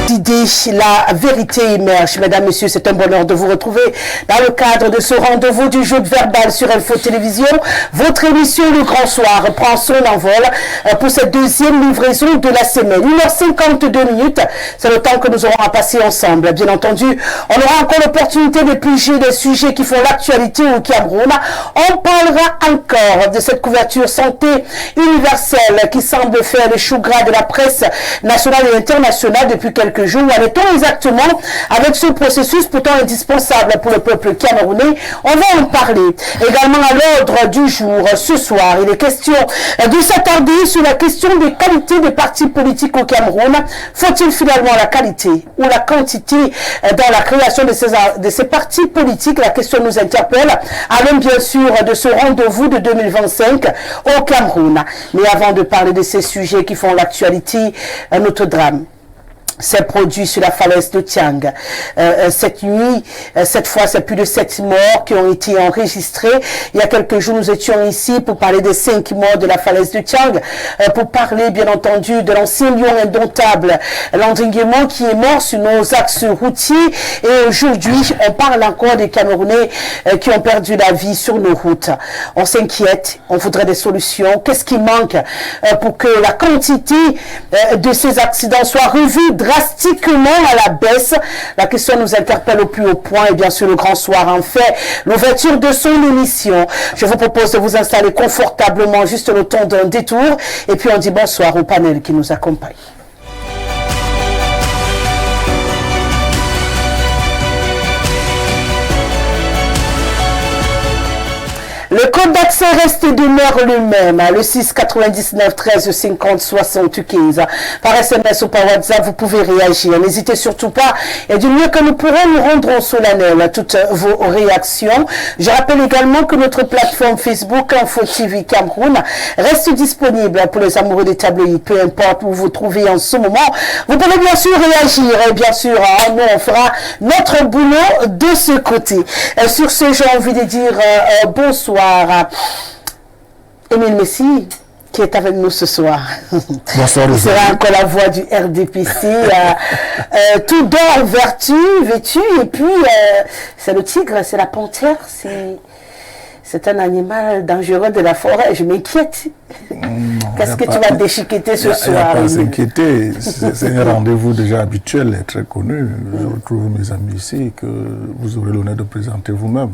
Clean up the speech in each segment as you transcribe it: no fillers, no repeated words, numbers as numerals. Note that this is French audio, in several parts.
d'idées, la vérité émerge. Mesdames, Messieurs, c'est un bonheur de vous retrouver dans le cadre de ce rendez-vous du jeu de verbal sur Info Télévision. Votre émission Le Grand Soir prend son envol pour cette deuxième livraison de la semaine. 1h52, c'est le temps que nous aurons à passer ensemble. Bien entendu, on aura encore l'opportunité de piger des sujets qui font l'actualité au Cameroun. On parlera encore de cette couverture santé universelle qui semble faire le chou gras de la presse nationale et internationale depuis quelques jours. Où en est-on exactement avec ce processus pourtant indispensable pour le peuple camerounais? On va en parler. Également à l'ordre du jour, ce soir, il est question de s'attarder sur la question des qualités des partis politiques au Cameroun. Faut-il finalement la qualité ou la quantité dans la création de ces partis politiques? La question nous interpelle à l'homme bien sûr de ce rendez-vous de 2025 au Cameroun. Mais avant de parler de ces sujets qui font l'actualité, notre drame s'est produit sur la falaise de Tiang. Cette nuit, cette fois, c'est plus de 7 morts qui ont été enregistrés. Il y a quelques jours, nous étions ici pour parler des 5 morts de la falaise de Tiang, pour parler, bien entendu, de l'ancien lion indomptable, l'endiguement qui est mort sur nos axes routiers. Et aujourd'hui, on parle encore des Camerounais qui ont perdu la vie sur nos routes. On s'inquiète, on voudrait des solutions. Qu'est-ce qui manque pour que la quantité de ces accidents soit revue drastiquement à la baisse? La question nous interpelle au plus haut point et bien sûr le Grand Soir en fait l'ouverture de son émission. Je vous propose de vous installer confortablement juste le temps d'un détour et puis on dit bonsoir au panel qui nous accompagne. Le code d'accès reste et demeure le même, le 6 99 13 50 75. Par SMS ou par WhatsApp, vous pouvez réagir. N'hésitez surtout pas, et du mieux que nous pourrons, nous rendrons solennel à toutes vos réactions. Je rappelle également que notre plateforme Facebook Info TV Cameroun reste disponible pour les amoureux des tabloïds, peu importe où vous vous trouvez en ce moment. Vous pouvez bien sûr réagir, et bien sûr, nous on fera notre boulot de ce côté. Sur ce, j'ai envie de dire bonsoir. Émile Messi qui est avec nous ce soir. Bonsoir. Il sera encore la voix du RDPC, tout d'or vêtu, et puis c'est le tigre, c'est la panthère, c'est un animal dangereux de la forêt. Je m'inquiète. Qu'est-ce que tu vas déchiqueter ce soir? Il n'y a pas à s'inquiéter. C'est un rendez-vous déjà habituel et très connu. Je retrouve mes amis ici que vous aurez l'honneur de présenter vous-même.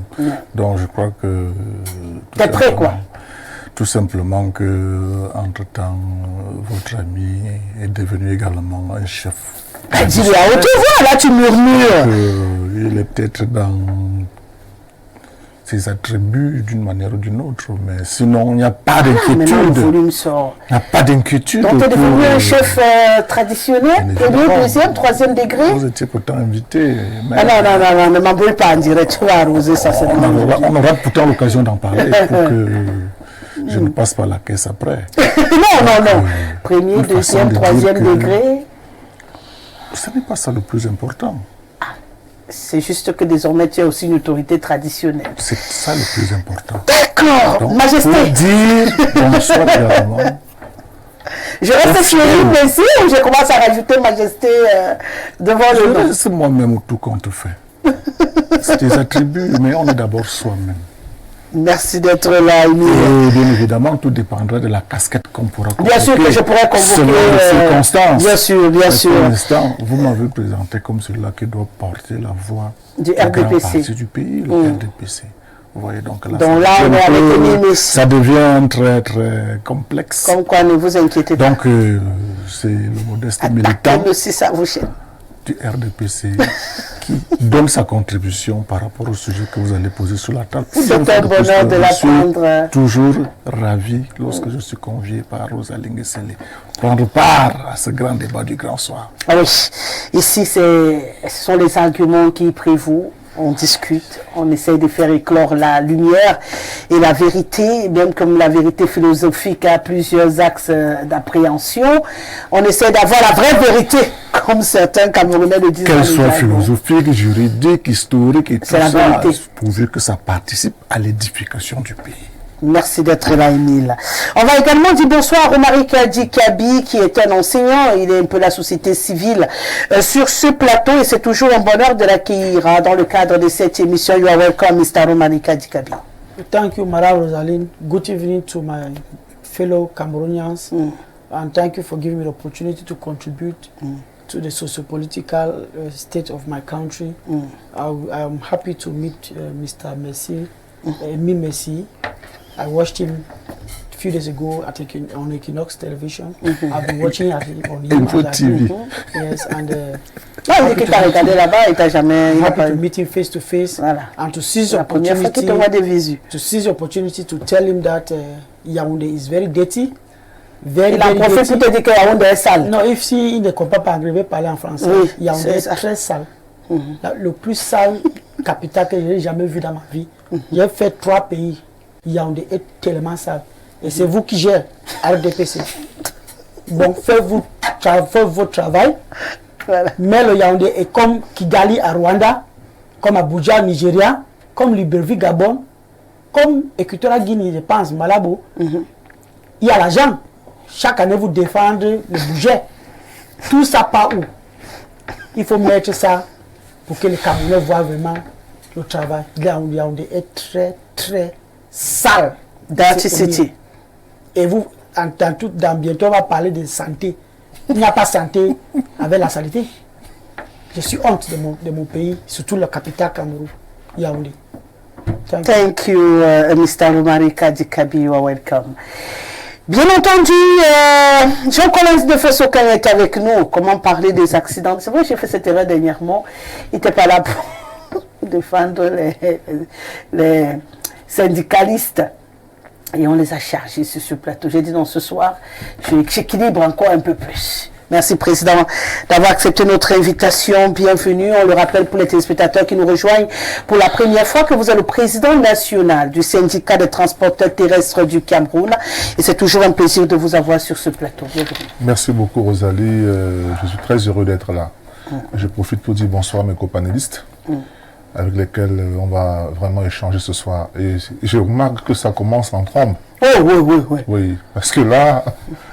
Donc je crois que... T'es prêt quoi? Tout simplement que, entre-temps, votre ami est devenu également un chef. Dis-le à haute voix, là tu murmures. Il est peut-être dans ses attributs d'une manière ou d'une autre, mais sinon il n'y a pas d'inquiétude. Le volume sort. Il n'y a pas d'inquiétude. Donc tu es devenu un chef traditionnel, deuxième, troisième degré. Vous étiez pourtant invité. Mais... non, ne m'embrouille pas en direct, tu vas arroser ça. On aura pourtant l'occasion d'en parler pour que je ne passe pas la caisse après. non. Premier, deuxième, troisième degré. Ce n'est pas ça le plus important. C'est juste que désormais tu as aussi une autorité traditionnelle. C'est ça le plus important. D'accord, donc, Majesté. Pour dire bonsoir également. Je reste sur lui ici ou je commence à rajouter Majesté devant le nom? C'est moi-même tout compte fait. C'est des attributs, mais on est d'abord soi-même. Merci d'être là, Émile. Et bien évidemment, tout dépendra de la casquette qu'on pourra convoquer. Bien sûr que je pourrais convoquer. Selon les circonstances. Bien sûr. Pour l'instant, vous m'avez présenté comme celui-là qui doit porter la voix du RDPC du pays, le RDPC. Vous voyez donc là, ça devient très très complexe. Comme quoi, ne vous inquiétez pas. Donc, c'est le modeste militant du RDPC qui donne sa contribution par rapport au sujet que vous allez poser sur la table. C'est un bonheur de l'apprendre. Toujours ravi lorsque je suis convié par Rosalie Nguesele prendre part à ce grand débat du Grand Soir. Ah oui, ici ce sont les arguments qui prévaut. On discute, on essaye de faire éclore la lumière et la vérité, même comme la vérité philosophique a plusieurs axes d'appréhension. On essaie d'avoir la vraie vérité, comme certains Camerounais le disent. Qu'elle soit philosophique, juridique, historique et tout ça, pourvu que ça participe à l'édification du pays. Merci d'être là, Émile. On va également dire bonsoir à Romari Kabi, qui est un enseignant. Il est un peu la société civile sur ce plateau et c'est toujours un bonheur de l'accueillir dans le cadre de cette émission. You are welcome, Mr. Romari Kabi. Thank you, Mara Rosaline. Good evening to my fellow Cameroonians. And thank you for giving me the opportunity to contribute to the socio-political state of my country. I am happy to meet Mr. Messi, Messi. I watched him a few days ago on Equinox television. I've been watching it on Info TV. Yes, and happy to meet him face to face and to seize the opportunity to tell him that Yaoundé is very dirty. Very, very dirty. Pour te dire que Yaoundé est sale. Non, if il ne comprend pas anglais, parler en français. Oui, Yaoundé est très sale. Le plus sale capital que j'ai jamais vu dans ma vie. J'ai fait 3 pays. Yaoundé est tellement sale. Et c'est vous qui gérez RDPC. Donc faites votre travail. Voilà. Mais le Yaoundé est comme Kigali à Rwanda, comme Abuja, Nigeria, comme Libreville, Gabon, comme Équatorial Guinée, je pense, Malabo. Il y a l'argent. Chaque année, vous défendez le budget. Tout ça part où? Il faut mettre ça pour que les Camerounais voient vraiment le travail. Yaoundé est très, très sale. Dirty City. Et vous, dans bientôt, on va parler de santé. Il n'y a pas santé avec la saleté. Je suis honte de mon pays, surtout la capitale Cameroun, Yaoundé. Thank you, Mr. Romari Kabi, you are welcome. Bien entendu, Jean-Colin de Fessokan est avec nous. Comment parler des accidents? C'est vrai, j'ai fait cette erreur dernièrement. Il n'était pas là pour défendre les syndicalistes. Et on les a chargés sur ce plateau. J'ai dit non, ce soir, j'équilibre encore un peu plus. Merci, Président, d'avoir accepté notre invitation. Bienvenue. On le rappelle pour les téléspectateurs qui nous rejoignent pour la première fois que vous êtes le président national du syndicat des transporteurs terrestres du Cameroun. Et c'est toujours un plaisir de vous avoir sur ce plateau. Bienvenue. Merci beaucoup, Rosalie. Je suis très heureux d'être là. Je profite pour dire bonsoir à mes copanélistes. Avec lesquels on va vraiment échanger ce soir. Et je remarque que ça commence en trombe. Oh, oui. Oui, parce que là...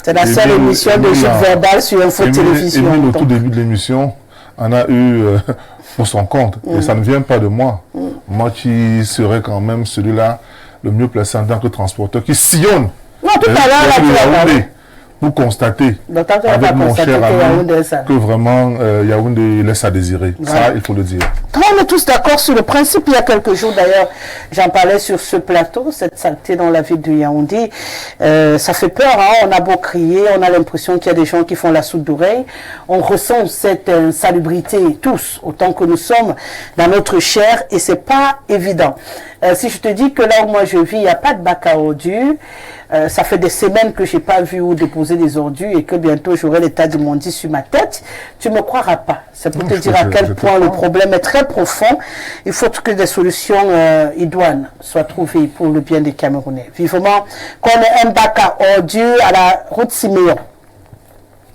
C'est la seule émission de jeu verbal sur Info Télévision. Au tout début de l'émission, on a eu pour son compte. Et ça ne vient pas de moi. Moi qui serais quand même celui-là, le mieux placé en tant que transporteur, qui sillonne. Non, tout à l'heure, pour constater avec mon cher ami que vraiment Yaoundé laisse à désirer. Ouais. Ça, il faut le dire. On est tous d'accord sur le principe. Il y a quelques jours d'ailleurs, j'en parlais sur ce plateau, cette saleté dans la ville de Yaoundé. Ça fait peur, hein? On a beau crier, on a l'impression qu'il y a des gens qui font la sourde d'oreille. On ressent cette insalubrité tous, autant que nous sommes dans notre chair et c'est pas évident. Si je te dis que là où moi je vis, il n'y a pas de bac à ordures, ça fait des semaines que je n'ai pas vu où déposer des ordures et que bientôt j'aurai l'état d'immondice sur ma tête, tu ne me croiras pas. C'est pour te dire à quel point le problème est très profond. Il faut que des solutions idoines soient trouvées pour le bien des Camerounais. Vivement qu'on ait un bac à ordures à la route Siméon.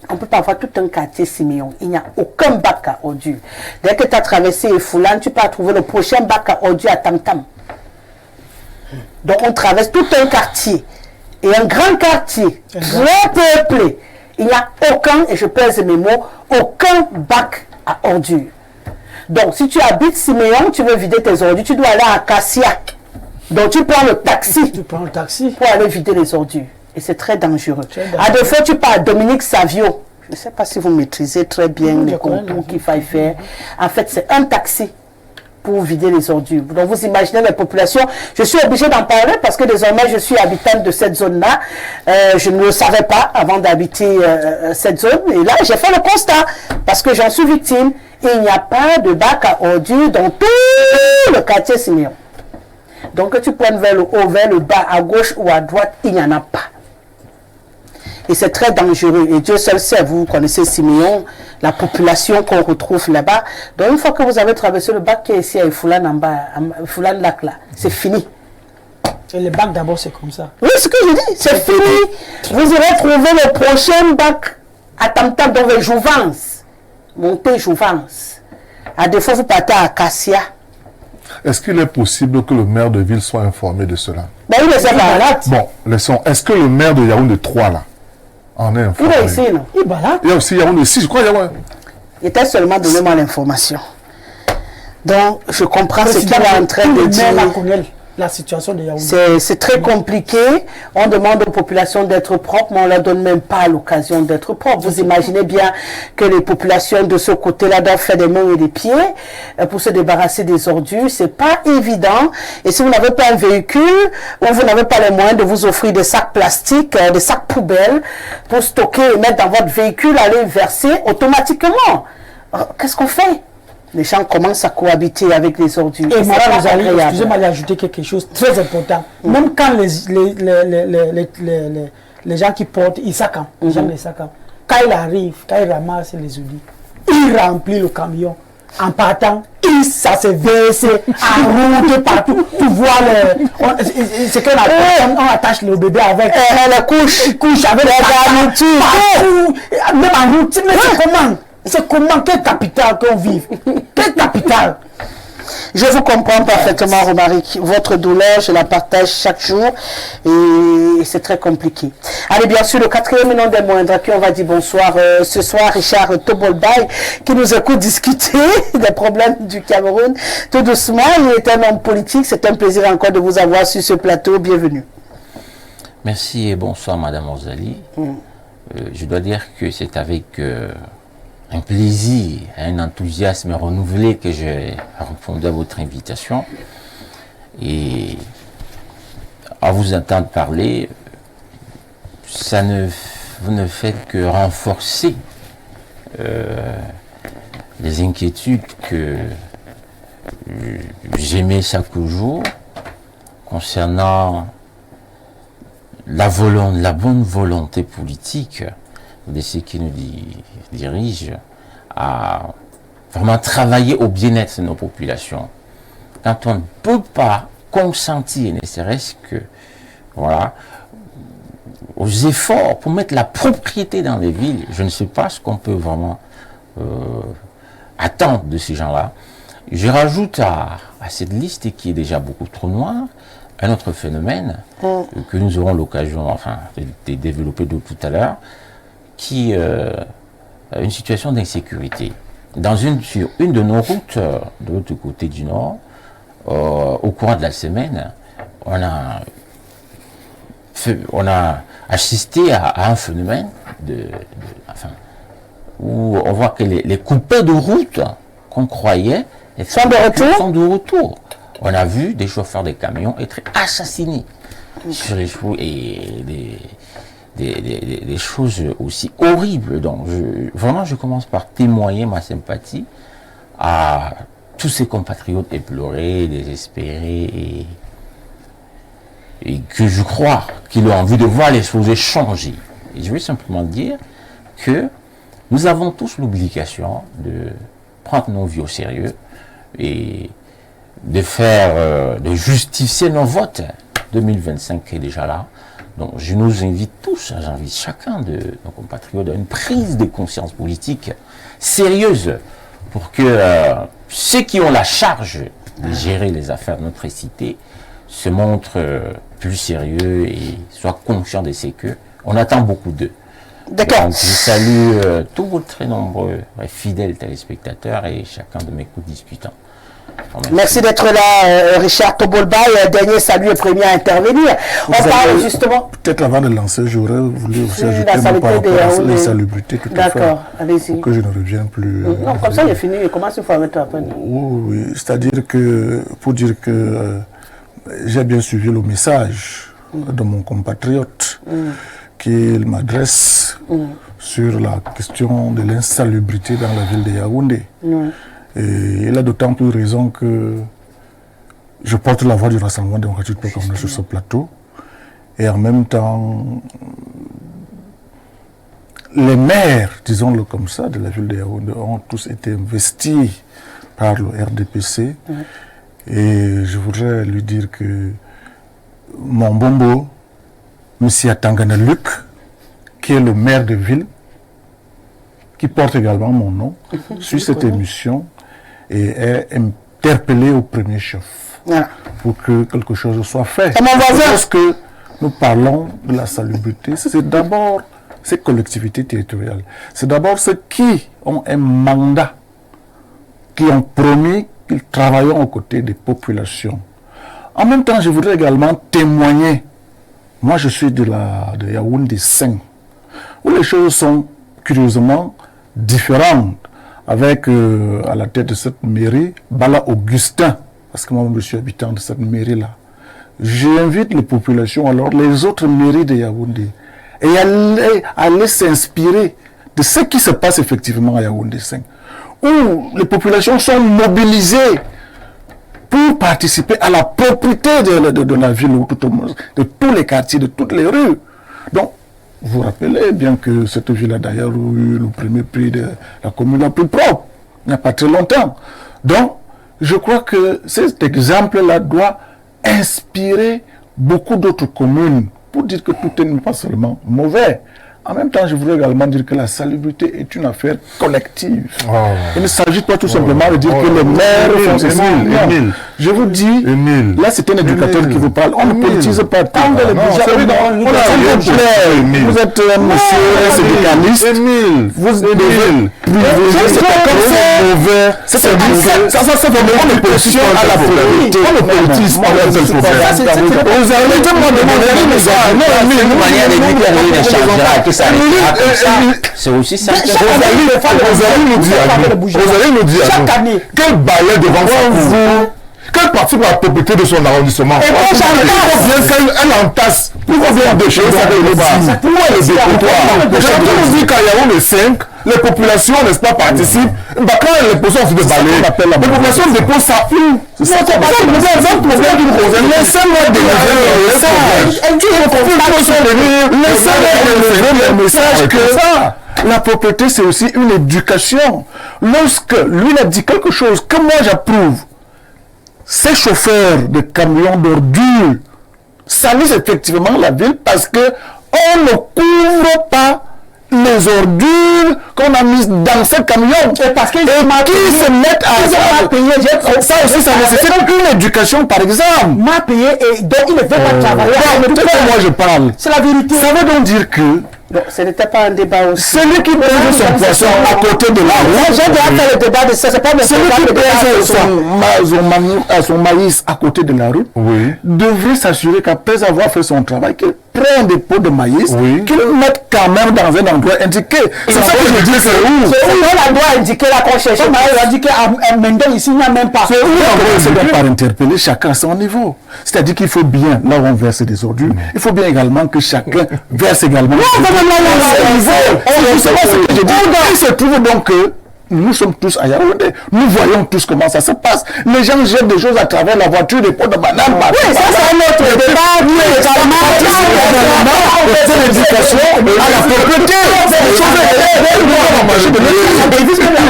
On peut pas avoir tout un quartier Siméon. Il n'y a aucun bac à ordures. Dès que tu as traversé Foulan, tu peux trouver le prochain bac à ordures à Tam Tam. Donc on traverse tout un quartier. Et un grand quartier, très peuplé. Il n'y a aucun, et je pèse mes mots, aucun bac à ordures. Donc si tu habites Siméon, tu veux vider tes ordures, tu dois aller à Cassia. Donc tu prends le taxi. Tu prends le taxi pour aller vider les ordures. Et c'est très dangereux. À deux fois, tu pars à Dominique Savio. Je ne sais pas si vous maîtrisez très bien les contours qu'il faille faire. En fait, c'est un taxi pour vider les ordures. Donc vous imaginez la population. Je suis obligée d'en parler parce que désormais je suis habitante de cette zone-là. Je ne le savais pas avant d'habiter cette zone. Et là, j'ai fait le constat parce que j'en suis victime. Il n'y a pas de bac à ordures dans tout le quartier Siméon. Donc que tu prennes vers le haut, vers le bas, à gauche ou à droite, il n'y en a pas. Et c'est très dangereux. Et Dieu seul sait, vous connaissez Siméon, la population qu'on retrouve là-bas. Donc une fois que vous avez traversé le bac qui est ici à Foulan en bas, Foulan Lac là, c'est fini. Et le bac d'abord c'est comme ça. Oui, ce que je dis, c'est fini. Vous irez trouver le prochain bac à Tam Tam dans les Jouvence. Montez Jouvence. À des fois vous partez à Cassia. Est-ce qu'il est possible que le maire de ville soit informé de cela? Ben, il est malade. Bon, laissons. Est-ce que le maire de Yaoundé 3, là, en est informé? Il est ici, non? Il est balade. Il y a aussi Yaoundé 6, je crois. Il était seulement donné moi l'information. Donc, je comprends ce qu'il est en train de dire. La situation de Yaoundé. C'est très compliqué. On demande aux populations d'être propres, mais on ne leur donne même pas l'occasion d'être propres. Vous imaginez bien que les populations de ce côté-là doivent faire des mains et des pieds pour se débarrasser des ordures. C'est pas évident. Et si vous n'avez pas un véhicule ou vous n'avez pas les moyens de vous offrir des sacs plastiques, des sacs poubelles pour stocker et mettre dans votre véhicule, aller verser automatiquement. Qu'est-ce qu'on fait? Les gens commencent à cohabiter avec les ordures. Et moi, excusez-moi d'ajouter quelque chose de très important. Même quand les gens qui portent, ils saccent, les gens les saccent. Quand il arrive, quand il ramasse les ordures, il remplit le camion. En partant, ça se verse en route partout. Tu vois, c'est qu'on on attache le bébé avec la couche avec la garniture. Même en route, mais c'est comment? C'est comment, quelle capitale qu'on vive? Quelle capitale? Je vous comprends parfaitement, Romaric. Votre douleur, je la partage chaque jour et c'est très compliqué. Allez, bien sûr, le quatrième et non des moindres, à qui on va dire bonsoir ce soir, Richard Tobolbaï, qui nous écoute discuter des problèmes du Cameroun. Tout doucement, il est un homme politique. C'est un plaisir encore de vous avoir sur ce plateau. Bienvenue. Merci et bonsoir, Madame Orzali. Je dois dire que c'est avec un plaisir, un enthousiasme renouvelé que j'ai répondu à votre invitation. Et à vous entendre parler, vous ne faites que renforcer les inquiétudes que j'émets chaque jour concernant la bonne volonté politique de ceux qui nous dirigent à vraiment travailler au bien-être de nos populations. Quand on ne peut pas consentir, ne serait-ce que voilà, aux efforts pour mettre la propriété dans les villes, je ne sais pas ce qu'on peut vraiment attendre de ces gens-là. Je rajoute à cette liste qui est déjà beaucoup trop noire, un autre phénomène que nous aurons l'occasion de développer de tout à l'heure, qui une situation d'insécurité. Sur une de nos routes, de l'autre côté du nord, au courant de la semaine, on a assisté à un phénomène où on voit que les coupés de route qu'on croyait sont de retour. On a vu des chauffeurs de camions être assassinés sur les chevaux et des choses aussi horribles. Donc, je commence par témoigner ma sympathie à tous ces compatriotes éplorés, désespérés et que je crois qu'ils ont envie de voir les choses changer. Et je veux simplement dire que nous avons tous l'obligation de prendre nos vies au sérieux et de justifier nos votes. 2025 est déjà là. Donc je nous invite tous, j'invite chacun de nos compatriotes à une prise de conscience politique sérieuse pour que ceux qui ont la charge de gérer les affaires de notre cité se montrent plus sérieux et soient conscients de ce qu'on attend beaucoup d'eux. D'accord. Donc, je salue tous vos très nombreux et fidèles téléspectateurs et chacun de mes co-discutants. Merci d'être là, Richard Tobolbaï. Dernier salut et premier à intervenir. On parle justement. Peut-être avant de lancer, j'aurais voulu aussi ajouter par rapport à l'insalubrité tout à fait. D'accord, allez-y. Pour que je ne revienne plus. Non, comme ça, il est fini. Comment il faut arrêter après? Oui, c'est-à-dire que, pour dire que j'ai bien suivi le message de mon compatriote qu'il m'adresse sur la question de l'insalubrité dans la ville de Yaoundé. Et il a d'autant plus raison que je porte la voix du Rassemblement démocratique pour qu'on est sur ce plateau. Et en même temps, les maires, disons-le comme ça, de la ville de Yaoundé ont tous été investis par le RDPC. Et je voudrais lui dire que mon bombo, M. Atangana Luc, qui est le maire de ville, qui porte également mon nom, suit cette émission et est interpeller au premier chef pour que quelque chose soit fait. Lorsque nous parlons de la salubrité, c'est d'abord ces collectivités territoriales. C'est d'abord ceux qui ont un mandat, qui ont promis qu'ils travailleront aux côtés des populations. En même temps, je voudrais également témoigner. Moi, je suis de Yaoundé 5, où les choses sont curieusement différentes. Avec à la tête de cette mairie, Bala Augustin, parce que moi, je suis habitant de cette mairie-là. J'invite les populations, alors les autres mairies de Yaoundé, et aller s'inspirer de ce qui se passe effectivement à Yaoundé 5, où les populations sont mobilisées pour participer à la propriété de la ville, de tous les quartiers, de toutes les rues. Donc, vous vous rappelez bien que cette ville a d'ailleurs eu le premier prix de la commune la plus propre, il n'y a pas très longtemps. Donc, je crois que cet exemple-là doit inspirer beaucoup d'autres communes pour dire que tout n'est pas seulement mauvais. En même temps, je voudrais également dire que la salubrité est une affaire collective. Il ne s'agit pas tout simplement de dire que les maires font ceci. Je vous dis, là c'est un éducateur qui vous parle. On ne politise pas tout. Vous êtes un monsieur syndicaliste. Vous devez privilégier. C'est comme ça. Ça fait vraiment une pression à la salubrité. On ne politise pas le seul problème. Vous allez c'est aussi ça. Vous allez nous dire chaque année quel balai devant vous, quel participe à la propriété de son arrondissement. Et elle entasse. Pourquoi bien déchirer ça de l'État? Pourquoi le dépotoir? Je vous dis qu'à Yaoundé 5, les populations, n'est-ce pas, participent. Quand les populations font des balais, les populations déposent ça où? C'est ça qu'on appelle le problème d'une rosette. Laissez-moi délivrer le message. Laissez-moi délivrer le message que la propriété, c'est aussi une éducation. Lorsque lui a dit quelque chose que moi j'approuve, ces chauffeurs de camions d'ordures salissent effectivement la ville parce que on ne couvre pas les ordures qu'on a mises dans ces camions. Et parce qu'ils se mettent à payer. Ça aussi, ça nécessite une éducation, par exemple. M'a payé et donc il ne veut pas travailler. Moi, je parle. C'est la vérité. Ça veut donc dire que non, ce n'était pas un débat aussi. Celui qui pèse son poisson à côté de la route. J'ai déjà fait le débat de ça, c'est pas le celui qui pèse son maïs à côté de la route devrait s'assurer qu'après avoir fait son travail, qu'il prenne des pots de maïs, qu'il le mette quand même dans un endroit indiqué. C'est ça que je dis, c'est où? C'est où l'endroit indiqué là qu'on cherche? Il a dit qu'à Mendon ici, il n'y a même pas. C'est où on doit par interpeller chacun à son niveau. C'est-à-dire qu'il faut bien, là où on verse des ordures, il faut bien également que chacun verse également. Il se trouve donc que nous sommes tous à Yaoundé. Nous voyons tous comment ça se passe. Les gens jettent des choses à travers la voiture, des pots de banane. Oui, ça c'est un autre débat. C'est l'éducation à la propriété.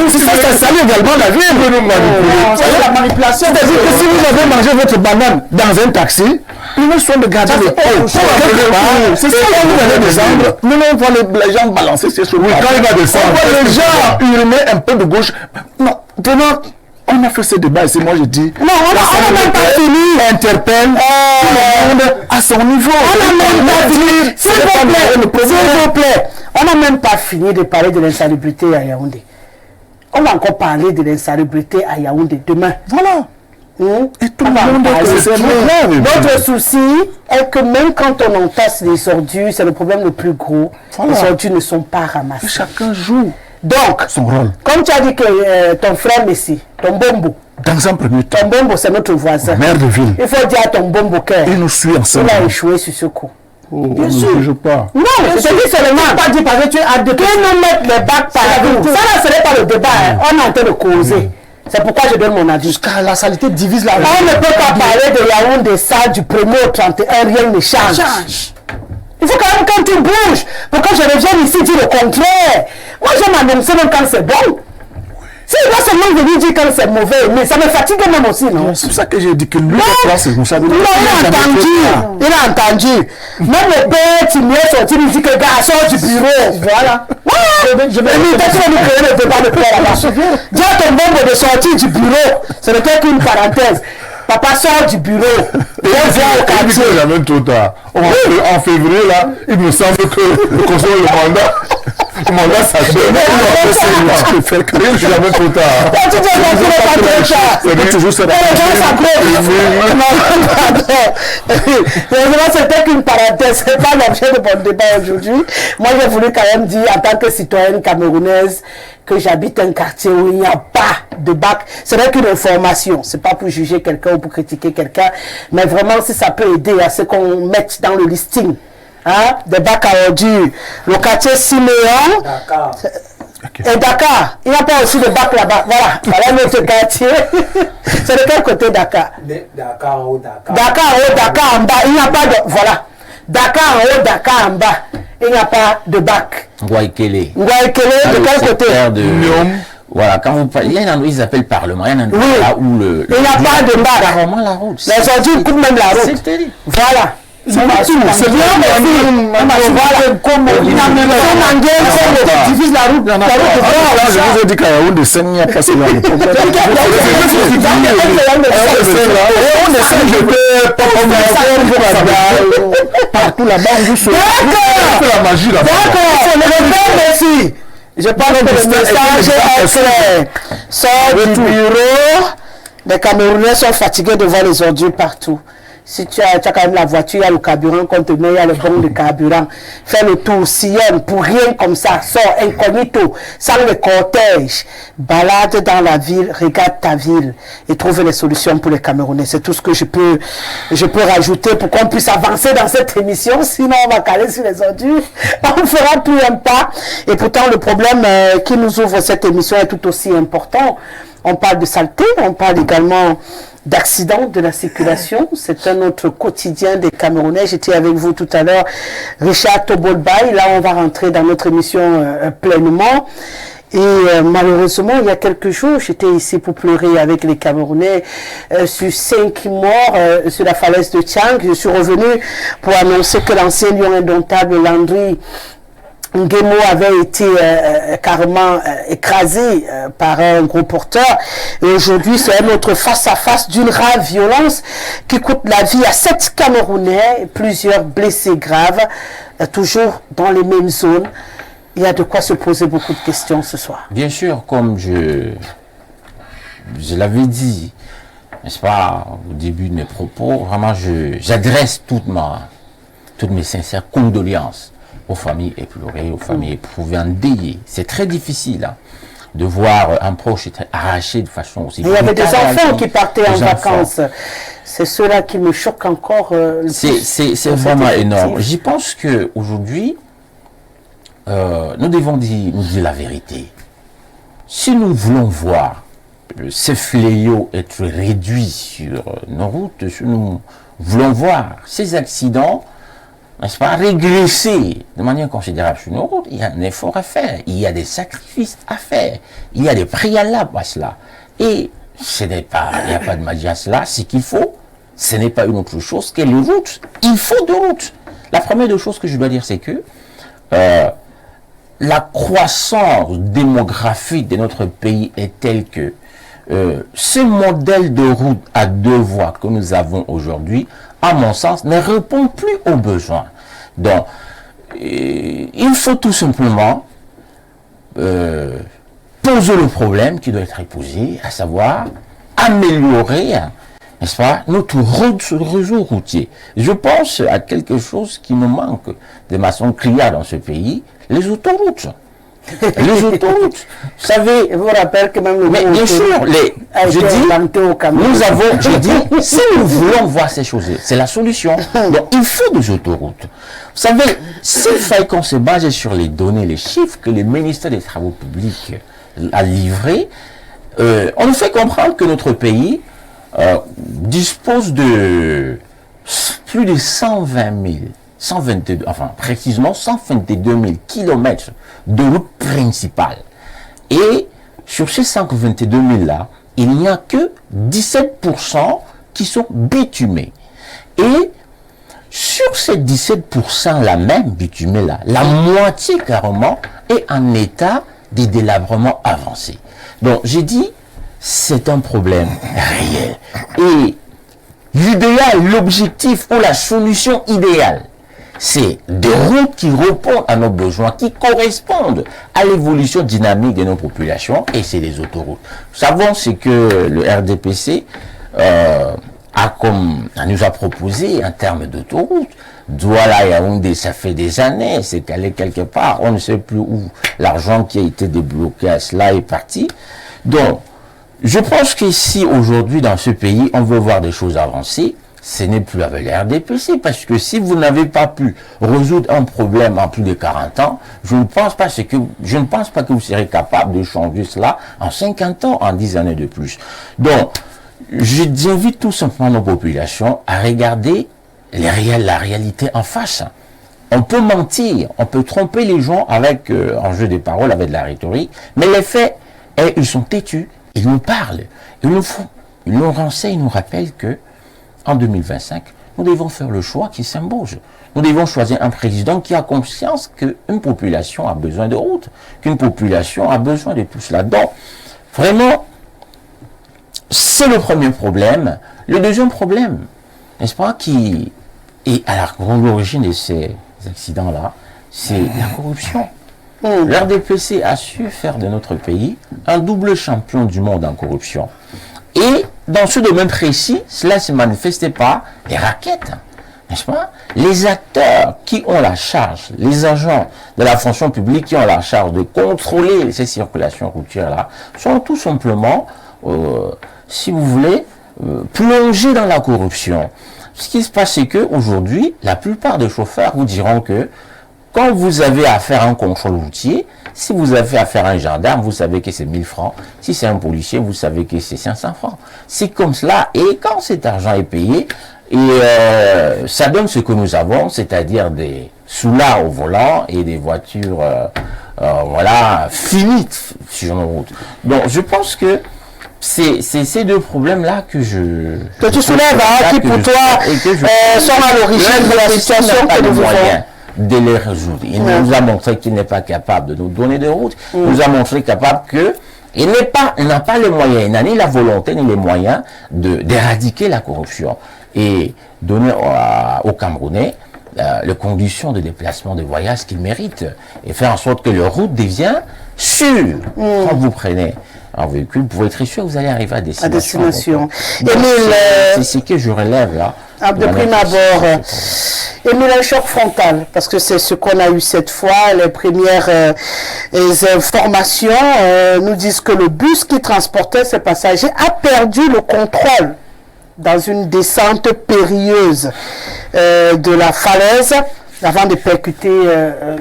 Ça salit également la vie. C'est la manipulation. C'est-à-dire que si vous avez mangé votre banane dans un taxi, prenez soin de garder les pots. C'est ça que vous allez descendre. Nous, on voit les gens balancer ces choses. Oui, quand il va descendre. On voit les gens hurler un peu de gauche. Non, vraiment, on a fait ce débat ici. Moi, je dis. Non, on n'a même pas fini. Interpelle tout le monde à son niveau. On n'a même pas fini. S'il vous plaît. On n'a même pas fini de parler de l'insalubrité à Yaoundé. On va encore parler de l'insalubrité à Yaoundé demain. Voilà. Et tout le monde est Notre souci est que même quand on entasse les ordures, c'est le problème le plus gros. Les ordures ne sont pas ramassées. Chacun joue donc son rôle. Comme tu as dit que ton frère Messi, ton Bombo, dans un premier temps, ton Bombo c'est notre voisin, maire de ville, il faut dire à ton Bombo qu'il nous suit ensemble. Il a échoué sur ce coup. Bien sûr. Je pas. Non, je te dis seulement. Pas dit parce que tu as que nous mettre les bacs partout. Ça là, ce n'est pas le débat. On est en train de causer. C'est pourquoi je donne mon avis. Jusqu'à la saleté divise la. On ne peut pas parler de Yaoundé ça du 1er au 31, rien ne change. Il faut quand même quand tu bouges. Pourquoi je reviens ici dire le contraire? Moi, je m'annonce même quand c'est bon. S'il doit seulement venir dire quand c'est mauvais, mais ça me fatigue même aussi, non? C'est pour ça que j'ai dit que lui, il a entendu. Même le père, tu m'y es sorti, il dit que gars, sort du bureau. Voilà. Oui, Je vais nous créer le débat de paix là-bas. Dis à ton membre de sortir du bureau. Ce n'était qu'une parenthèse. Papa sort du bureau. Et on vient au quartier. Il amène trop tard. En février, là, il me semble que concernant le mandat s'achève. Je l'amène trop tard. Tu dis c'est toujours ça. C'était qu'une parenthèse, c'est pas l'objet de mon débat aujourd'hui. Moi, j'ai voulu quand même dire, en tant que citoyenne camerounaise, que j'habite un quartier où il n'y a pas de bac. C'est vrai qu'une information, c'est pas pour juger quelqu'un ou pour critiquer quelqu'un, mais vraiment, si ça peut aider à ce qu'on mette dans le listing, hein, des bacs à ordures. Le quartier Siméon. Dakar. Et Dakar, il n'y a pas aussi de bac là-bas. Voilà notre quartier. C'est de quel côté Dakar? Dakar en haut, Dakar. Dakar en haut, Dakar en bas. Il n'y a pas de. Voilà. Dakar en haut, Dakar en bas. Il n'y a pas de bac. Ngouaïkele. Ngouaïkele, de quel côté? Voilà, quand vous parlez, il y a un endroit, ils appellent Parlement. Il y a un endroit là où il n'y a pas de bac. Carrément la route. Les ordures coupent même la route. C'est terrible. Voilà. C'est bien, diffuse la route. Je vous ai dit qu'à Yaoundé, il n'y a pas ce genre de problème. Partout là-bas, on vous souhaite. la magie là-bas. D'accord, je parle de message sort du bureau. Les Camerounais sont fatigués de voir les ordures partout. Si tu as quand même la voiture, il y a le carburant conteneur, il y a le bon de carburant. Fais le tour, sillonne, pour rien comme ça, sors incognito, sans le cortège. Balade dans la ville, regarde ta ville et trouve les solutions pour les Camerounais. C'est tout ce que je peux rajouter pour qu'on puisse avancer dans cette émission. Sinon, on va caler sur les ordures. On fera plus un pas. Et pourtant, le problème qui nous ouvre cette émission est tout aussi important. On parle de saleté, on parle également d'accidents de la circulation. C'est un autre quotidien des Camerounais. J'étais avec vous tout à l'heure, Richard Tobolbaï. Là, on va rentrer dans notre émission pleinement. Et malheureusement, il y a quelques jours, j'étais ici pour pleurer avec les Camerounais sur 5 morts sur la falaise de Tchang. Je suis revenu pour annoncer que l'ancien lion indomptable Landry Nguemo avait été carrément écrasé par un gros porteur. Et aujourd'hui, c'est un autre face-à-face d'une rare violence qui coûte la vie à 7 Camerounais, plusieurs blessés graves, toujours dans les mêmes zones. Il y a de quoi se poser beaucoup de questions ce soir. Bien sûr, comme je l'avais dit, n'est-ce pas, au début de mes propos, vraiment, j'adresse toutes mes sincères condoléances aux familles éplorées, aux familles éprouvées, endeuillées. C'est très difficile hein, de voir un proche être arraché de façon aussi. Il y avait des enfants qui partaient en vacances. C'est cela qui me choque encore. C'est vraiment énorme. J'y pense qu'aujourd'hui, nous devons nous dire la vérité. Si nous voulons voir ces fléaux être réduits sur nos routes, si nous voulons voir ces accidents, n'est-ce pas, régresser de manière considérable sur nos routes, il y a un effort à faire, il y a des sacrifices à faire, il y a des préalables à cela. Et il n'y a pas de magie à cela, ce qu'il faut, ce n'est pas une autre chose que les routes. Il faut de routes. La première des choses que je dois dire, c'est que la croissance démographique de notre pays est telle que ce modèle de route à 2 voies que nous avons aujourd'hui, à mon sens, ne répond plus aux besoins. Donc, il faut tout simplement poser le problème qui doit être posé, à savoir améliorer, n'est-ce pas, notre réseau routier. Je pense à quelque chose qui nous manque de façon criarde dans ce pays, les autoroutes. Les autoroutes, vous savez, je vous rappelle que même le mais bien sûr, si nous voulons voir ces choses, c'est la solution. Donc, il faut des autoroutes. Vous savez, s'il fallait qu'on se base sur les données, les chiffres que le ministère des Travaux publics a livrés, on nous fait comprendre que notre pays dispose de plus de 122 000 kilomètres de routes principales. Et sur ces 122 000 là, il n'y a que 17% qui sont bitumés. Et sur ces 17% là même bitumés là, la moitié carrément est en état de délabrement avancé. Donc j'ai dit, c'est un problème réel. Et l'idéal, l'objectif ou la solution idéale, c'est des routes qui répondent à nos besoins, qui correspondent à l'évolution dynamique de nos populations, et c'est les autoroutes. Nous savons ce que le RDPC nous a proposé en termes d'autoroutes. Douala et Yaoundé, ça fait des années, c'est calé quelque part, on ne sait plus où l'argent qui a été débloqué à cela est parti. Donc, je pense qu'ici, aujourd'hui, dans ce pays, on veut voir des choses avancées. Ce n'est plus avec le RDPC, parce que si vous n'avez pas pu résoudre un problème en plus de 40 ans, je ne pense pas que vous serez capable de changer cela en 50 ans, en 10 années de plus. Donc, j'invite tout simplement nos populations à regarder la réalité en face. On peut mentir, on peut tromper les gens avec un jeu de paroles, avec de la rhétorique, mais les faits, ils sont têtus, ils nous parlent, ils nous renseignent, ils nous rappellent que en 2025, nous devons faire le choix qui s'impose. Nous devons choisir un président qui a conscience qu'une population a besoin de routes, qu'une population a besoin de tout cela. Donc, vraiment, c'est le premier problème. Le deuxième problème, n'est-ce pas, qui est à l'origine de ces accidents-là, c'est la corruption. Le RDPC a su faire de notre pays un double champion du monde en corruption. Et dans ce domaine précis, cela ne se manifestait pas les raquettes, n'est-ce pas? Les acteurs qui ont la charge, les agents de la fonction publique qui ont la charge de contrôler ces circulations routières-là, sont tout simplement, si vous voulez, plongés dans la corruption. Ce qui se passe, c'est qu'aujourd'hui, la plupart des chauffeurs vous diront que quand vous avez affaire à un contrôle routier, si vous avez affaire à un gendarme, vous savez que c'est 1000 francs. Si c'est un policier, vous savez que c'est 500 francs. C'est comme cela. Et quand cet argent est payé, ça donne ce que nous avons, c'est-à-dire des soulards au volant et des voitures finies sur nos routes. Donc je pense que c'est ces deux problèmes-là que tu soulèves, qui pour toi sont à l'origine de la situation que nous vivons. De les résoudre. Il nous a montré qu'il n'est pas capable de nous donner des routes. Il nous a montré capable il n'a pas les moyens, il n'a ni la volonté ni les moyens d'éradiquer la corruption et donner aux Camerounais les conditions de déplacement, de voyage qu'ils méritent et faire en sorte que leur route devient sûre. Quand vous prenez un véhicule, vous pouvez être sûr que vous allez arriver à destination. C'est ce que je relève là. De prime abord, Émile, un choc frontal, parce que c'est ce qu'on a eu cette fois. Les premières informations nous disent que le bus qui transportait ces passagers a perdu le contrôle dans une descente périlleuse de la falaise avant de percuter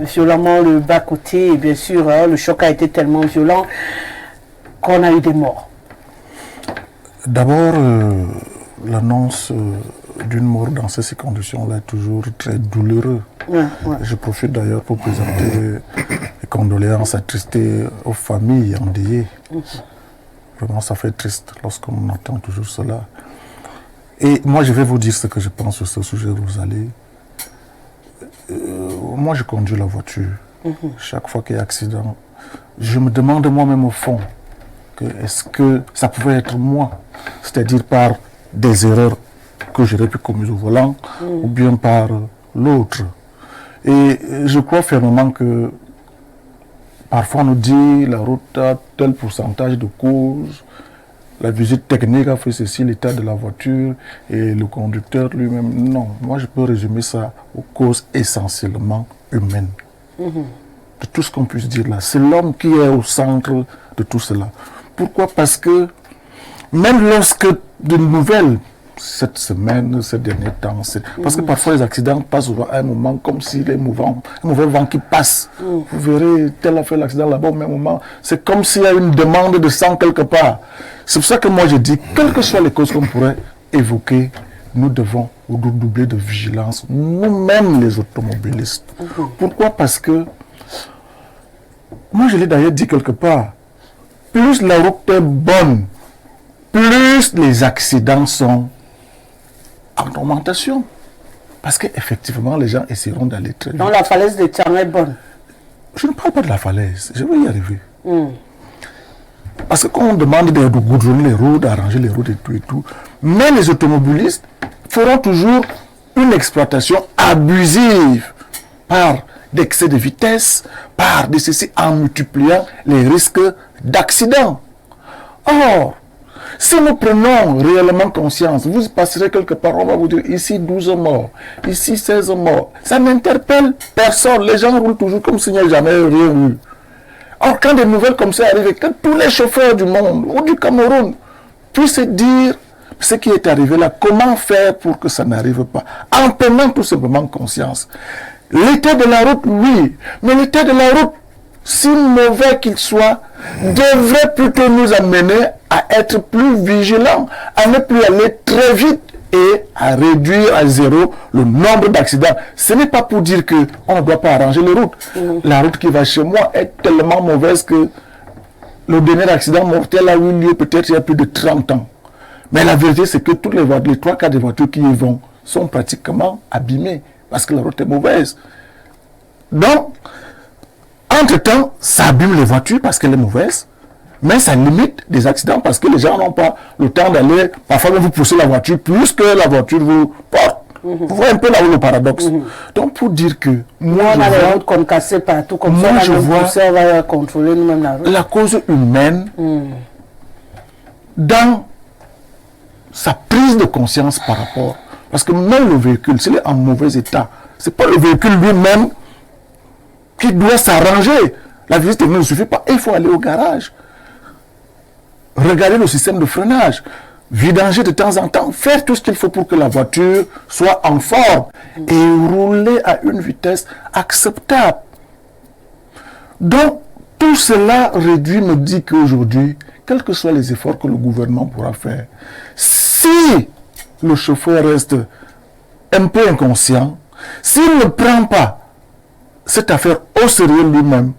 violemment le bas-côté. Et bien sûr, le choc a été tellement violent qu'on a eu des morts. D'abord, l'annonce d'une mort dans ces conditions-là est toujours très douloureux. Je profite d'ailleurs pour présenter les condoléances attristées aux familles endeuillées. Vraiment, ça fait triste lorsqu'on entend toujours cela. Et moi, je vais vous dire ce que je pense sur ce sujet, Rosalie. Moi, je conduis la voiture. Chaque fois qu'il y a accident, je me demande moi-même au fond est-ce que ça pouvait être moi, c'est-à-dire par des erreurs que j'aurais pu commettre au volant, ou bien par l'autre. Et je crois fermement que parfois on nous dit la route a tel pourcentage de causes, la visite technique a fait ceci, l'état de la voiture et le conducteur lui-même. Non, moi je peux résumer ça aux causes essentiellement humaines. De tout ce qu'on puisse dire là. C'est l'homme qui est au centre de tout cela. Pourquoi? Parce que même lorsque de nouvelles, cette semaine, ces derniers temps, parce que parfois les accidents passent à un moment comme s'il est un mauvais vent qui passe. Vous verrez, tel a fait l'accident là-bas au même moment. C'est comme s'il y a une demande de sang quelque part. C'est pour ça que moi je dis, quelles que soient les causes qu'on pourrait évoquer, nous devons doubler de vigilance, nous-mêmes les automobilistes. Pourquoi? Parce que, moi je l'ai d'ailleurs dit quelque part, plus la route est bonne, plus les accidents sont en augmentation. Parce qu'effectivement, les gens essaieront d'aller très vite. Donc la falaise de Tchang est bonne. Je ne parle pas de la falaise, je vais y arriver. Parce que quand on demande de goudronner les routes, d'arranger les routes et tout, mais les automobilistes feront toujours une exploitation abusive par d'excès de vitesse, par de ceci en multipliant les risques d'accident. Or, si nous prenons réellement conscience, vous passerez quelque part, on va vous dire ici 12 morts, ici 16 morts. Ça n'interpelle personne. Les gens roulent toujours comme s'il n'y a jamais rien eu. Or, quand des nouvelles comme ça arrivent, quand tous les chauffeurs du monde ou du Cameroun puissent dire ce qui est arrivé là, comment faire pour que ça n'arrive pas, en prenant tout simplement conscience. L'état de la route, oui, mais l'état de la route, si mauvais qu'il soit, devrait plutôt nous amener à être plus vigilants, à ne plus aller très vite et à réduire à zéro le nombre d'accidents. Ce n'est pas pour dire qu'on ne doit pas arranger les routes. La route qui va chez moi est tellement mauvaise que le dernier accident mortel a eu lieu peut-être il y a plus de 30 ans. Mais la vérité, c'est que toutes les 3 des voitures qui y vont sont pratiquement abîmées parce que la route est mauvaise. Donc, entre-temps, ça abîme les voitures parce qu'elle est mauvaise, mais ça limite des accidents parce que les gens n'ont pas le temps d'aller, parfois même vous poussez la voiture plus que la voiture vous porte. Vous voyez un peu là où le paradoxe. Donc pour dire que moi, on a les routes concassées partout, comme moi, ça, je vois on va contrôler nous-mêmes la route. La cause humaine dans sa prise de conscience par rapport. Parce que même le véhicule, s'il est en mauvais état, ce n'est pas le véhicule lui-même qui doit s'arranger. La visite ne suffit pas. Il faut aller au garage. Regarder le système de freinage. Vidanger de temps en temps. Faire tout ce qu'il faut pour que la voiture soit en forme. Et rouler à une vitesse acceptable. Donc, tout cela réduit, me dit qu'aujourd'hui, quels que soient les efforts que le gouvernement pourra faire, si le chauffeur reste un peu inconscient, s'il ne prend pas cette affaire au sérieux lui-même,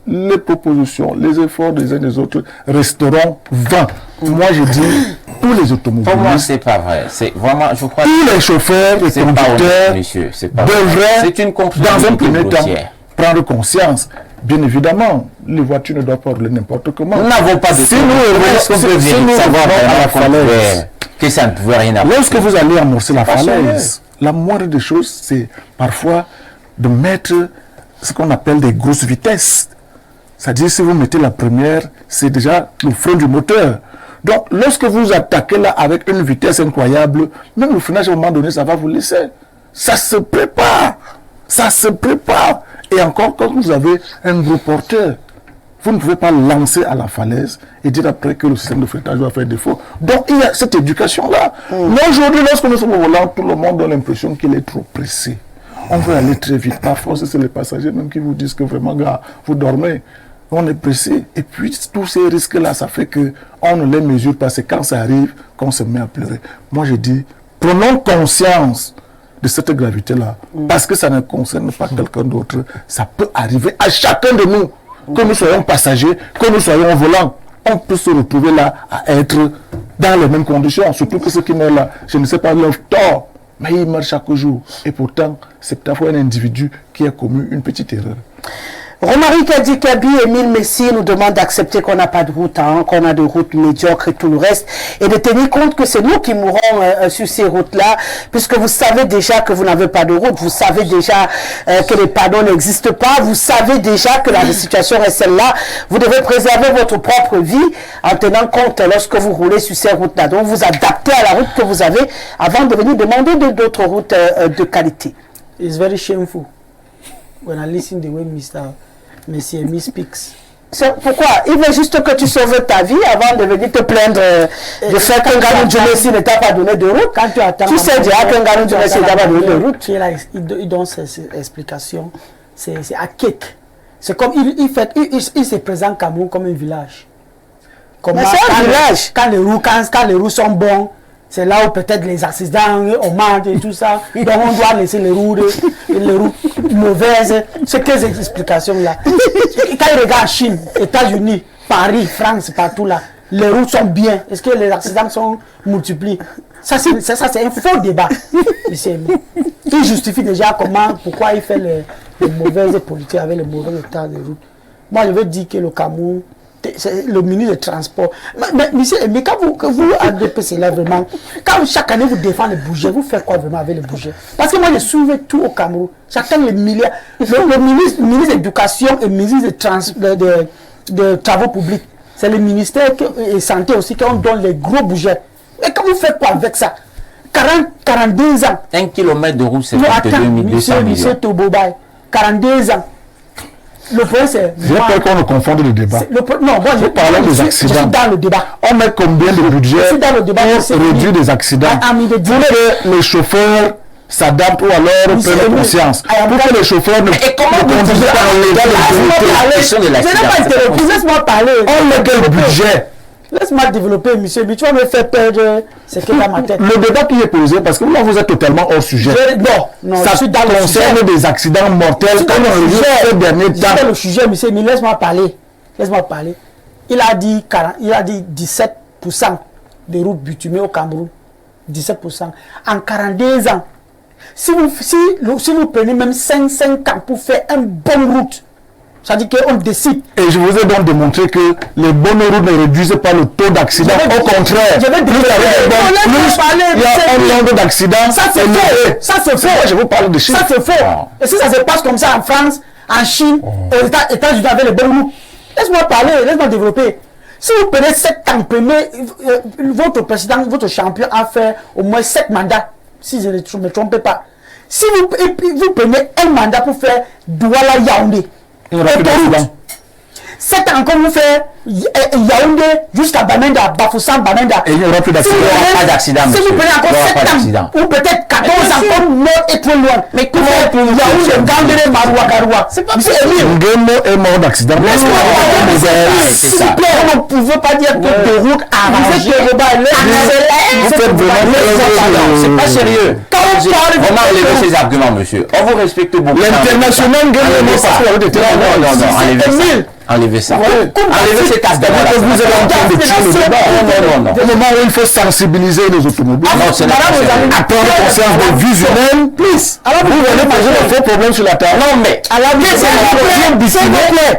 les propositions, les efforts des uns et des autres resteront vains. Moi, je dis, tous les automobilistes... Pour moi, c'est pas vrai. C'est vraiment, je crois... Tous les chauffeurs et conducteurs devraient, dans un premier temps, prendre conscience. Bien évidemment, les voitures ne doivent pas rouler n'importe comment. Nous n'avons pas de... Si nous savoir la falaise, que ça ne pouvait rien avoir. Lorsque vous allez amorcer la falaise, la moindre des choses, c'est parfois de mettre ce qu'on appelle des grosses vitesses. C'est-à-dire, si vous mettez la première, c'est déjà le frein du moteur. Donc, lorsque vous attaquez là avec une vitesse incroyable, même le freinage, à un moment donné, ça va vous laisser. Ça se prépare. Ça se prépare. Et encore, quand vous avez un gros porteur, vous ne pouvez pas lancer à la falaise et dire après que le système de freinage va faire défaut. Donc, il y a cette éducation-là. Mais aujourd'hui, lorsque nous sommes au volant, tout le monde a l'impression qu'il est trop pressé. On veut aller très vite. Parfois, c'est les passagers même qui vous disent que vraiment, gars, vous dormez. On est pressé. Et puis, tous ces risques-là, ça fait qu'on ne les mesure pas. C'est quand ça arrive qu'on se met à pleurer. Moi, je dis, prenons conscience de cette gravité-là. Parce que ça ne concerne pas quelqu'un d'autre. Ça peut arriver à chacun de nous. Que nous soyons passagers, que nous soyons volants. On peut se retrouver là à être dans les mêmes conditions. Surtout que ceux qui meurent là, je ne sais pas leur tort. Mais ils meurent chaque jour. Et pourtant, c'est parfois un individu qui a commis une petite erreur. Romaric Kadikabi et Emile Messi nous demandent d'accepter qu'on n'a pas de route, qu'on a des routes médiocres et tout le reste, et de tenir compte que c'est nous qui mourrons sur ces routes-là, puisque vous savez déjà que vous n'avez pas de route, vous savez déjà que les panneaux n'existent pas, vous savez déjà que la situation est celle-là. Vous devez préserver votre propre vie en tenant compte lorsque vous roulez sur ces routes-là. Donc vous adaptez à la route que vous avez avant de venir demander d'autres routes de qualité. It's very shameful when I listen the way Mr. Messi Emi speaks. Pourquoi? Il veut juste que tu sauves ta vie avant de venir te plaindre de faire qu'un Nganou Djounessi ne t'a pas donné de route. Quand tu attends, tu sais déjà qu'un Nganou Djounessi ne t'a pas donné de route. Il donne ses explications. C'est à cake. C'est comme il se présente Cameroun comme un village. Mais c'est un village. Quand les roues sont bons, c'est là où peut-être les accidents augmentent et tout ça. Donc on doit laisser les roues mauvaises. C'est que ces explications-là. Quand il regarde Chine, États-Unis, Paris, France, partout là, les routes sont bien? Est-ce que les accidents sont multipliés? Ça, c'est un faux débat. Il justifie déjà pourquoi il fait les mauvaises politiques avec les mauvais états de route. Moi, je veux dire que le Cameroun, c'est le ministre des Transports. Mais quand vous ADP, c'est là vraiment, quand chaque année vous défendez les budgets, vous faites quoi vraiment avec les budgets? Parce que moi, je soulève tout au Cameroun. Chacun les milliards. Le ministre de l'Éducation et le ministre de Travaux publics, c'est le ministère de Santé aussi qui donne les gros budgets. Et quand vous faites quoi avec ça? 42 ans. 1 kilomètre de route, c'est 22 200 millions. Monsieur Tobobaï, 42 ans. Le point c'est... J'ai peur qu'on ne confonde le débat. Non, moi je parle des accidents. Je suis dans le débat. On met combien de budget pour réduire des accidents? Pour que les chauffeurs s'adaptent ou alors prennent conscience. Pour que les chauffeurs ne conduisent pas en légalité. Laisse-moi parler. On met quel budget? Laisse-moi développer, monsieur. Mais tu vas me faire perdre ce qui est dans ma tête. Le débat qui est posé, parce que là, vous êtes totalement hors sujet. Non, ça je suis dans le sujet. concerne des accidents mortels comme on le fait ces derniers temps. C'est le sujet, monsieur. Mais laisse-moi parler. Laisse-moi parler. Il a dit 17% de routes bitumées au Cameroun. 17%. En 42 ans. Si vous prenez même 5 ans pour faire une bonne route, ça dit qu'on décide. Et je vous ai donc démontré que les bonnes routes ne réduisent pas le taux d'accident. Au contraire, il y a un nombre d'accidents. Ça c'est faux. Ça c'est faux. Je vous parle de chiffres. Ça c'est faux. Et si ça se passe comme ça en France, en Chine, aux États-Unis avec les bonnes routes, laisse-moi parler, laisse-moi développer. Si vous prenez 7 ans, votre président, votre champion a fait au moins 7 mandats, si je ne me trompe pas. Si vous prenez un mandat pour faire Douala-Yaoundé, 7 ans comme vous faites Yaoundé jusqu'à Bamenda, Bafoussam, Bamenda. Et il n'y aura plus d'accident. Si vous prenez encore 7 ans, ou peut-être 14 ans comme mort et trop loin. Mais comment pour Yaoundé, Gandere, Maroua, Garoua? C'est pas possible. Ngemo est mort d'accident. S'il vous plaît, on ne pouvait pas dire que de route arrangée. C'est pas sérieux. On a enlevé ces arguments, monsieur. On vous respecte beaucoup. L'international enlevez ça. Enlevez cet argument-là. Vous êtes en train de tuer le débat. Au moment où il faut sensibiliser les automobilistes, prendre conscience des vies humaines, alors vous venez poser un faux problème sur la terre. Non, mais s'il vous plaît,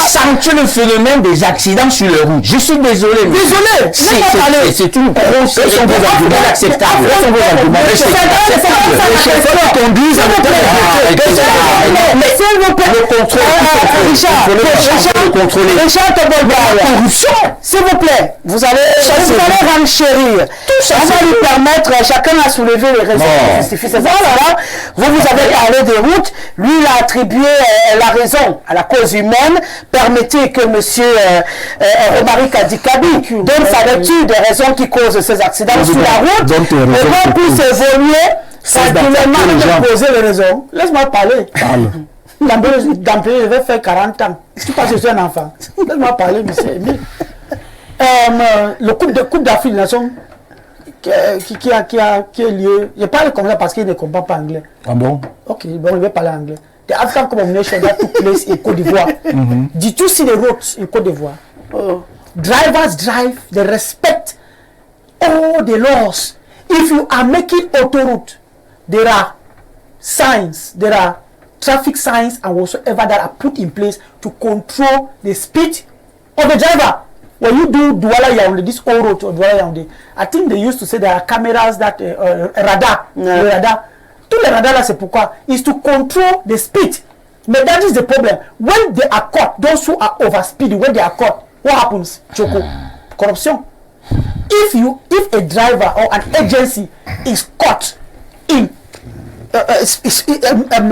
accentuer le phénomène des accidents sur les routes. Je suis désolé. C'est une grosse inacceptable. Les chauffeurs conduisent mais s'il vous plaît, le contrôle. Richard, corruption. S'il vous plaît, vous allez renchérir. On va lui permettre, chacun a soulevé les raisons qui justifient ces accidents. Vous avez parlé des routes. Lui, il a attribué la raison à la cause humaine. Permettez que monsieur Romaric Adikabi donne sa lecture des raisons qui causent ces accidents sur la route. Et qu'on puisse évoluer tranquillement et poser les raisons. Laisse-moi parler. D'emblée, je vais faire 40 ans. Tu penses que je suis un enfant? Laisse-moi parler, monsieur Emile. Le coup d'affiliation qui est lié. Je parle comme ça parce qu'il ne comprend pas anglais. Ah bon? Ok, bon, je vais parler anglais. The African Communation that took place in Côte d'Ivoire. Did you see the roads in Côte d'Ivoire? Drivers drive, they respect all the laws. If you are making autoroute, there are signs, there are traffic signs and whatsoever that are put in place to control the speed of the driver. When you do Douala Yaoundé, this old road to Douala Yaoundé, I think they used to say there are cameras that radar, le radar. Tous les radars là, c'est pourquoi? Is to control the speed. But that is the problem. When they are caught, those who are overspeeding, when they are caught, what happens? Choco, corruption. If a driver or an agency is caught in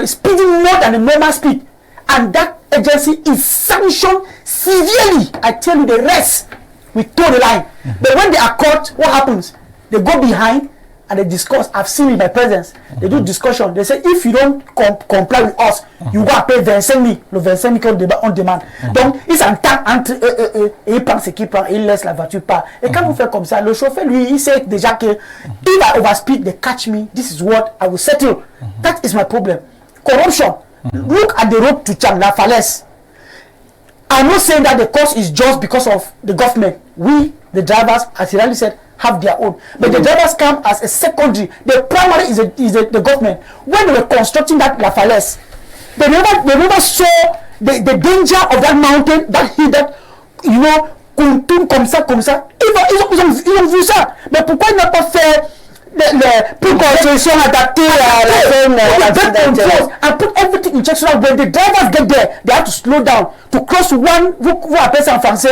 speeding more than the normal speed, and that agency is sanctioned severely, I tell you the rest, we toe the line. But when they are caught, what happens? They go behind and they discuss. I've seen in my presence. They do discussion. They say, if you don't comply with us, you go pay 25 000. Le 25 000 on demande. Donc, ils s'entendent entre eux et ils prennent ce qu'ils prennent et ils laissent la voiture part. Et quand vous faites comme ça, le chauffeur, lui, il sait déjà que if I overspeed, they catch me. This is what I will settle. That is my problem. Corruption. Look at the road to Chang, la falaise. I'm not saying that the cost is just because of the government. We, the drivers, as Irali said, have their own. But the drivers come as a secondary. The primary is the government. When they were constructing that La Falaise, they never saw the danger of that mountain, that hill, that, you know, comme ça. Ils ont vu ça. Mais pourquoi ils n'ont pas fait pour construction adaptée à la zone accidentelle? And put everything in check so that when the drivers get there, they have to slow down to cross one, vous appelez ça en français,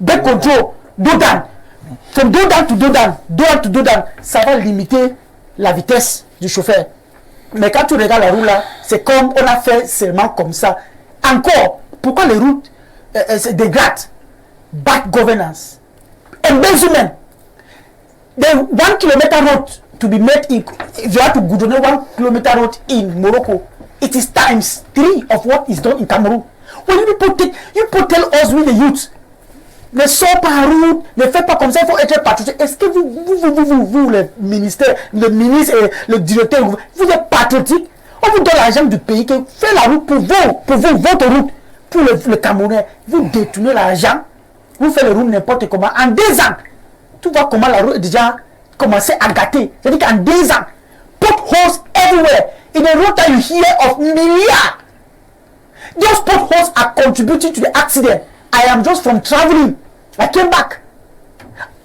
back control, Dodan. From Dodan to Dodan, ça va limiter la vitesse du chauffeur. Mais quand tu regardes la route là, c'est comme on a fait seulement comme ça. Encore, pourquoi les routes se dégradent? Bad governance, embezzlement. The 1 kilometer road to be made in, if you have to go 1 kilometer road in Morocco, it is times 3 of what is done in Cameroon. When you people tell us, we the youth, ne sort pas en route, ne faites pas comme ça, il faut être patriotique. Est-ce que vous, le ministre et le directeur, vous êtes patriotique? On vous donne l'argent du pays, que fait la route pour vous, votre route, pour le Camerounais. Vous détournez l'argent, vous faites le route n'importe comment. En 2 ans, tu vois comment la route est déjà commencé à gâter. C'est-à-dire qu'en 2 ans, potholes everywhere. In a road that you hear of milliards. Those potholes are contributing to the accident. I am just from traveling. I came back.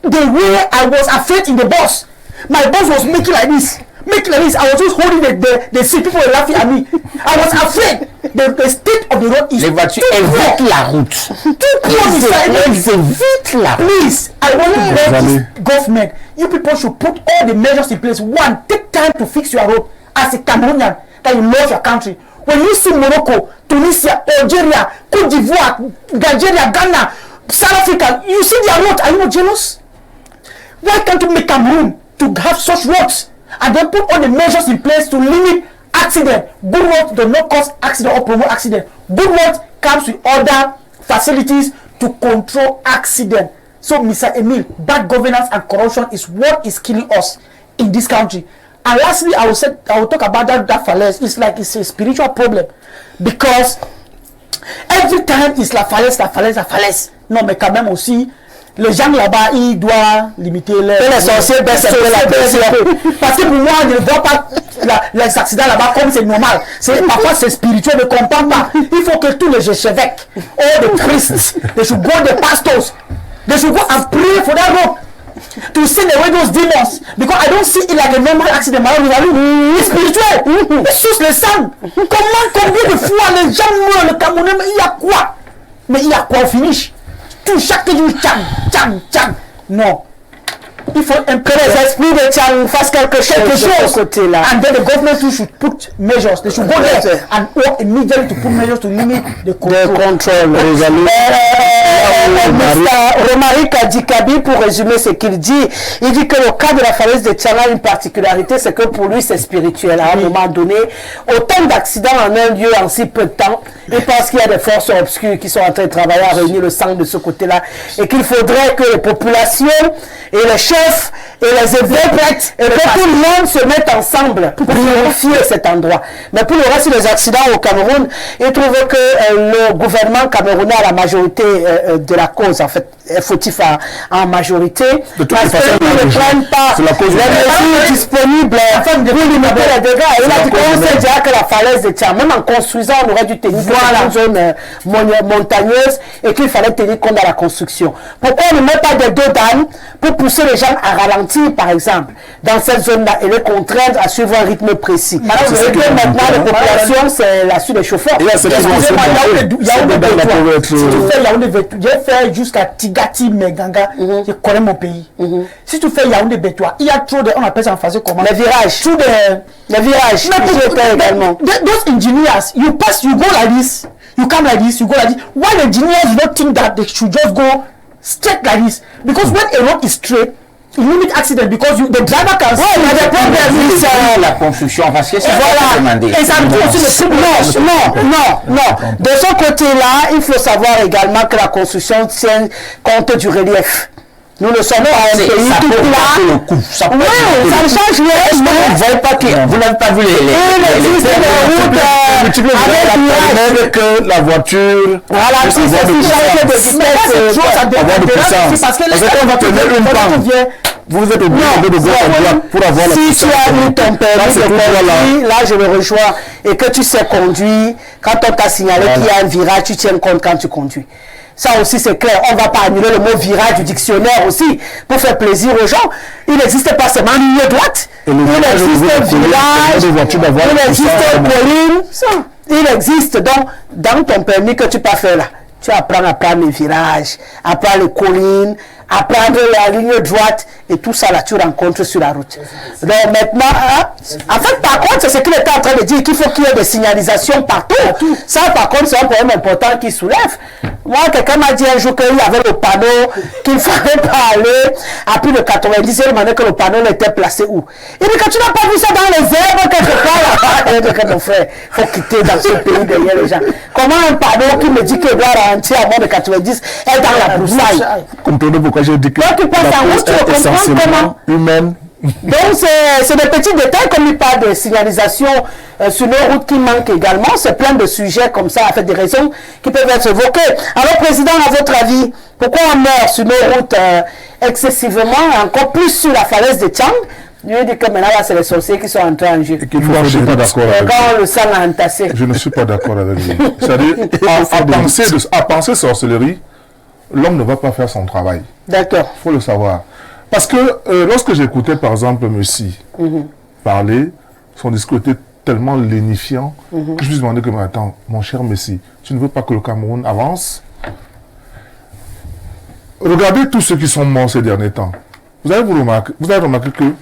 The way I was afraid in the bus, my boss was making like this. I was just holding the seat. People were laughing at me. I was afraid. The state of the road is. Les voitures évitent la route. Elles évitent la route. Please, I want to beg this government. You people should put all the measures in place. One, take time to fix your road. As a Cameroonian, that you love your country. When you see Morocco, Tunisia, Algeria, Côte d'Ivoire, Nigeria, Ghana, South Africa, you see their roads. Are you not jealous? Why can't you make Cameroon to have such roads? And then put all the measures in place to limit accident. Good roads do not cause accident or promote accident. Good roads comes with other facilities to control accident. So, Mr. Emile, bad governance and corruption is what is killing us in this country. And lastly, I will talk about that falaise. It's like it's a spiritual problem, because every time it's la falaise. Non, mais quand même aussi, les gens là-bas, ils doivent limiter les sorciers baissent la pression. Parce que pour moi, je ne vois pas les accidents là-bas comme c'est normal. Parfois, c'est spirituel, je ne comprends pas. Il faut que tous les évêques, all the priests, they should go, the pastors, they should go and pray for that road to send away those demons. Because I don't see it like a normal accident. C'est spirituel. Ils sucent le sang. Combien de fois les gens meurent, le Camerounais, mais il y a quoi? Mais il y a quoi au finish? Tout chaque jour, tchang. Non. Il faut que les esprits de Tchang fassent quelque chose. Côté-là. And then the government too should put measures. They should go there and work immediately to put measures to limit the control. Romaric Kadikabi, pour résumer ce qu'il dit, il dit que le cas de la falaise de Tchang a une particularité, c'est que pour lui c'est spirituel. À un moment donné, autant d'accidents en un lieu en si peu de temps, il pense qu'il y a des forces obscures qui sont en train de travailler à réunir le sang de ce côté-là, et qu'il faudrait que les populations et les chefs et les évêques et que tout le monde se mette ensemble pour purifier cet endroit. Mais pour le reste des accidents au Cameroun, il trouve que le gouvernement camerounais a la majorité de la cause, en fait, est fautif en majorité, parce qu'ils ne prennent pas les mesures disponibles pour limiter les dégâts. Et il a dit qu'on sait déjà que la falaise de Tchang, même en construisant, on aurait dû tenir compte d'une zone montagneuse et qu'il fallait tenir compte de la construction. Pourquoi on ne met pas des Dodan pour pousser les gens à ralentir, par exemple, dans cette zone-là, et les contraindre à suivre un rythme précis? Maintenant, les populations, c'est la suite des chauffeurs. J'ai fait jusqu'à Tigati, Meganga, je connais mon pays. Si tu fais Yaoundé-Bétois, il y a trop de, on appelle ça en français comment? Les virages. Les virages. également. Those engineers, you go like this, you come like this, you go like this. Why the engineers don't think that they should just go straight like this? Because when a road is straight, it limit accident, because the driver can see. The problem is la construction, parce que c'est demandé. Et ça me aussi le non. De ce côté-là, il faut savoir également que la construction tient compte du relief. Nous ne sommes pas un pays tout plat. Ça ne change rien. Vous n'avez pas vu il existe des routes avec que la voiture. Voilà, si c'est si changer de vitesse, ça dépend parce que on va tenir une panne. Vous êtes obligé de gauche à droite pour avoir la puissance. Si tu as eu ton permis de conduire, là je le rejoins, et que tu sais conduire, quand on t'a signalé qu'il y a un virage, tu tiens compte quand tu conduis. Ça aussi c'est clair, on ne va pas annuler le mot virage du dictionnaire aussi, pour faire plaisir aux gens. Il n'existe pas seulement ligne droite, il existe virage, il existe colline, il existe donc dans ton permis que tu peux faire là. Tu apprends à prendre les virages, à prendre les collines, à prendre la ligne droite et tout ça là tu rencontres sur la route. Donc maintenant, en fait par contre c'est ce qu'il était en train de dire qu'il faut qu'il y ait des signalisations partout. Ça par contre c'est un problème important qui soulève. Moi quelqu'un m'a dit un jour qu'il y avait le panneau qu'il ne fallait pas aller à plus de 90 et il demandait que le panneau était placé où. Il dit que tu n'as pas vu ça dans les herbes quelque part là-bas. Il dit que mon frère, il faut quitter dans ce pays derrière les gens. Comment un panneau qui me dit qu'il doit ralentir à moins de 90 est dans la broussaille? Comprenez pourquoi j'ai dit que tu passes en route, tu le comprends comment humaine. Donc c'est des petits détails comme il parle de signalisation sur nos routes qui manquent également. C'est plein de sujets comme ça, avec des raisons qui peuvent être évoquées. Alors Président, à votre avis, pourquoi on meurt sur nos routes excessivement, encore plus sur la falaise de Tchang? Je dis que maintenant c'est les sorciers qui sont entrés en jeu. Je ne suis pas d'accord avec quand on le sang a entassé. Je ne suis pas d'accord avec lui. C'est-à-dire, à penser sorcellerie, l'homme ne va pas faire son travail. D'accord. Il faut le savoir. Parce que lorsque j'écoutais par exemple Messi parler, son discours était tellement lénifiant que je me suis demandé que, mais attends, mon cher Messi, tu ne veux pas que le Cameroun avance? Regardez tous ceux qui sont morts ces derniers temps. Vous avez remarqué que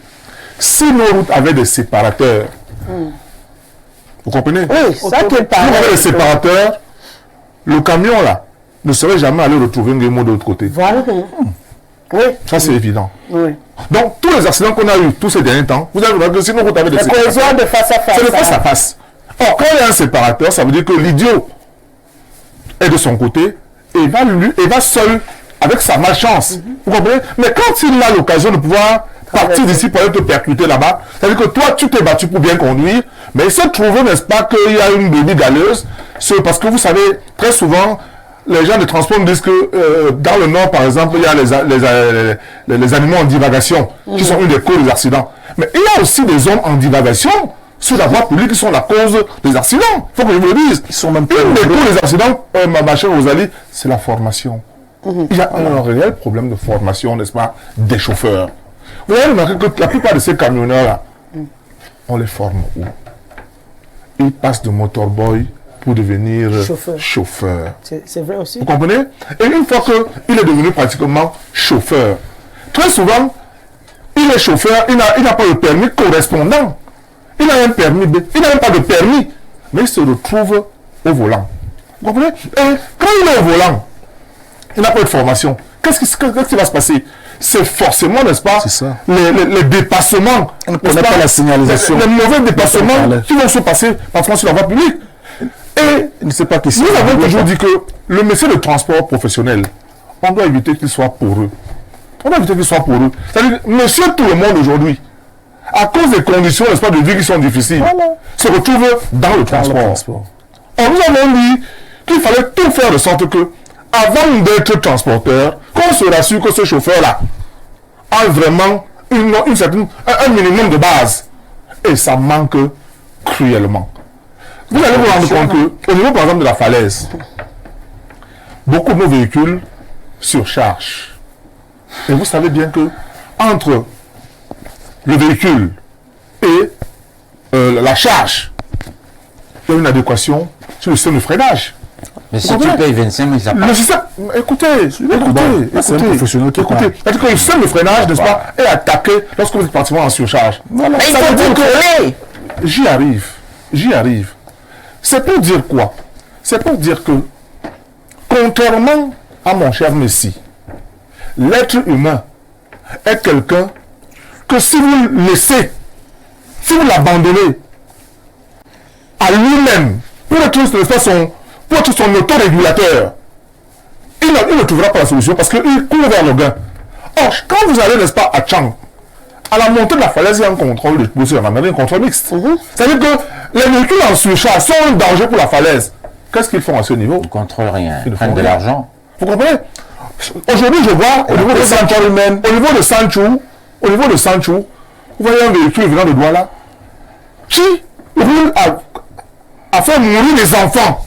si nos routes avaient des séparateurs, vous comprenez? Oui, ça qui est pareil. Si on avait des séparateurs, le camion là ne serait jamais allé retrouver un Nguemo de l'autre côté. Voilà. Oui. Ça c'est évident. Oui. Donc tous les accidents qu'on a eu tous ces derniers temps, vous avez remarqué que si nos routes avaient des séparateurs, cohésion de face à face. c'est de face à face. Or quand il y a un séparateur, ça veut dire que l'idiot est de son côté et va seul avec sa malchance. Vous comprenez? Mais quand il a l'occasion de pouvoir partir d'ici pour aller te percuter là-bas, c'est-à-dire que toi, tu t'es battu pour bien conduire, mais il s'est trouvé, n'est-ce pas, qu'il y a une brebis galeuse, parce que vous savez, très souvent, les gens de transport me disent que dans le Nord, par exemple, il y a les animaux en divagation, qui sont une des causes des accidents. Mais il y a aussi des hommes en divagation sur la voie publique qui sont la cause des accidents. Il faut que je vous le dise. Ils sont même une des causes des accidents, ma chère Rosalie, c'est la formation. Il y a un réel problème de formation, n'est-ce pas, des chauffeurs. Vous avez remarqué que la plupart de ces camionneurs-là, on les forme où? Ils passent de motorboy pour devenir chauffeur. C'est vrai aussi. Vous comprenez? Et une fois qu'il est devenu pratiquement chauffeur, très souvent, il est chauffeur, il n'a pas le permis correspondant. Il a un permis B, il n'a même pas de permis, mais il se retrouve au volant. Vous comprenez? Et quand il est au volant, il n'a pas de formation. Qu'est-ce qui va se passer? C'est forcément, n'est-ce pas, les dépassements. On ne connaît pas la signalisation. Les mauvais dépassements qui vont se passer parfois sur la voie publique. Et il ne sait pas qui c'est. Nous avons toujours dit que le métier de transport professionnel, on doit éviter qu'il soit poreux. On doit éviter qu'il soit poreux. C'est-à-dire, monsieur tout le monde aujourd'hui, à cause des conditions, n'est-ce pas, de vie qui sont difficiles, se retrouve dans le transport. Or, nous avons dit qu'il fallait tout faire de sorte que, avant d'être transporteur, qu'on se rassure que ce chauffeur-là a vraiment un minimum de base. Et ça manque cruellement. Vous allez vous rendre compte qu'au niveau, par exemple, de la falaise, beaucoup de nos véhicules surchargent. Et vous savez bien que entre le véhicule et la charge, il y a une adéquation sur le système de freinage. Mais si tu payes 25 000, ça passe. Écoutez, c'est un professionnel qui écoutez. C'est-à-dire que le système de freinage, n'est-ce pas, est attaqué lorsque vous êtes pratiquement en surcharge. Voilà. Il faut contrôler. J'y arrive. C'est pour dire quoi? C'est pour dire que, contrairement à mon cher Messi, l'être humain est quelqu'un que si vous le laissez, si vous l'abandonnez à lui-même, pour être son autorégulateur, il ne trouvera pas la solution parce qu'il court vers le gain. Or, quand vous allez, n'est-ce pas, à Tchang, à la montée de la falaise, il y a un contrôle de explosifs en Amérique, un contrôle mixte. C'est-à-dire que les véhicules en surcharge sont un danger pour la falaise. Qu'est-ce qu'ils font à ce niveau? Ils ne contrôlent rien. Ils Ils prennent de rien. l'argent. Vous comprenez? Aujourd'hui, je vois, au niveau de Sanchou, vous voyez un véhicule venant de Douala qui roule à faire mourir les enfants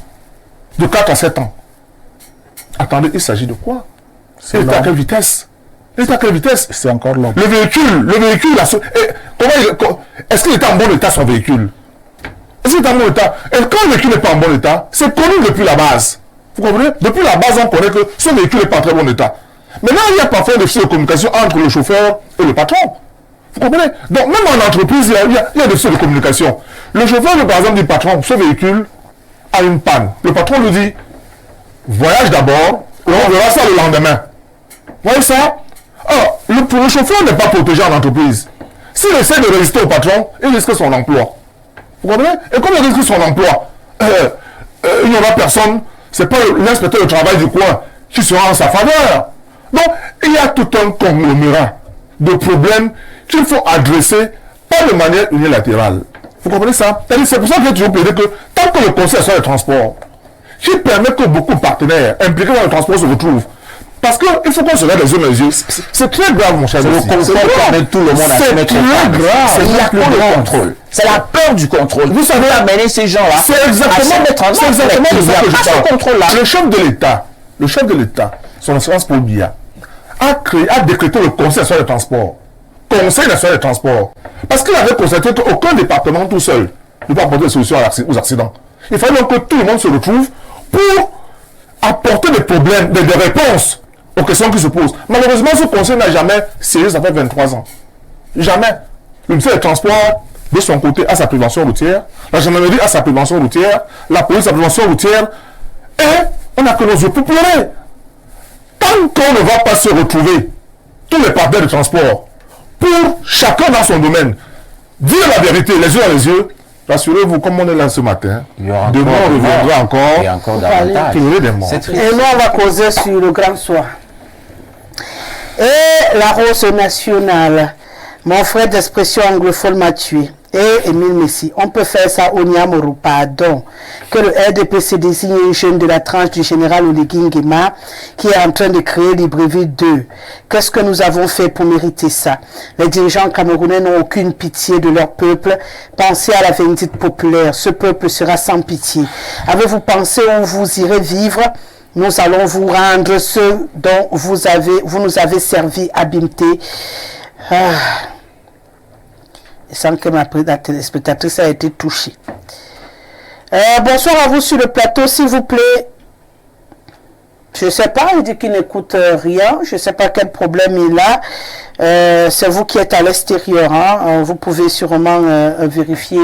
de 4 à 7 ans. Attendez, il s'agit de quoi? Il est à quelle vitesse? C'est encore long. Le véhicule, est-ce qu'il est en bon état, son véhicule? Est-ce qu'il est en bon état? Et quand le véhicule n'est pas en bon état, c'est connu depuis la base. Vous comprenez? Depuis la base, on connaît que ce véhicule n'est pas en très bon état. Maintenant, il y a parfois des déficits de communication entre le chauffeur et le patron. Vous comprenez? Donc, même en entreprise, il y a des déficits de communication. Le chauffeur, par exemple, du patron, ce véhicule a une panne. Le patron lui dit, voyage d'abord, et on verra ça le lendemain. Vous voyez ça? Alors, le chauffeur n'est pas protégé en entreprise. S'il essaie de résister au patron, il risque son emploi. Vous comprenez? Et comme il risque son emploi, il n'y aura personne, c'est pas l'inspecteur de travail du coin qui sera en sa faveur. Donc, il y a tout un conglomérat de problèmes qu'il faut adresser, pas de manière unilatérale. Vous comprenez ça? C'est pour ça que j'ai toujours plaidé que tant que le Conseil sur les transports, qui permet que beaucoup de partenaires impliqués dans le transport se retrouvent, parce qu'il faut qu'on se regarde les yeux dans les yeux. C'est très grave, mon cher. C'est le contrôle qui amène tout le monde à se mettre très grave. Il y a le contrôle. C'est la peur du contrôle. Vous savez amener ces gens-là. C'est exactement de ça que je parle. Contrôle-là. Le chef de l'État, son excellence Paul Biya, a décrété le Conseil national des transports. Conseil national des transports. Parce qu'il avait constaté qu'aucun département tout seul ne peut apporter des solutions aux accidents. Il fallait donc que tout le monde se retrouve pour apporter des problèmes, des réponses aux questions qui se posent. Malheureusement, ce conseil n'a jamais siégé, ça fait 23 ans. Jamais. Le ministère des Transports, de son côté, a sa prévention routière, la gendarmerie a sa prévention routière, la police a sa prévention routière, et on n'a que nos yeux pour pleurer. Tant qu'on ne va pas se retrouver, tous les partenaires de transport, pour chacun dans son domaine, dire la vérité, les yeux dans les yeux, rassurez-vous, comme on est là ce matin, demain on reviendra encore, et encore davantage. Des morts. Et nous, on va causer sur le grand soir. Et la rose nationale, mon frère d'expression anglophone m'a tué. Et Émile Messi, on peut faire ça au Niamoro, pardon. Que le RDPC désigne un jeune de la tranche du général Oligui Nguema qui est en train de créer Libreville 2. Qu'est-ce que nous avons fait pour mériter ça? Les dirigeants camerounais n'ont aucune pitié de leur peuple. Pensez à la vindicte populaire. Ce peuple sera sans pitié. Avez-vous pensé où vous irez vivre? Nous allons vous rendre ce dont vous nous avez servi à Bimté. Sans que ma téléspectatrice a été touchée. Bonsoir à vous sur le plateau, s'il vous plaît. Je ne sais pas, il dit qu'il n'écoute rien. Je ne sais pas quel problème il a. C'est vous qui êtes à l'extérieur. Hein. Vous pouvez sûrement vérifier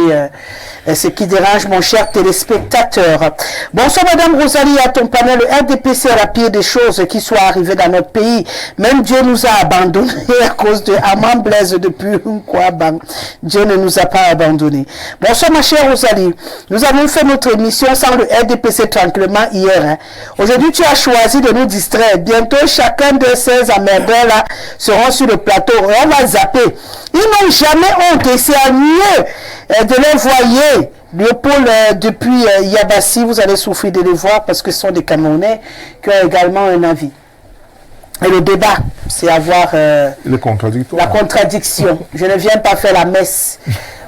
ce qui dérange mon cher téléspectateur. Bonsoir Madame Rosalie, à ton panel. Le RDPC est la pire des choses qui soit arrivée dans notre pays. Même Dieu nous a abandonnés à cause de Amman Blaise depuis quoi. Dieu ne nous a pas abandonnés. Bonsoir ma chère Rosalie. Nous avons fait notre émission sans le RDPC tranquillement hier. Hein. Aujourd'hui tu as choisi de nous distraire. Bientôt chacun de ces emmerdeurs là seront sur le plateau. On va zapper. Ils n'ont jamais honte et c'est à mieux de les voyer. Léopold, depuis Yabassi, vous allez souffrir de les voir parce que ce sont des Camerounais qui ont également un avis. Et le débat, c'est avoir la contradiction. Je ne viens pas faire la messe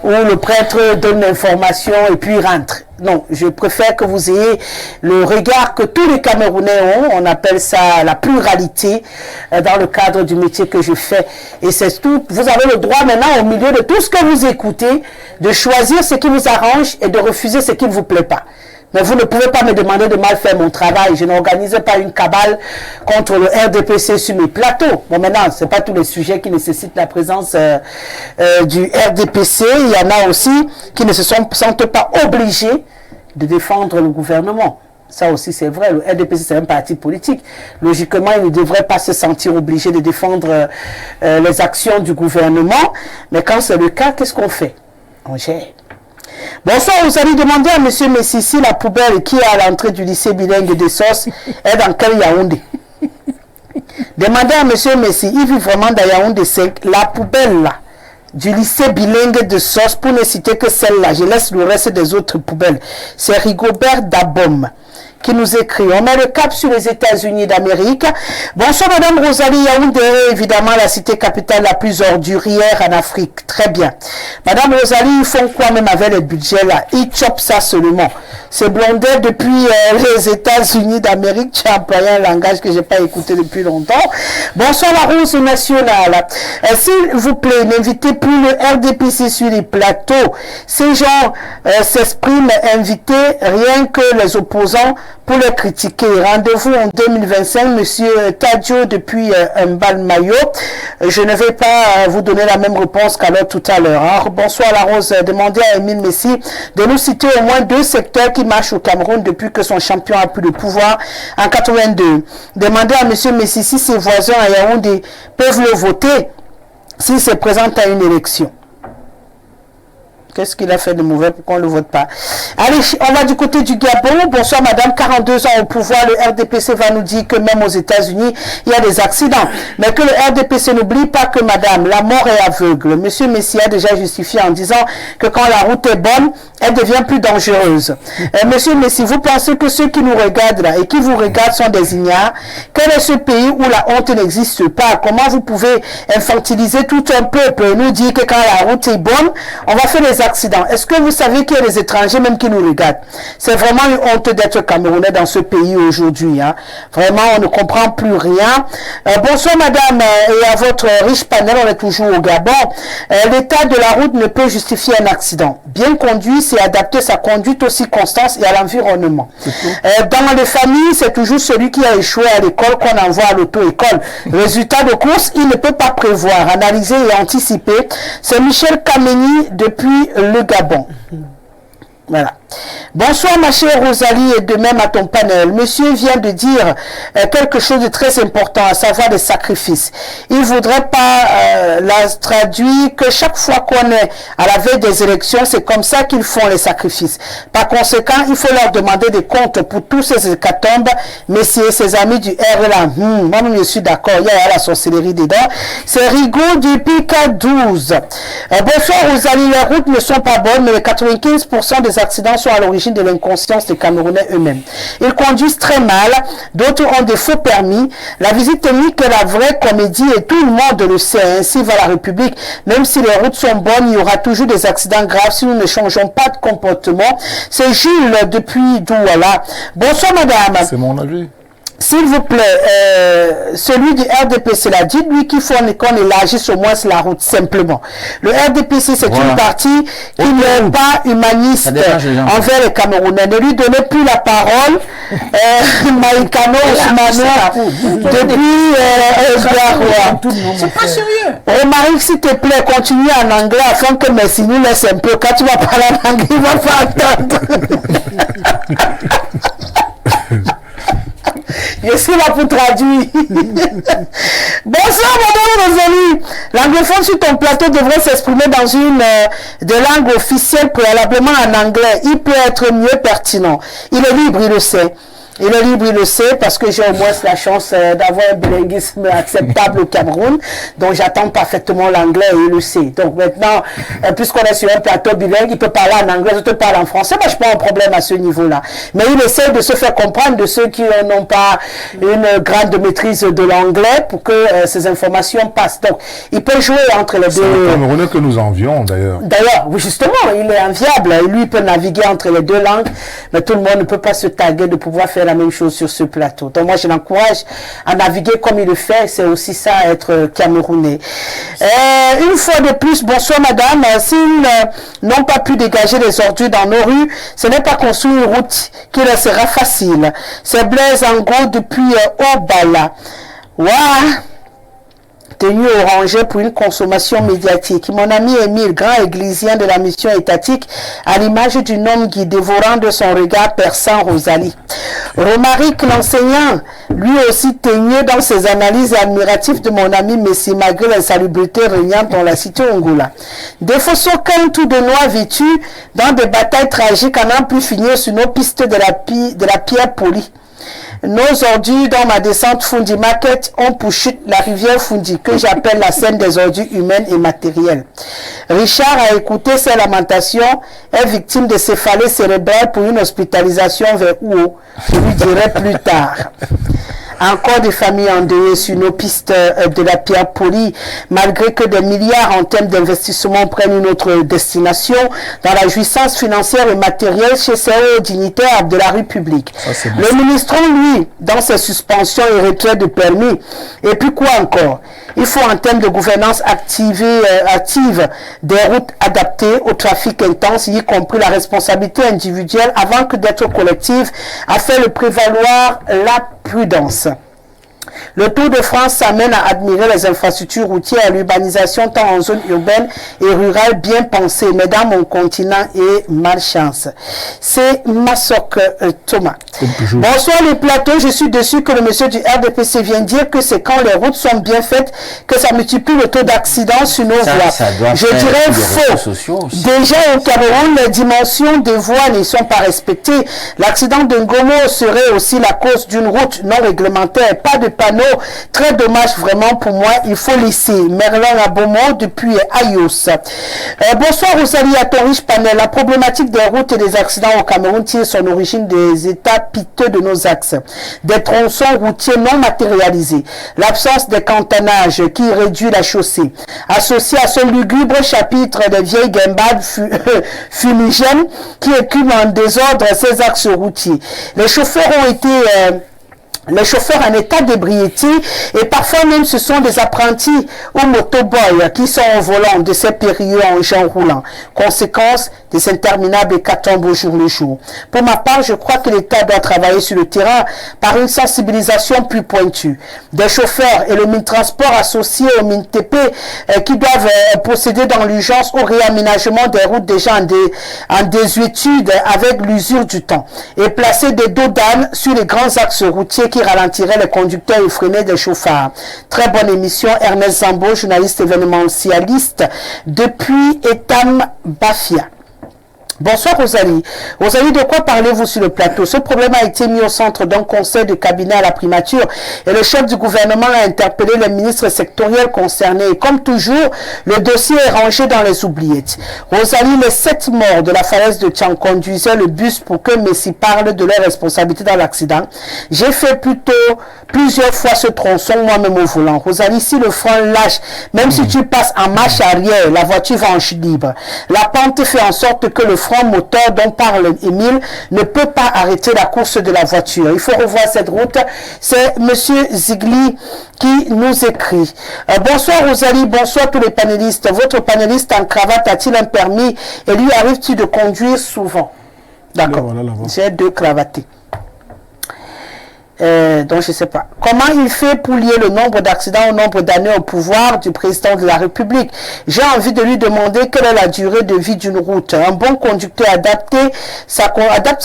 où le prêtre donne l'information et puis rentre. Non, je préfère que vous ayez le regard que tous les Camerounais ont. On appelle ça la pluralité dans le cadre du métier que je fais. Et c'est tout. Vous avez le droit maintenant, au milieu de tout ce que vous écoutez, de choisir ce qui vous arrange et de refuser ce qui ne vous plaît pas. Mais vous ne pouvez pas me demander de mal faire mon travail. Je n'organise pas une cabale contre le RDPC sur mes plateaux. Bon, maintenant, ce n'est pas tous les sujets qui nécessitent la présence du RDPC. Il y en a aussi qui ne se sentent pas obligés de défendre le gouvernement. Ça aussi, c'est vrai. Le RDPC, c'est un parti politique. Logiquement, il ne devrait pas se sentir obligé de défendre les actions du gouvernement. Mais quand c'est le cas, qu'est-ce qu'on fait? On gère. Bonsoir, vous allez demander à M. Messi si la poubelle qui est à l'entrée du lycée bilingue des Sources est dans quel Yaoundé. Demandez à M. Messi, il vit vraiment dans Yaoundé 5, la poubelle là, du lycée bilingue de Sos, pour ne citer que celle-là, je laisse le reste des autres poubelles. C'est Rigobert Dabom qui nous écrit. On met le cap sur les États-Unis d'Amérique. Bonsoir Madame Rosalie. Yaoundé, évidemment la cité capitale la plus ordurière en Afrique. Très bien. Madame Rosalie, ils font quoi même avec le budget là? Ils chopent ça seulement. C'est Blondet depuis les États-Unis d'Amérique. Tu as employé un langage que je n'ai pas écouté depuis longtemps. Bonsoir la Rose nationale. S'il vous plaît, n'invitez plus le RDPC sur les plateaux. Ces gens s'expriment invités rien que les opposants pour les critiquer. Rendez-vous en 2025, Monsieur Tadio depuis Mbalmayo. Je ne vais pas vous donner la même réponse qu'alors tout à l'heure. Hein. Bonsoir la Rose. Demandez à Émile Messi de nous citer au moins 2 secteurs qui marchent au Cameroun depuis que son champion a pris le pouvoir en 82. Demandez à Monsieur Messi si ses voisins à Yaoundé peuvent le voter s'il se présente à une élection. Qu'est-ce qu'il a fait de mauvais pour qu'on ne le vote pas? Allez, on va du côté du Gabon. Bonsoir madame, 42 ans au pouvoir. Le RDPC va nous dire que même aux États-Unis, il y a des accidents. Mais que le RDPC n'oublie pas que madame, la mort est aveugle. Monsieur Messi a déjà justifié en disant que quand la route est bonne, elle devient plus dangereuse. Monsieur Messi, vous pensez que ceux qui nous regardent là et qui vous regardent sont des ignares? Quel est ce pays où la honte n'existe pas? Comment vous pouvez infantiliser tout un peuple et nous dire que quand la route est bonne, on va faire les accidents? Est-ce que vous savez qu'il y a des étrangers même qui nous regardent? C'est vraiment une honte d'être Camerounais dans ce pays aujourd'hui. Hein. Vraiment, on ne comprend plus rien. Bonsoir madame et à votre riche panel, on est toujours au Gabon. L'état de la route ne peut justifier un accident. Bien conduit, c'est adapter sa conduite aux circonstances et à l'environnement. Dans les familles, c'est toujours celui qui a échoué à l'école qu'on envoie à l'auto-école. Résultat de course, il ne peut pas prévoir, analyser et anticiper. C'est Michel Kameni depuis le Gabon. Voilà. Bonsoir ma chère Rosalie et de même à ton panel. Monsieur vient de dire quelque chose de très important, à savoir des sacrifices. Il ne voudrait pas la traduire que chaque fois qu'on est à la veille des élections, c'est comme ça qu'ils font les sacrifices. Par conséquent, il faut leur demander des comptes pour tous ces hécatombes. Messieurs, ses amis du RLA, moi-même je suis d'accord, il y a la sorcellerie dedans. C'est Rigaud du PK12. Bonsoir Rosalie, les routes ne sont pas bonnes, mais les 95% des accidents sont à l'origine de l'inconscience des Camerounais eux-mêmes. Ils conduisent très mal, d'autres ont des faux permis. La visite technique est la vraie comédie et tout le monde le sait. Ainsi va la République. Même si les routes sont bonnes, il y aura toujours des accidents graves si nous ne changeons pas de comportement. C'est Jules depuis Douala. Bonsoir madame. C'est mon avis. S'il vous plaît, celui du RDPC l'a dit, lui qu'il faut qu'on élargisse au moins la route, simplement. Le RDPC, c'est une partie qui n'est pas humaniste envers les Camerounais. Ne lui donnez plus la parole. Maïkano, Ousmano, depuis c'est pas sérieux. Romaric, s'il te plaît, continue en anglais afin que Messi nous laisse un peu. Quand tu vas parler en anglais, il va pas attendre. Je suis là pour traduire. Bonsoir, madame Rosalie. L'anglophone sur ton plateau devrait s'exprimer dans une des langues officielles, préalablement en anglais. Il peut être mieux pertinent. Il est libre, il le sait. Il est libre, il le sait, parce que j'ai au moins la chance d'avoir un bilinguisme acceptable au Cameroun. Donc j'attends parfaitement l'anglais et il le sait. Donc maintenant, puisqu'on est sur un plateau bilingue, il peut parler en anglais, je te parle en français. Moi, je n'ai pas un problème à ce niveau-là. Mais il essaie de se faire comprendre de ceux qui n'ont pas une grande maîtrise de l'anglais pour que ces informations passent. Donc, il peut jouer entre les deux. C'est le Camerounais que nous envions, d'ailleurs. D'ailleurs, oui, justement, il est enviable. Lui, il peut naviguer entre les deux langues, mais tout le monde ne peut pas se taguer de pouvoir faire la même chose sur ce plateau. Donc moi, je l'encourage à naviguer comme il le fait. C'est aussi ça, être Camerounais. Une fois de plus, bonsoir madame. S'ils n'ont pas pu dégager les ordures dans nos rues, ce n'est pas construire une route qui leur sera facile. C'est Blaise Angot depuis Obala. Waouh! Tenue orangée pour une consommation médiatique. Mon ami Émile, grand églysien de la mission étatique, à l'image d'un homme qui dévorant de son regard perçant Rosalie. Romaric, l'enseignant, lui aussi teigneux dans ses analyses et admiratif de mon ami Messi, malgré la salubrité régnante dans la cité Ongola. Des Fossokan tout de noir vêtus dans des batailles tragiques en a pu finir sur nos pistes de la pierre polie. Nos ordures dans ma descente Fundi Market ont pour chute la rivière Fundi, que j'appelle la scène des ordures humaines et matérielles. Richard a écouté ses lamentations, est victime de céphalée cérébrale pour une hospitalisation vers où je lui dirai plus tard. Encore des familles endeuillées sur nos pistes de la pierre polie, malgré que des milliards en termes d'investissement prennent une autre destination dans la jouissance financière et matérielle chez ces hauts dignitaires de la République. Le ministre, lui, dans ses suspensions et retraits de permis, et puis quoi encore? Il faut en termes de gouvernance active des routes adaptées au trafic intense, y compris la responsabilité individuelle avant que d'être collective, afin de prévaloir la prudence. Le Tour de France s'amène à admirer les infrastructures routières et l'urbanisation tant en zone urbaine et rurale bien pensée, mais dans mon continent et malchance. C'est Massok Thomas. Bonsoir les plateaux, je suis dessus que le monsieur du RDPC vient dire que c'est quand les routes sont bien faites que ça multiplie le taux d'accidents sur nos voies. Je dirais faux. Déjà au Cameroun, les dimensions des voies ne sont pas respectées. L'accident de Ngomo serait aussi la cause d'une route non réglementaire, pas de panneaux. Très dommage vraiment pour moi, il faut laisser. Merlin Abomo depuis Ayos. Bonsoir Rosalie, à ton riche panel. La problématique des routes et des accidents au Cameroun tire son origine des états piteux de nos axes, des tronçons routiers non matérialisés, l'absence des cantanages qui réduit la chaussée, associé à ce lugubre chapitre des vieilles guimbades fumigènes qui écument en désordre ces axes routiers. Les chauffeurs ont été les chauffeurs en état d'ébriété et parfois même ce sont des apprentis ou motoboys qui sont au volant de ces périlleux engins roulants. Conséquence des interminables hécatombes au jour le jour. Pour ma part, je crois que l'État doit travailler sur le terrain par une sensibilisation plus pointue. Des chauffeurs et le Mine-Transport associé au Mine-TP qui doivent procéder dans l'urgence au réaménagement des routes déjà en désuétude avec l'usure du temps et placer des dos d'âne sur les grands axes routiers qui ralentirait les conducteurs effrénés des chauffards. Très bonne émission, Ernest Zambo, journaliste événementialiste depuis Etam Bafia. Bonsoir Rosalie. Rosalie, de quoi parlez-vous sur le plateau? Ce problème a été mis au centre d'un conseil de cabinet à la primature et le chef du gouvernement a interpellé les ministres sectoriels concernés. Et comme toujours, le dossier est rangé dans les oubliettes. Rosalie, les 7 morts de la falaise de Tchang conduisaient le bus pour que Messi parle de leur responsabilité dans l'accident. J'ai fait plusieurs fois ce tronçon moi-même au volant. Rosalie, si le frein lâche, même si tu passes en marche arrière, la voiture va en chute libre. La pente fait en sorte que le frein moteur dont parle Émile ne peut pas arrêter la course de la voiture. Il faut revoir cette route. C'est monsieur Zigli qui nous écrit. Bonsoir Rosalie, bonsoir tous les panélistes. Votre panéliste en cravate a-t-il un permis et lui arrive-t-il de conduire souvent? D'accord. Voilà, j'ai 2 cravatés. Donc je ne sais pas. Comment il fait pour lier le nombre d'accidents au nombre d'années au pouvoir du président de la République? J'ai envie de lui demander quelle est la durée de vie d'une route. Un bon conducteur adapte sa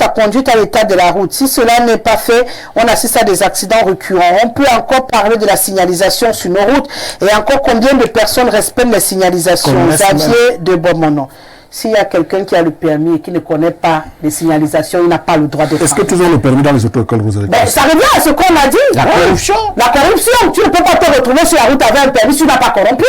conduite à l'état de la route. Si cela n'est pas fait, on assiste à des accidents récurrents. On peut encore parler de la signalisation sur nos routes et encore combien de personnes respectent les signalisations. Xavier de Bomono. S'il y a quelqu'un qui a le permis et qui ne connaît pas les signalisations, il n'a pas le droit de faire. Est-ce que tu as le permis dans les auto-écoles, vous avez ça revient à ce qu'on a dit. La corruption. La corruption. Tu ne peux pas te retrouver sur la route avec un permis si tu n'as pas corrompu.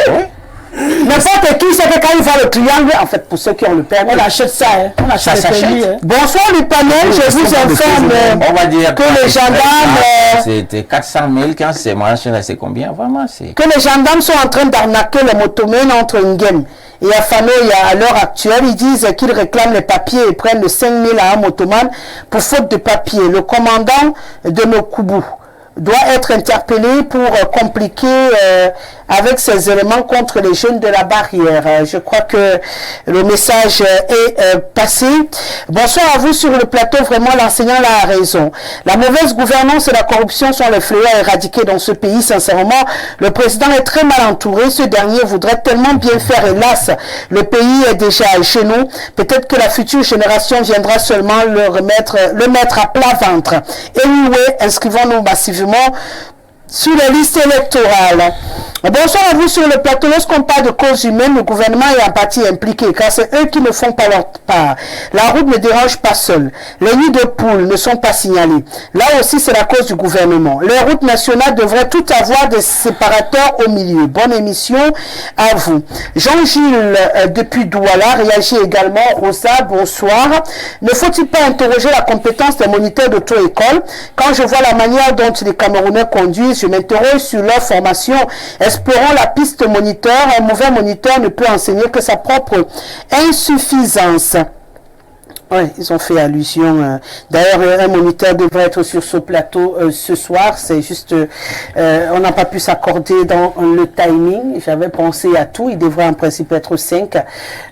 N'importe qui sait que quand il voit le triangle, en fait, pour ceux qui ont le permis, on achète ça. On achète ça permis. Bonsoir le panel, je vous informe on va dire que les gendarmes... C'était 400 000, quand c'est moi, c'est combien vraiment? Que les gendarmes sont en train d'arnaquer les motomènes entre Ngem et Afanoya à l'heure actuelle. Ils disent qu'ils réclament les papiers et prennent de 5 000 à un motoman pour faute de papier. Le commandant de Nokubu doit être interpellé pour compliquer avec ces éléments contre les jeunes de la barrière. Je crois que le message est passé. Bonsoir à vous sur le plateau. Vraiment, l'enseignant a raison. La mauvaise gouvernance et la corruption sont les fléaux à éradiquer dans ce pays. Sincèrement, le président est très mal entouré. Ce dernier voudrait tellement bien faire. Hélas, le pays est déjà chez nous. Peut-être que la future génération viendra seulement le mettre à plat ventre. Anyway, inscrivons-nous massivement sur les listes électorales. Bonsoir à vous sur le plateau. Lorsqu'on parle de cause humaine, le gouvernement est en partie impliqué car c'est eux qui ne font pas leur part. La route ne dérange pas seule. Les nids de poules ne sont pas signalés. Là aussi, c'est la cause du gouvernement. Les routes nationales devraient toutes avoir des séparateurs au milieu. Bonne émission à vous. Jean-Gilles, depuis Douala, réagit également. Rosa, bonsoir. Ne faut-il pas interroger la compétence des moniteurs d'auto-école? Quand je vois la manière dont les Camerounais conduisent, je m'interroge sur leur formation. Explorons la piste moniteur. Un mauvais moniteur ne peut enseigner que sa propre insuffisance. Oui, ils ont fait allusion. D'ailleurs, un moniteur devrait être sur ce plateau ce soir. C'est juste, on n'a pas pu s'accorder dans le timing. J'avais pensé à tout. Il devrait en principe être 5.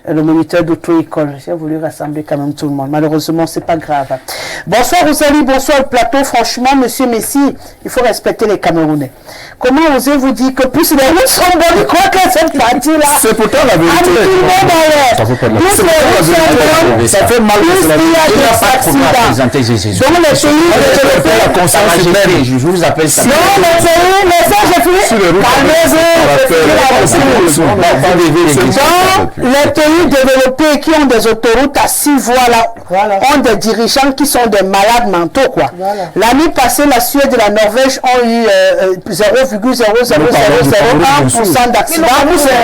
Le moniteur d'auto-école. J'ai voulu rassembler quand même tout le monde. Malheureusement, c'est pas grave. Bonsoir Rosalie, bonsoir le plateau. Franchement, Monsieur Messi, il faut respecter les Camerounais. Comment osez-vous dire que plus les routes sont bonnes, quoi que cette partie-là? C'est pourtant la vérité. Ça fait mal. Plus il y a des accidents. Dans les pays développés, je vous appelle ça. non, mais ça, j'ai fini. Dans les pays développés qui ont des autoroutes à 6 voies là, ont des dirigeants qui sont des malades mentaux, quoi. L'année passée, la Suède et la Norvège ont eu 0,00001% d'accidents. Et vous savez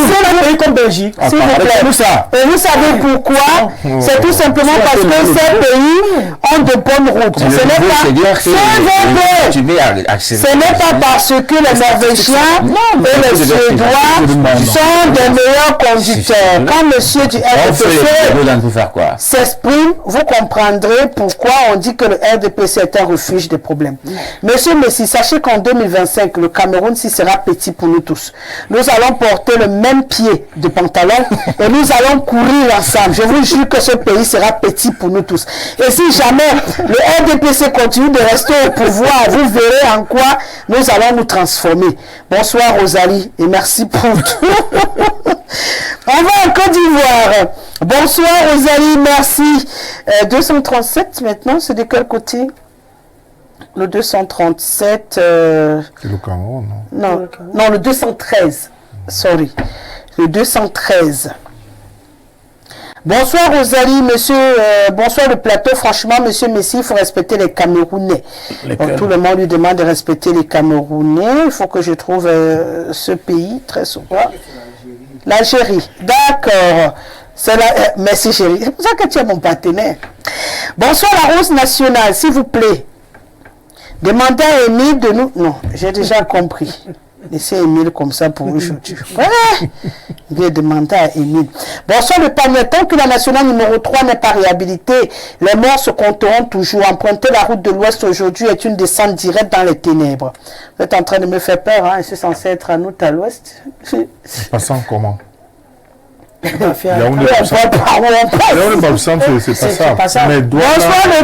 c'est un pays comme Belgique, s'il vous plaît. Et vous savez pourquoi? C'est tout simplement parce que ces pays ont de bonnes routes. Ce n'est pas parce que les Norvégiens et les Suédois sont des meilleurs conducteurs. Quand monsieur du RDPC s'exprime, vous comprendrez pourquoi on dit que le RDPC est un refuge des problèmes. Monsieur Messi, sachez qu'en 2025, le Cameroun s'y sera petit pour nous tous. Nous allons porter le même pied de pantalon et nous allons courir ensemble. Je vous jure que ce pays sera petit pour nous tous. Et si jamais le RDPC continue de rester au pouvoir, vous verrez en quoi nous allons nous transformer. Bonsoir Rosalie et merci pour tout. On va en Côte d'Ivoire. Bonsoir Rosalie, merci. 237 maintenant, c'est de quel côté? Le 237... C'est le Cameroun, non? Non, le 213. Sorry. Le 213. Bonsoir Rosalie, monsieur, bonsoir le plateau. Franchement, monsieur Messi, il faut respecter les Camerounais. Donc, tout le monde lui demande de respecter les Camerounais. Il faut que je trouve ce pays très souvent. L'Algérie. D'accord. C'est la... merci chérie. C'est pour ça que tu es mon partenaire. Bonsoir la Rose nationale, s'il vous plaît. Demandez à Émile de nous... Non, j'ai déjà compris. Laissez Émile comme ça pour aujourd'hui. Ouais. Il est demandé à Émile. Bonsoir le panier. Tant que la nationale numéro 3 n'est pas réhabilitée, les morts se compteront toujours. Emprunter la route de l'Ouest aujourd'hui est une descente directe dans les ténèbres. Vous êtes en train de me faire peur, hein? C'est censé être à nous à l'Ouest. Passant comment? Bonsoir le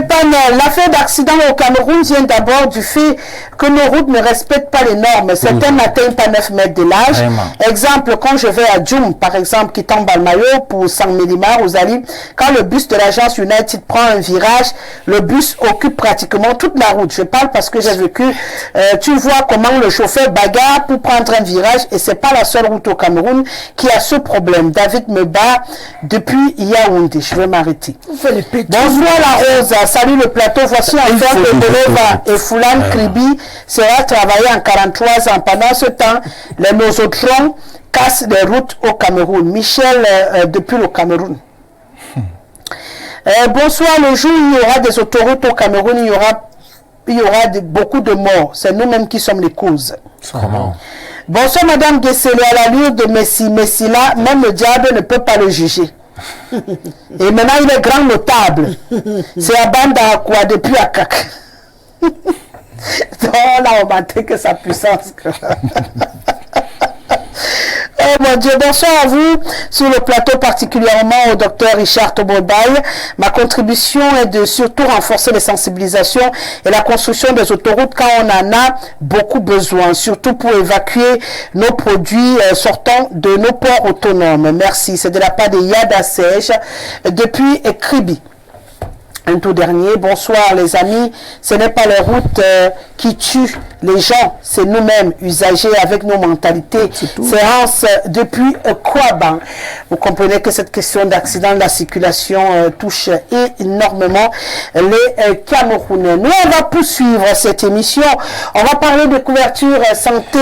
panel. L'affaire d'accident au Cameroun vient d'abord du fait que nos routes ne respectent pas les normes. Certains n'atteignent pas 9 mètres de large. Exemple, quand je vais à Djoum, par exemple, qui tombe à Mayo pour 100 Mélimar, Rosalie, quand le bus de l'agence United prend un virage, le bus occupe pratiquement toute la route. Je parle parce que j'ai vécu. Tu vois comment le chauffeur bagarre pour prendre un virage et c'est pas la seule route au Cameroun qui a ce problème. David me bat depuis Yaoundé. Je vais m'arrêter. Bonsoir la Rose. Salut le plateau. Voici un frère de Belova et Foulan Kribi sera travaillé en 43 ans. Pendant ce temps, les nosotrons cassent les routes au Cameroun. Michel depuis le Cameroun. Bonsoir. Le jour où il y aura des autoroutes au Cameroun, il y aura beaucoup de morts. C'est nous-mêmes qui sommes les causes. Comment? Bonsoir Madame Guessele, à l'allure de Messi. Messi là, même le diable ne peut pas le juger. Et maintenant il est grand notable. C'est à Banda quoi, depuis Akak. Donc là on va que sa puissance. Oh mon Dieu, bonsoir à vous sur le plateau, particulièrement au docteur Richard Tobobaye. Ma contribution est de surtout renforcer les sensibilisations et la construction des autoroutes quand on en a beaucoup besoin, surtout pour évacuer nos produits sortant de nos ports autonomes. Merci, c'est de la part de Yada Sej depuis Kribi. Un tout dernier, bonsoir les amis, ce n'est pas les routes qui tuent les gens, c'est nous-mêmes, usagers avec nos mentalités. Séance depuis Kouaban. Vous comprenez que cette question d'accident de la circulation touche énormément les Camerounais. Nous, on va poursuivre cette émission. On va parler de couverture santé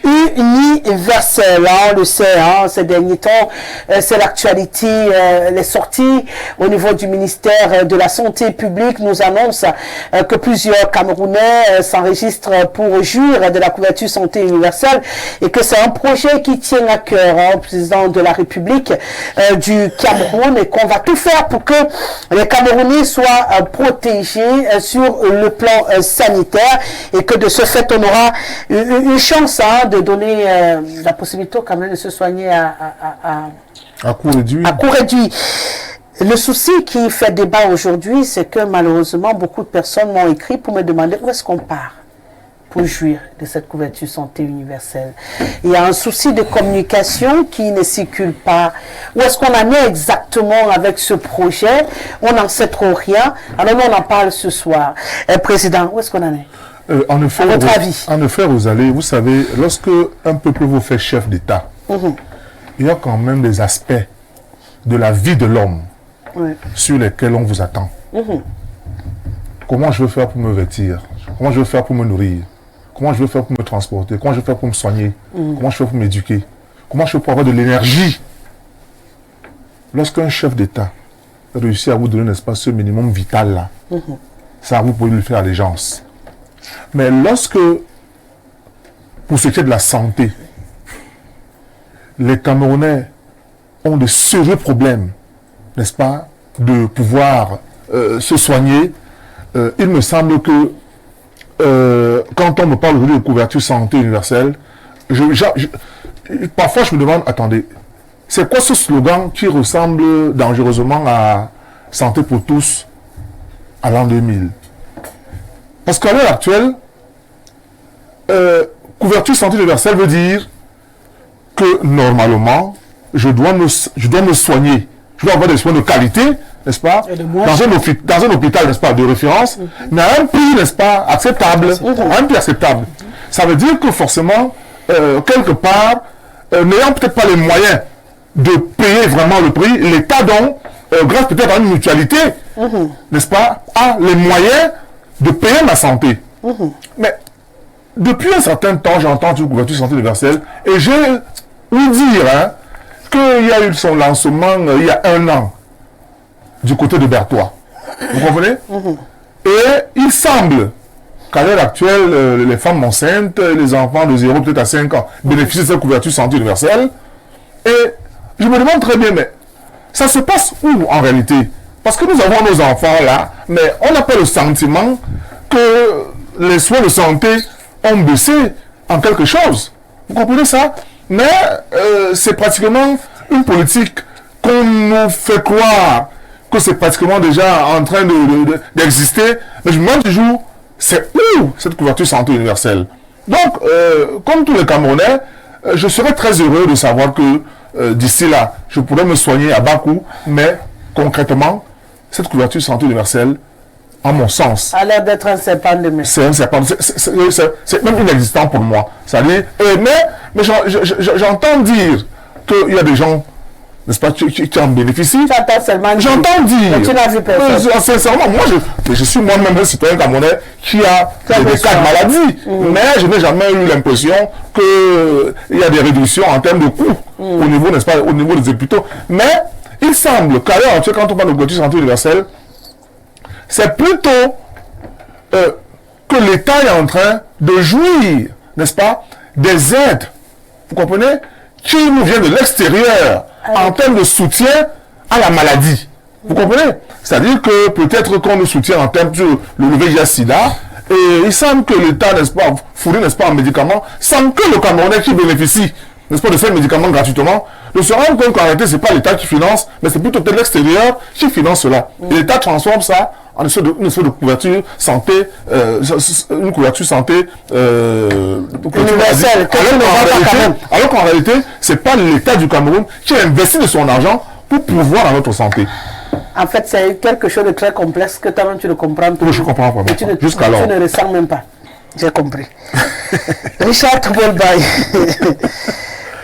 universelle. On le sait, ces derniers temps, c'est l'actualité. Les sorties au niveau du ministère de la Santé publique nous annoncent que plusieurs Camerounais s'enregistrent pour jouir de la couverture santé universelle et que c'est un projet qui tient à cœur au président de la République du Cameroun et qu'on va tout faire pour que les Camerounais soient protégés sur le plan sanitaire et que de ce fait on aura une chance de donner la possibilité aux Camerounais de se soigner à coût réduit. Le souci qui fait débat aujourd'hui, c'est que malheureusement beaucoup de personnes m'ont écrit pour me demander où est-ce qu'on part pour jouir de cette couverture santé universelle. Il y a un souci de communication qui ne circule pas. Où est-ce qu'on en est exactement avec ce projet? On n'en sait trop rien. Alors on en parle ce soir. Président, où est-ce qu'on en est? En effet, à votre avis? En effet, Rosalie, vous savez, lorsque un peuple vous fait chef d'État, il y a quand même des aspects de la vie de l'homme sur lesquels on vous attend. Comment je veux faire pour me vêtir? Comment je veux faire pour me nourrir? Comment je veux faire pour me transporter? Comment je veux faire pour me soigner? Comment je veux faire pour m'éduquer? Comment je veux pour avoir de l'énergie? Lorsqu'un chef d'État réussit à vous donner, n'est-ce pas, ce minimum vital là, ça vous pouvez lui faire allégeance. Mais lorsque, pour ce qui est de la santé, les Camerounais ont de sérieux problèmes, n'est-ce pas, de pouvoir se soigner, il me semble que quand on me parle aujourd'hui de couverture santé universelle, parfois je me demande, attendez, c'est quoi ce slogan qui ressemble dangereusement à santé pour tous à l'an 2000? Parce qu'à l'heure actuelle, couverture santé universelle veut dire que normalement, je dois me soigner, je dois avoir des soins de qualité, n'est-ce pas, dans un hôpital, n'est-ce pas, de référence, mais à un prix, n'est-ce pas, acceptable, à un prix acceptable. Ça veut dire que forcément, quelque part, n'ayant peut-être pas les moyens de payer vraiment le prix, l'État donc, grâce peut-être à une mutualité, n'est-ce pas, a les moyens de payer ma santé. Mais depuis un certain temps, j'entends une couverture santé universelle et j'ai ouï dire qu'il y a eu son lancement il y a 1 an du côté de Berthois. Vous comprenez? Et il semble qu'à l'heure actuelle, les femmes enceintes, les enfants de 0 peut-être à 5 ans bénéficient de cette couverture santé universelle. Et je me demande très bien, mais ça se passe où en réalité? Parce que nous avons nos enfants là, mais on n'a pas le sentiment que les soins de santé ont baissé en quelque chose. Vous comprenez ça? Mais c'est pratiquement une politique qu'on nous fait croire que c'est pratiquement déjà en train d'exister. Mais je me demande toujours, c'est où cette couverture santé universelle? Donc, comme tous les Camerounais, je serais très heureux de savoir que d'ici là, je pourrais me soigner à bas coût, mais concrètement, cette couverture santé universelle, à mon sens, a l'air d'être un serpent de mer. C'est un serpent, c'est même inexistant pour moi. Mais j'entends dire qu'il y a des gens, n'est-ce pas, qui en bénéficient. J'entends dire. Mais tu n'as vu personne. Sincèrement, moi, je suis moi-même un citoyen camerounais qui a des cas de maladie. Mais je n'ai jamais eu l'impression qu'il y a des réductions en termes de coûts au niveau, n'est-ce pas, au niveau des hôpitaux. Mais il semble qu'à l'heure actuelle, quand on parle de couverture santé universelle, c'est plutôt que l'État est en train de jouir, n'est-ce pas, des aides, vous comprenez, qui nous viennent de l'extérieur en termes de soutien à la maladie. Vous comprenez? C'est-à-dire que peut-être qu'on nous soutient en termes de le VIH-Sida, et il semble que l'État, n'est-ce pas, fournit, n'est-ce pas, en médicaments, sans que le Camerounais qui bénéficie, n'est-ce pas, de ces médicaments gratuitement, de se rendre compte qu'en réalité, ce n'est pas l'État qui finance, mais c'est plutôt peut-être l'extérieur qui finance cela. Et l'État transforme ça en une sorte de couverture santé, une couverture santé universelle. Alors qu'en réalité, ce n'est pas l'État du Cameroun qui a investi de son argent pour pouvoir à notre santé. En fait, c'est quelque chose de très complexe que toi-même tu ne comprends pas. Je comprends pas. Jusqu'alors. Tu ne ressens même pas. J'ai compris. Richard Toubolbaï.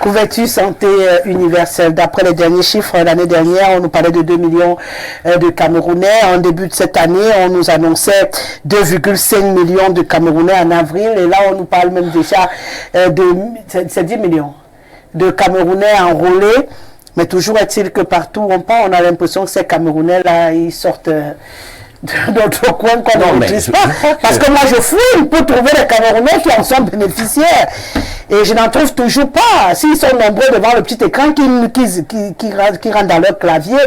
Couverture santé universelle. D'après les derniers chiffres, l'année dernière, on nous parlait de 2 millions de Camerounais. En début de cette année, on nous annonçait 2,5 millions de Camerounais en avril. Et là, on nous parle même déjà c'est 10 millions de Camerounais enrôlés. Mais toujours est-il que partout où on part, on a l'impression que ces Camerounais-là, ils sortent de notre coin qu'on ne maîtrise pas. Parce que moi, je fouille pour trouver les Camerounais qui en sont bénéficiaires. Et je n'en trouve toujours pas. S'ils sont nombreux devant le petit écran qui rentrent dans leur clavier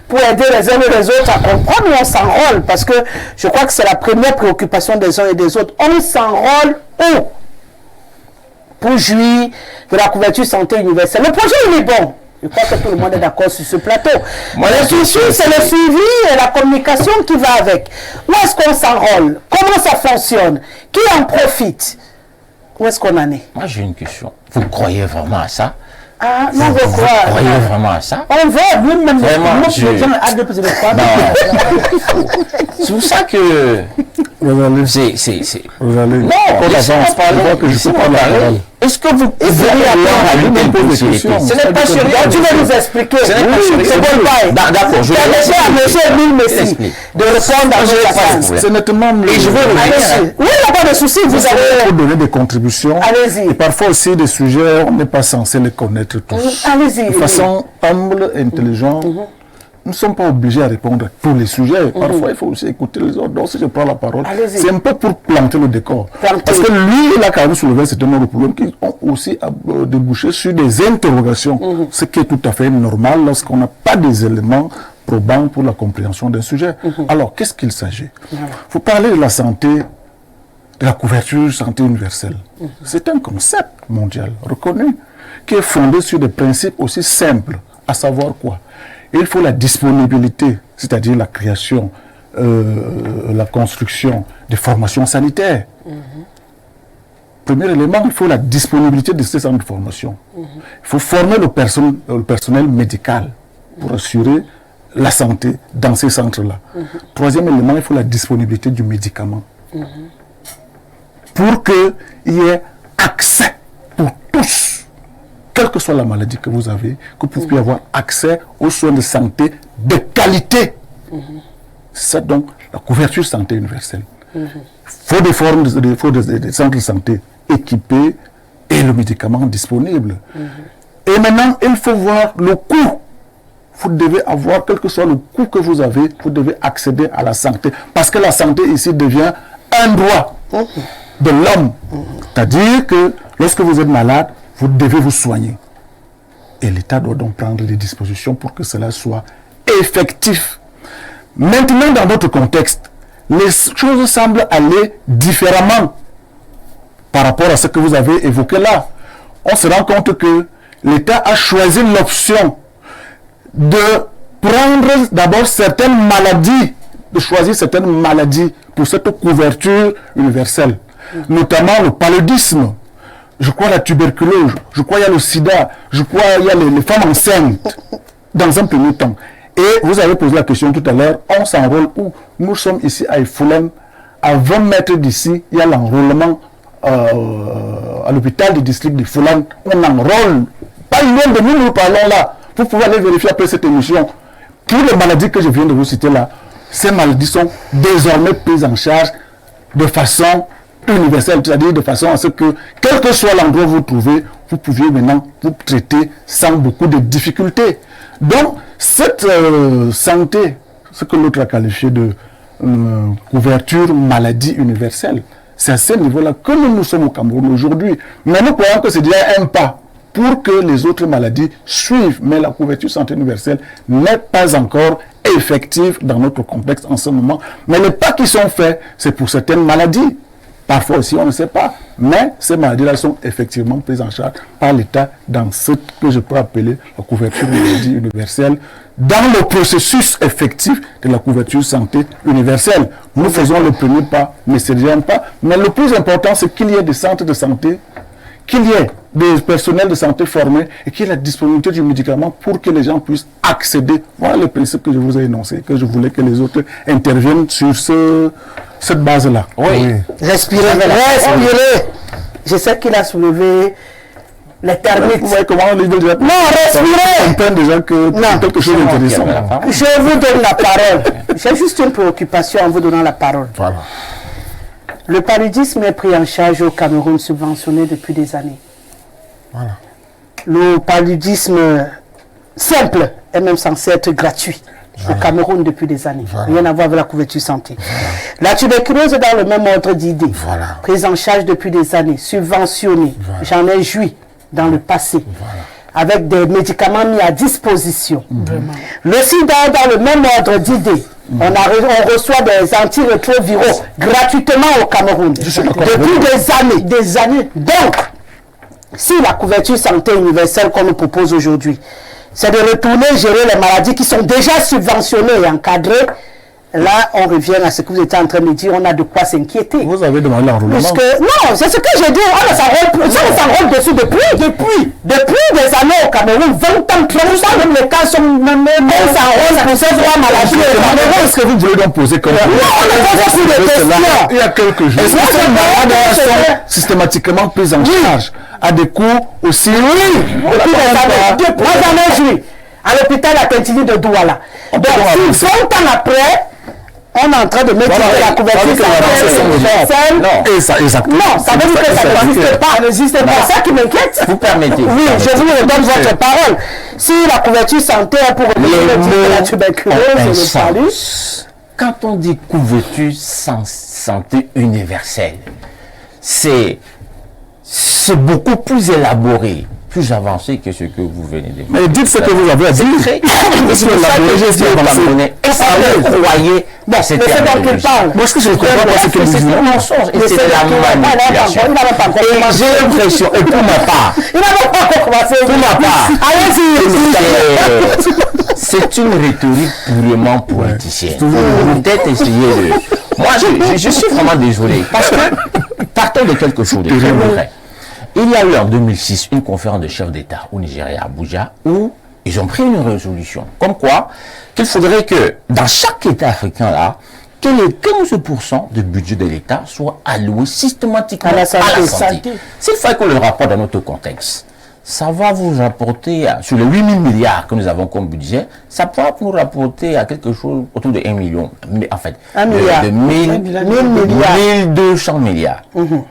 pour aider les uns et les autres à comprendre où on s'enrôle. Parce que je crois que c'est la première préoccupation des uns et des autres. On s'enrôle où? Pour jouir de la couverture santé universelle. Le projet, il est bon. Je crois que tout le monde est d'accord sur ce plateau. Moi, le souci, c'est le suivi et la communication qui va avec. Où est-ce qu'on s'enrôle? Comment ça fonctionne? Qui en profite? Où est-ce qu'on en est? Moi, j'ai une question. Vous croyez vraiment à ça? Ah, non, je crois. Vous croyez vraiment à ça? On veut, lui-même, c'est pour ça que... Vous allez... Non, est-ce que vous pouvez ce n'est pas sérieux. Tu vas nous expliquer. Ce n'est pas sérieux. D'accord, je vais expliquer. De répondre à nos questions. C'est nettement... Et je vais revenir. Oui, il n'y a pas de souci. Vous allez donner des contributions. Allez-y. Et parfois aussi des sujets, on n'est pas censé les connaître tous. Allez-y. De façon humble, intelligente. Nous ne sommes pas obligés à répondre à tous les sujets. Parfois, il faut aussi écouter les autres. Donc, si je prends la parole, c'est un peu pour planter le décor. Parce que lui, il a quand même soulevé un certain nombre de problèmes qui ont aussi débouché sur des interrogations. Ce qui est tout à fait normal lorsqu'on n'a pas des éléments probants pour la compréhension d'un sujet. Alors, qu'est-ce qu'il s'agit? Il faut parler de la santé, de la couverture santé universelle. C'est un concept mondial reconnu qui est fondé sur des principes aussi simples, à savoir quoi? Il faut la disponibilité, c'est-à-dire la création, la construction de formations sanitaires. Premier élément, il faut la disponibilité de ces centres de formation. Il faut former le personnel médical pour assurer la santé dans ces centres-là. Troisième élément, il faut la disponibilité du médicament. Pour qu'il y ait accès pour tous, quelle que soit la maladie que vous avez, que vous puissiez avoir accès aux soins de santé de qualité. C'est ça donc la couverture santé universelle. Il faut des centres de santé équipés et le médicament disponible. Et maintenant, il faut voir le coût. Vous devez avoir, quel que soit le coût que vous avez, vous devez accéder à la santé. Parce que la santé ici devient un droit de l'homme. C'est-à-dire que lorsque vous êtes malade, vous devez vous soigner. Et l'État doit donc prendre des dispositions pour que cela soit effectif. Maintenant, dans notre contexte, les choses semblent aller différemment par rapport à ce que vous avez évoqué là. On se rend compte que l'État a choisi l'option de prendre d'abord certaines maladies, de choisir certaines maladies pour cette couverture universelle, notamment le paludisme. Je crois la tuberculose, je crois il y a le sida, je crois il y a les femmes enceintes, dans un premier temps. Et vous avez posé la question tout à l'heure, on s'enrôle où? Nous sommes ici à Ifoulem, à 20 mètres d'ici, il y a l'enrôlement à l'hôpital du district d'Ifoulem. On enrôle, pas loin de nous parlons là. Vous pouvez aller vérifier après cette émission. Pour les maladies que je viens de vous citer là, ces maladies sont désormais prises en charge de façon universelle, c'est-à-dire de façon à ce que, quel que soit l'endroit où vous trouvez, vous pouviez maintenant vous traiter sans beaucoup de difficultés. Donc, cette santé, ce que l'autre a qualifié de couverture maladie universelle, c'est à ce niveau-là que nous sommes au Cameroun aujourd'hui. Mais nous croyons que c'est déjà un pas pour que les autres maladies suivent. Mais la couverture santé universelle n'est pas encore effective dans notre contexte en ce moment. Mais les pas qui sont faits, c'est pour certaines maladies. Parfois aussi, on ne sait pas. Mais ces maladies-là sont effectivement prises en charge par l'État dans ce que je peux appeler la couverture maladie universelle, dans le processus effectif de la couverture santé universelle. Nous faisons le premier pas, mais c'est déjà un pas. Mais le plus important, c'est qu'il y ait des centres de santé, qu'il y ait des personnels de santé formés et qu'il y ait la disponibilité du médicament pour que les gens puissent accéder. Voilà le principe que je vous ai énoncé, que je voulais que les autres interviennent sur cette base-là. Oui. Respirez. Je sais qu'il a soulevé les termites. Vous voyez comment les gens déjà... Non, respirez. comprennent déjà que quelque chose d'intéressant. Je vous donne la parole. J'ai juste une préoccupation en vous donnant la parole. Voilà. Le paludisme est pris en charge au Cameroun, subventionné depuis des années. Voilà. Le paludisme simple est même censé être gratuit au Cameroun depuis des années. Voilà. Rien à voir avec la couverture santé. La tuberculose est dans le même ordre d'idée. Voilà. Prise en charge depuis des années, subventionnée. J'en ai joui dans le passé. Avec des médicaments mis à disposition. Le sida est dans le même ordre d'idée. On reçoit des antirétroviraux gratuitement au Cameroun depuis des années. Donc, si la couverture santé universelle qu'on nous propose aujourd'hui, c'est de retourner gérer les maladies qui sont déjà subventionnées et encadrées, là, on revient à ce que vous étiez en train de dire, on a de quoi s'inquiéter. Vous avez demandé l'enrôlement. Non, c'est ce que j'ai dit, on s'enrôle dessus depuis des années au Cameroun, 20 ans, 30 ans, même les cas sont même on s'enrôle pour ces trois maladies au Cameroun. Est-ce que vous voulez donc poser comme Non, on ne pose plus de questions. Il y a quelques jours. Est-ce que ces malades sont systématiquement prises en charge à des coûts aussi? Depuis des années, moi j'en ai joué à l'hôpital à Tintini de Douala. Donc, 20 ans après, on est en train de mettre la couverture universelle. Non, ça veut dire que ça n'existe pas. Ça n'existe pas. C'est ça qui m'inquiète. Vous permettez. Oui, je vous donne votre parole. Si la couverture santé est pour la tuberculose et le paludisme. Quand on dit couverture santé universelle, c'est beaucoup plus élaboré, plus avancé que ce que vous venez de dire. Mais dites ce que vous avez à dire. C'est pour ça que je suis Camerounais. Est-ce que vous croyez dans cette parle. Moi, ce que je ne comprends pas, c'est que c'est un mensonge et c'est de la manipulation. Et j'ai l'impression, et pour ma part, il n'avait pas encore commencé. Pour ma part, allez-y. C'est une rhétorique purement politicienne. Vous peut-être essayer de... Moi, je suis vraiment désolé. Parce que, partons de quelque chose de très vrai. Il y a eu en 2006 une conférence de chefs d'État au Nigeria, à Abuja, où ils ont pris une résolution. Comme quoi, qu'il faudrait que, dans chaque État africain là, que les 15% du budget de l'État soit alloué systématiquement à la santé. S'il faut qu'on le rapporte dans notre contexte, ça va vous rapporter, sur les 8 000 milliards que nous avons comme budget, ça va nous rapporter à quelque chose autour de 1 million, en fait, 1 milliard. de 1200 milliards.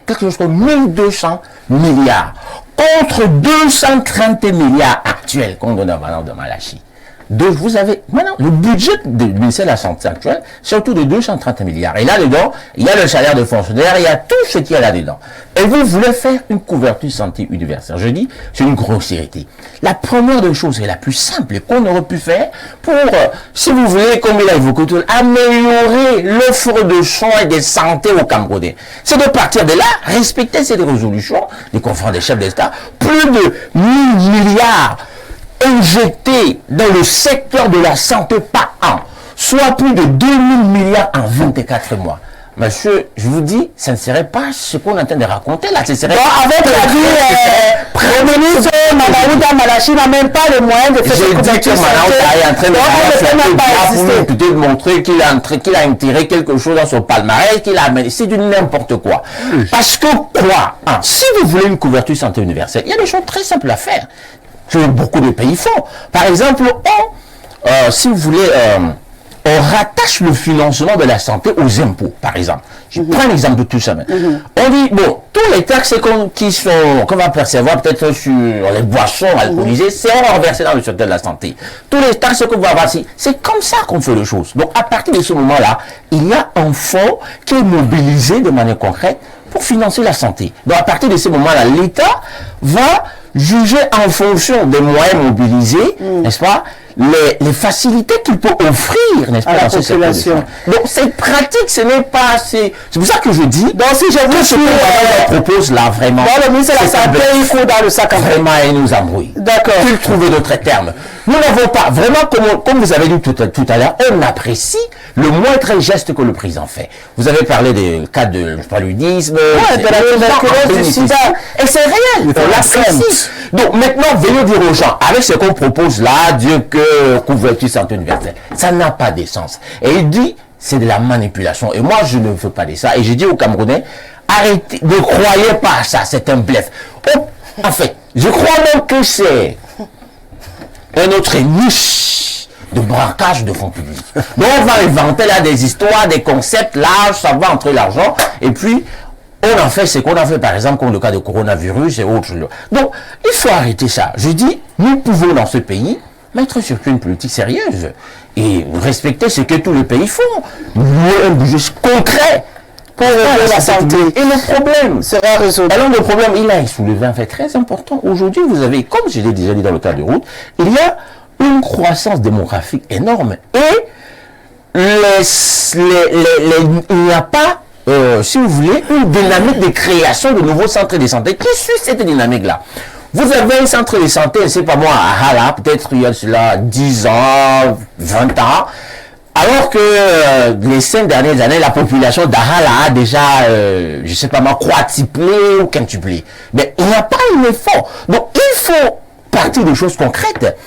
Quelque chose comme 1200 milliards contre 230 milliards actuels qu'on donne à Madame de Malachi. Donc vous avez, maintenant, le budget du ministère de la Santé actuel, c'est autour de 230 milliards. Et là-dedans, il y a le salaire de fonctionnaires, il y a tout ce qu'il y a là-dedans. Et vous voulez faire une couverture santé universelle. Je dis, c'est une grossièreté. La première des choses, et la plus simple qu'on aurait pu faire pour, si vous voulez, comme il a évoqué, améliorer l'offre de soins et de santé au Camerounais. C'est de partir de là, respecter cette résolution des conférences des chefs d'État, plus de 1000 milliards injectés dans le secteur de la santé par an, soit plus de 2000 milliards en 24 mois. Monsieur, je vous dis, ça ne serait pas ce qu'on est en train de raconter là. Ce serait avec la vie, le ministre Mamadou Malachi n'a même pas les moyens de faire cette couverture santé. Est en train de peut-être montrer qu'il a intégré quelque chose dans son palmarès, c'est du n'importe quoi. Parce que quoi, si vous voulez une couverture santé universelle, il y a des choses très simples à faire. Que beaucoup de pays font. Par exemple, si vous voulez, on rattache le financement de la santé aux impôts, par exemple. Je prends l'exemple de tout ça. On dit, bon, tous les taxes qu'on va percevoir peut-être sur les boissons alcoolisées, c'est reversé dans le secteur de la santé. Tous les taxes qu'on va avoir, c'est comme ça qu'on fait les choses. Donc, à partir de ce moment-là, il y a un fonds qui est mobilisé de manière concrète pour financer la santé. Donc, à partir de ce moment-là, l'État va juger en fonction des moyens mobilisés, n'est-ce pas, les facilités qu'il peut offrir, n'est-ce pas, à la population. Donc, cette pratique, ce n'est pas assez. C'est pour ça que je dis, donc si je vous ce qu'on propose là, vraiment, dans le ministère de la Santé, il faut dans le sac à vraiment, il nous embrouille. D'accord. Il trouve d'autres termes. nous n'avons pas, vraiment, comme vous avez dit tout à l'heure, on apprécie le moindre geste que le président fait. Vous avez parlé des cas de paludisme, de la tuberculose, du sida. Et c'est réel, on l'apprécie. Donc maintenant, venez dire aux gens, avec ce qu'on propose là, Dieu que couverture santé universelle, ça n'a pas de sens. Et il dit, c'est de la manipulation. Et moi, je ne veux pas de ça. Et je dis aux Camerounais, arrêtez, ne croyez pas à ça, c'est un bluff. En fait, je crois même que c'est un autre niche de braquage de fonds publics. Donc on va inventer là des histoires, des concepts larges, ça va entrer l'argent, et puis on en fait ce qu'on a fait par exemple comme le cas de coronavirus et autres. Donc il faut arrêter ça. Je dis, nous pouvons dans ce pays mettre sur pied une politique sérieuse et respecter ce que tous les pays font. Un budget concret pour la santé. Et le problème sera résolu. Alors le problème, il a soulevé un fait très important. Aujourd'hui, vous avez, comme je l'ai déjà dit dans le cas de route, il y a une croissance démographique énorme. Et il n'y a pas, si vous voulez, une dynamique de création de nouveaux centres de santé qui suit cette dynamique-là. Vous avez un centre de santé, je ne sais pas moi, à Hala, peut-être il y a cela 10 ans, 20 ans, alors que les 5 dernières années, la population d'Ahala a déjà, je ne sais pas moi, quadruplé ou quintuplé. Mais il n'y a pas un effort. Donc il faut partir de choses concrètes,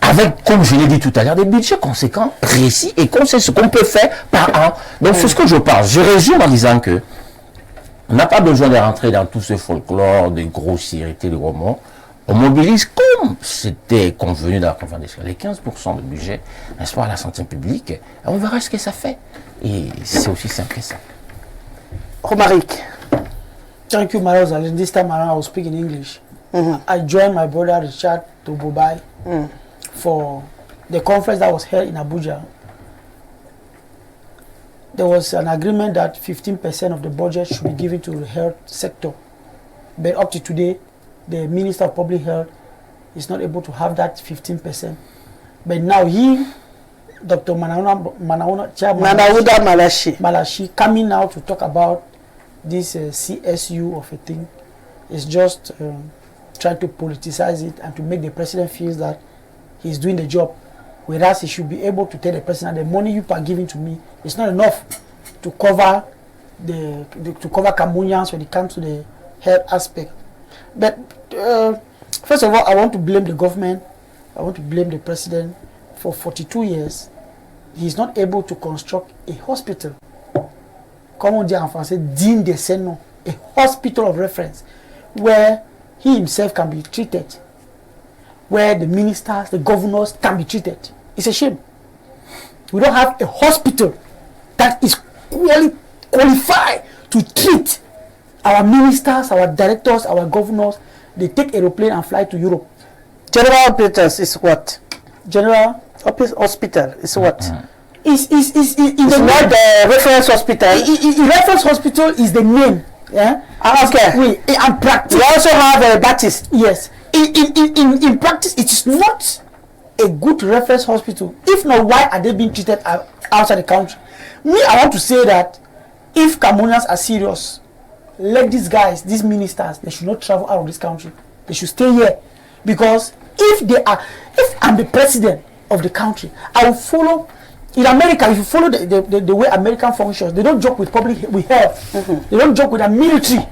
avec, comme je l'ai dit tout à l'heure, des budgets conséquents, précis, et qu'on sait ce qu'on peut faire par an. Donc c'est ce que je pense. Je résume en disant que on n'a pas besoin de rentrer dans tout ce folklore de grossièreté, de gros mots. On mobilise comme c'était convenu dans la conférence des les 15% de budget, n'est-ce pas, à la santé publique. Et on verra ce que ça fait. Et c'est aussi simple que ça. Romaric. Thank you, Marosa. This time around, I will speak in English. I joined my brother Richard to Dubai for the conference that was held in Abuja. There was an agreement that 15% of the budget should be given to the health sector. But up to today, the Minister of Public Health is not able to have that 15%. But now he, Dr. Manauda Malachi, coming now to talk about this CSU of a thing, is just trying to politicize it and to make the president feel that he's doing the job. Whereas he should be able to tell the president, the money you are giving to me is not enough to cover to cover Cameroonians when it comes to the health aspect. But first of all, I want to blame the government. I want to blame the president. For 42 years, he's not able to construct a hospital. Comme on dit en français, digne de ce nom, a hospital of reference, where he himself can be treated, where the ministers, the governors can be treated. It's a shame. We don't have a hospital that is qualified to treat our ministers, our directors, our governors. They take aeroplane and fly to Europe. General Hospitals is what? General Hospital is what? It's not the reference hospital. Reference hospital is the name. Yeah. Okay. And practice. We also have a Baptist. Yes. In practice, it is not a good reference hospital. If not, why are they being treated outside the country? Me, I want to say that if Cameroonians are serious, let these guys, these ministers, they should not travel out of this country. They should stay here. Because if I'm the president of the country, I will follow. In America, if you follow the way American functions, they don't joke with health. They don't joke with the military.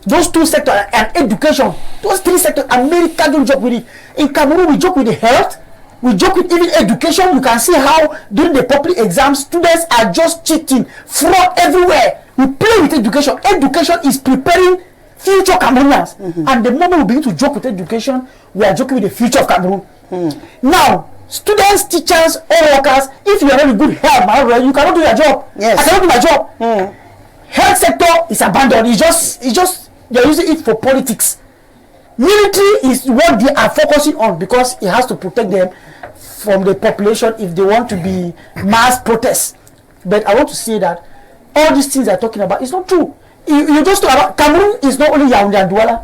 Those two sectors and education, those three sectors, America don't joke with it. In Cameroon, we joke with the health. We joke with even education. You can see how during the public exams, students are just cheating, fraud everywhere. We play with education. Education is preparing future Cameroonians. And the moment we begin to joke with education, we are joking with the future of Cameroon. Now, students, teachers, all workers, if you are not in good health, you cannot do your job. Yes. I cannot do my job. Health sector is abandoned. It's just they're using it for politics. Military is what they are focusing on because it has to protect them from the population if they want to be mass protests. But I want to say that all these things they're talking about is not true. You just talk about Cameroon is not only Yaoundé and Douala.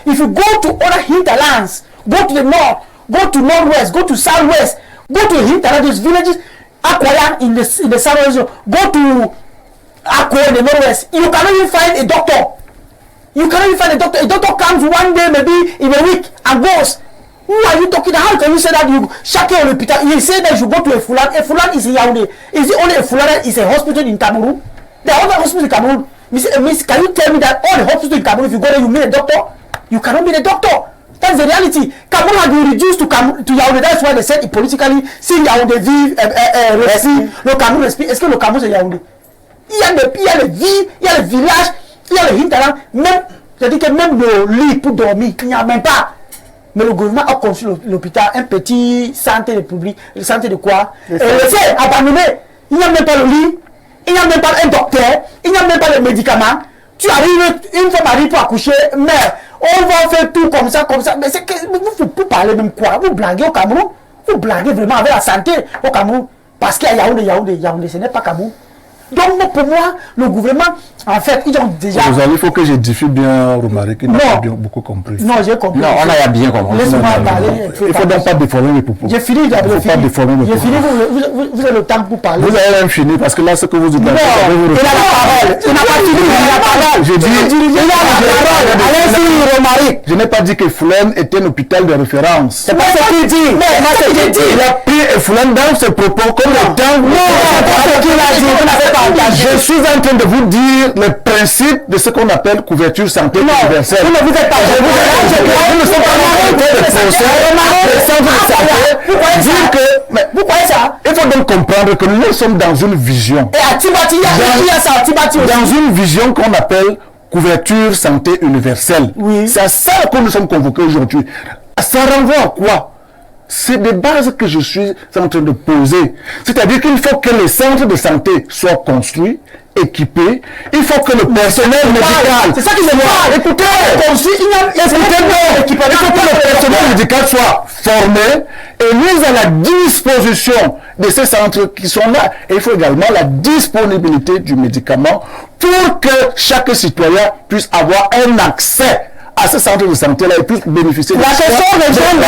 If you go to other hinterlands, go to the north, go to northwest, go to southwest, go to hinterland, these villages, Akwaya in the southwest region, go to Akwa in the northwest, you cannot even find a doctor. You cannot even find a doctor. A doctor comes one day, maybe in a week, and goes. Who are you talking? How can you say that you chacun à l'hôpital? You say that you go to a Fulan is in Yaoundé. Is it only a Fulan is a hospital in Cameroon? There are other hospitals in Cameroon. Miss, can you tell me that all the hospitals in Cameroon, if you go there, you meet a doctor? You cannot meet a doctor. That's the reality. Cameroon has been reduced to Yaoundé. That's why they said politically, si Yaoundé vit, le Cameroun respire. Est-ce que le Cameroun c'est Yaoundé? Il y a les villes, il y a les villages, il y a les hinterlands. Même, c'est-à-dire que même le lit pour dormir, il n'y a même pas. Mais le gouvernement a conçu l'hôpital, un petit santé de public, santé de quoi? C'est abandonné. Il n'y a même pas le lit, il n'y a même pas un docteur, il n'y a même pas de médicaments. Tu arrives, une femme arrive pour accoucher, mais on va faire tout comme ça. Mais c'est que vous parlez même quoi? Vous blaguez au Cameroun? Vous blaguez vraiment avec la santé au Cameroun? Parce qu'il y a Yaoundé, ce n'est pas Cameroun. Donc pour moi, le gouvernement, en fait, ils ont déjà... Il faut que j'édifie bien Romaric, il n'a pas beaucoup compris. Non, j'ai compris. Non, on a bien compris. Laisse-moi parler. Il ne faut donc pas déformer les propos. J'ai fini d'abord. J'ai fini, vous avez le temps pour parler. Vous avez même fini parce que là, ce que vous dites... Non, il a la parole. Il n'a pas fini, il a la parole. J'ai dit... Il a la parole. Allez-y, Romaric. Je n'ai pas dit que Foulen était un hôpital de référence. C'est pas ce qu'il dit. Mais moi, c'est ce qu'il dit. Il a pris Foulen dans ses propos comme étant... Non, c'est pas ce qu'il a dit. Vous n'avez pas engagé. Je suis en train de vous dire le principe de ce qu'on appelle couverture santé universelle. Vous ne vous êtes pas... Nous ne sommes pas en train de procès des centres de santé. Dire que... Vous croyez ça? Il faut donc comprendre que nous sommes dans une vision. Et à Tibati, il y a ça à Tibati aussi. Dans une vision qu'on appelle couverture santé universelle. Oui. C'est à ça que nous sommes convoqués aujourd'hui. Ça renvoie à quoi? C'est des bases que je suis en train de poser. C'est-à-dire qu'il faut que les centres de santé soient construits, équipés. Il faut que le personnel médical... C'est ça qui se voit. Écoutez, il faut que le personnel médical soit formé et mis à la disposition de ces centres qui sont là. Et il faut également la disponibilité du médicament pour que chaque citoyen puisse avoir un accès à ce centre de santé-là et puisse bénéficier de la question des gens les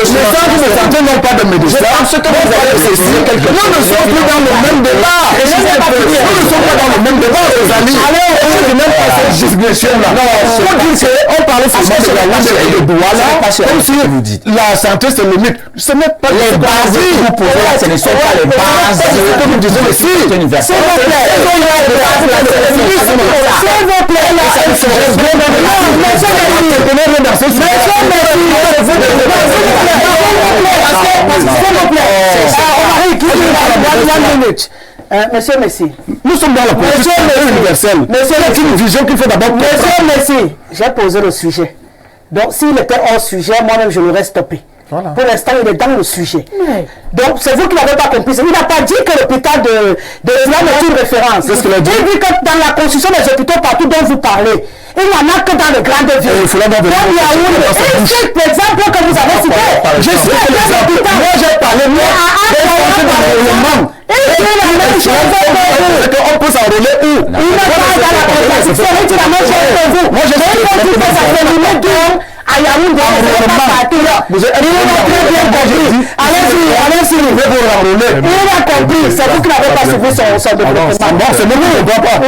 centres de santé n'ont pas de médecin. Nous ne sommes plus dans le même débat. Nous ne sommes pas dans le même débat, les amis. Je n'aime pas cette digression-là. Pour dire qu'on parle seulement de la langue et de droit là, comme si la santé c'est le mythe. Ce n'est pas les bases que vous posez là, ce ne sont pas les bases que vous disiez ici. Universelle. Monsieur Messi. Nous sommes dans la politique universelle. C'est une vision qu'il faut d'abord. Monsieur Messi, j'ai posé le sujet. Donc s'il était hors sujet, moi-même je l'aurais stoppé. Voilà. Pour l'instant, il est dans le sujet. Donc, c'est vous qui n'avez pas compris. Il n'a pas dit que l'hôpital de Islam est une référence. C'est ce qu'il a dit. Il dit que dans la construction des hôpitaux partout dont vous parlez, il n'y en a que dans les grandes villes. Il faut là dans l'exemple que vous avez cité. Je sais que l'exemple. Moi, j'ai parlé. On peut s'enrôler où? Il n'est pas dans la contradiction. Il dit la même chose que vous. Moi, je sais que ça fait limite à Yaoundé, vous avez bien compris. Allez-y, il a compris. C'est vous qui n'avez pas suivi son développement. C'est moi qui ne vois pas.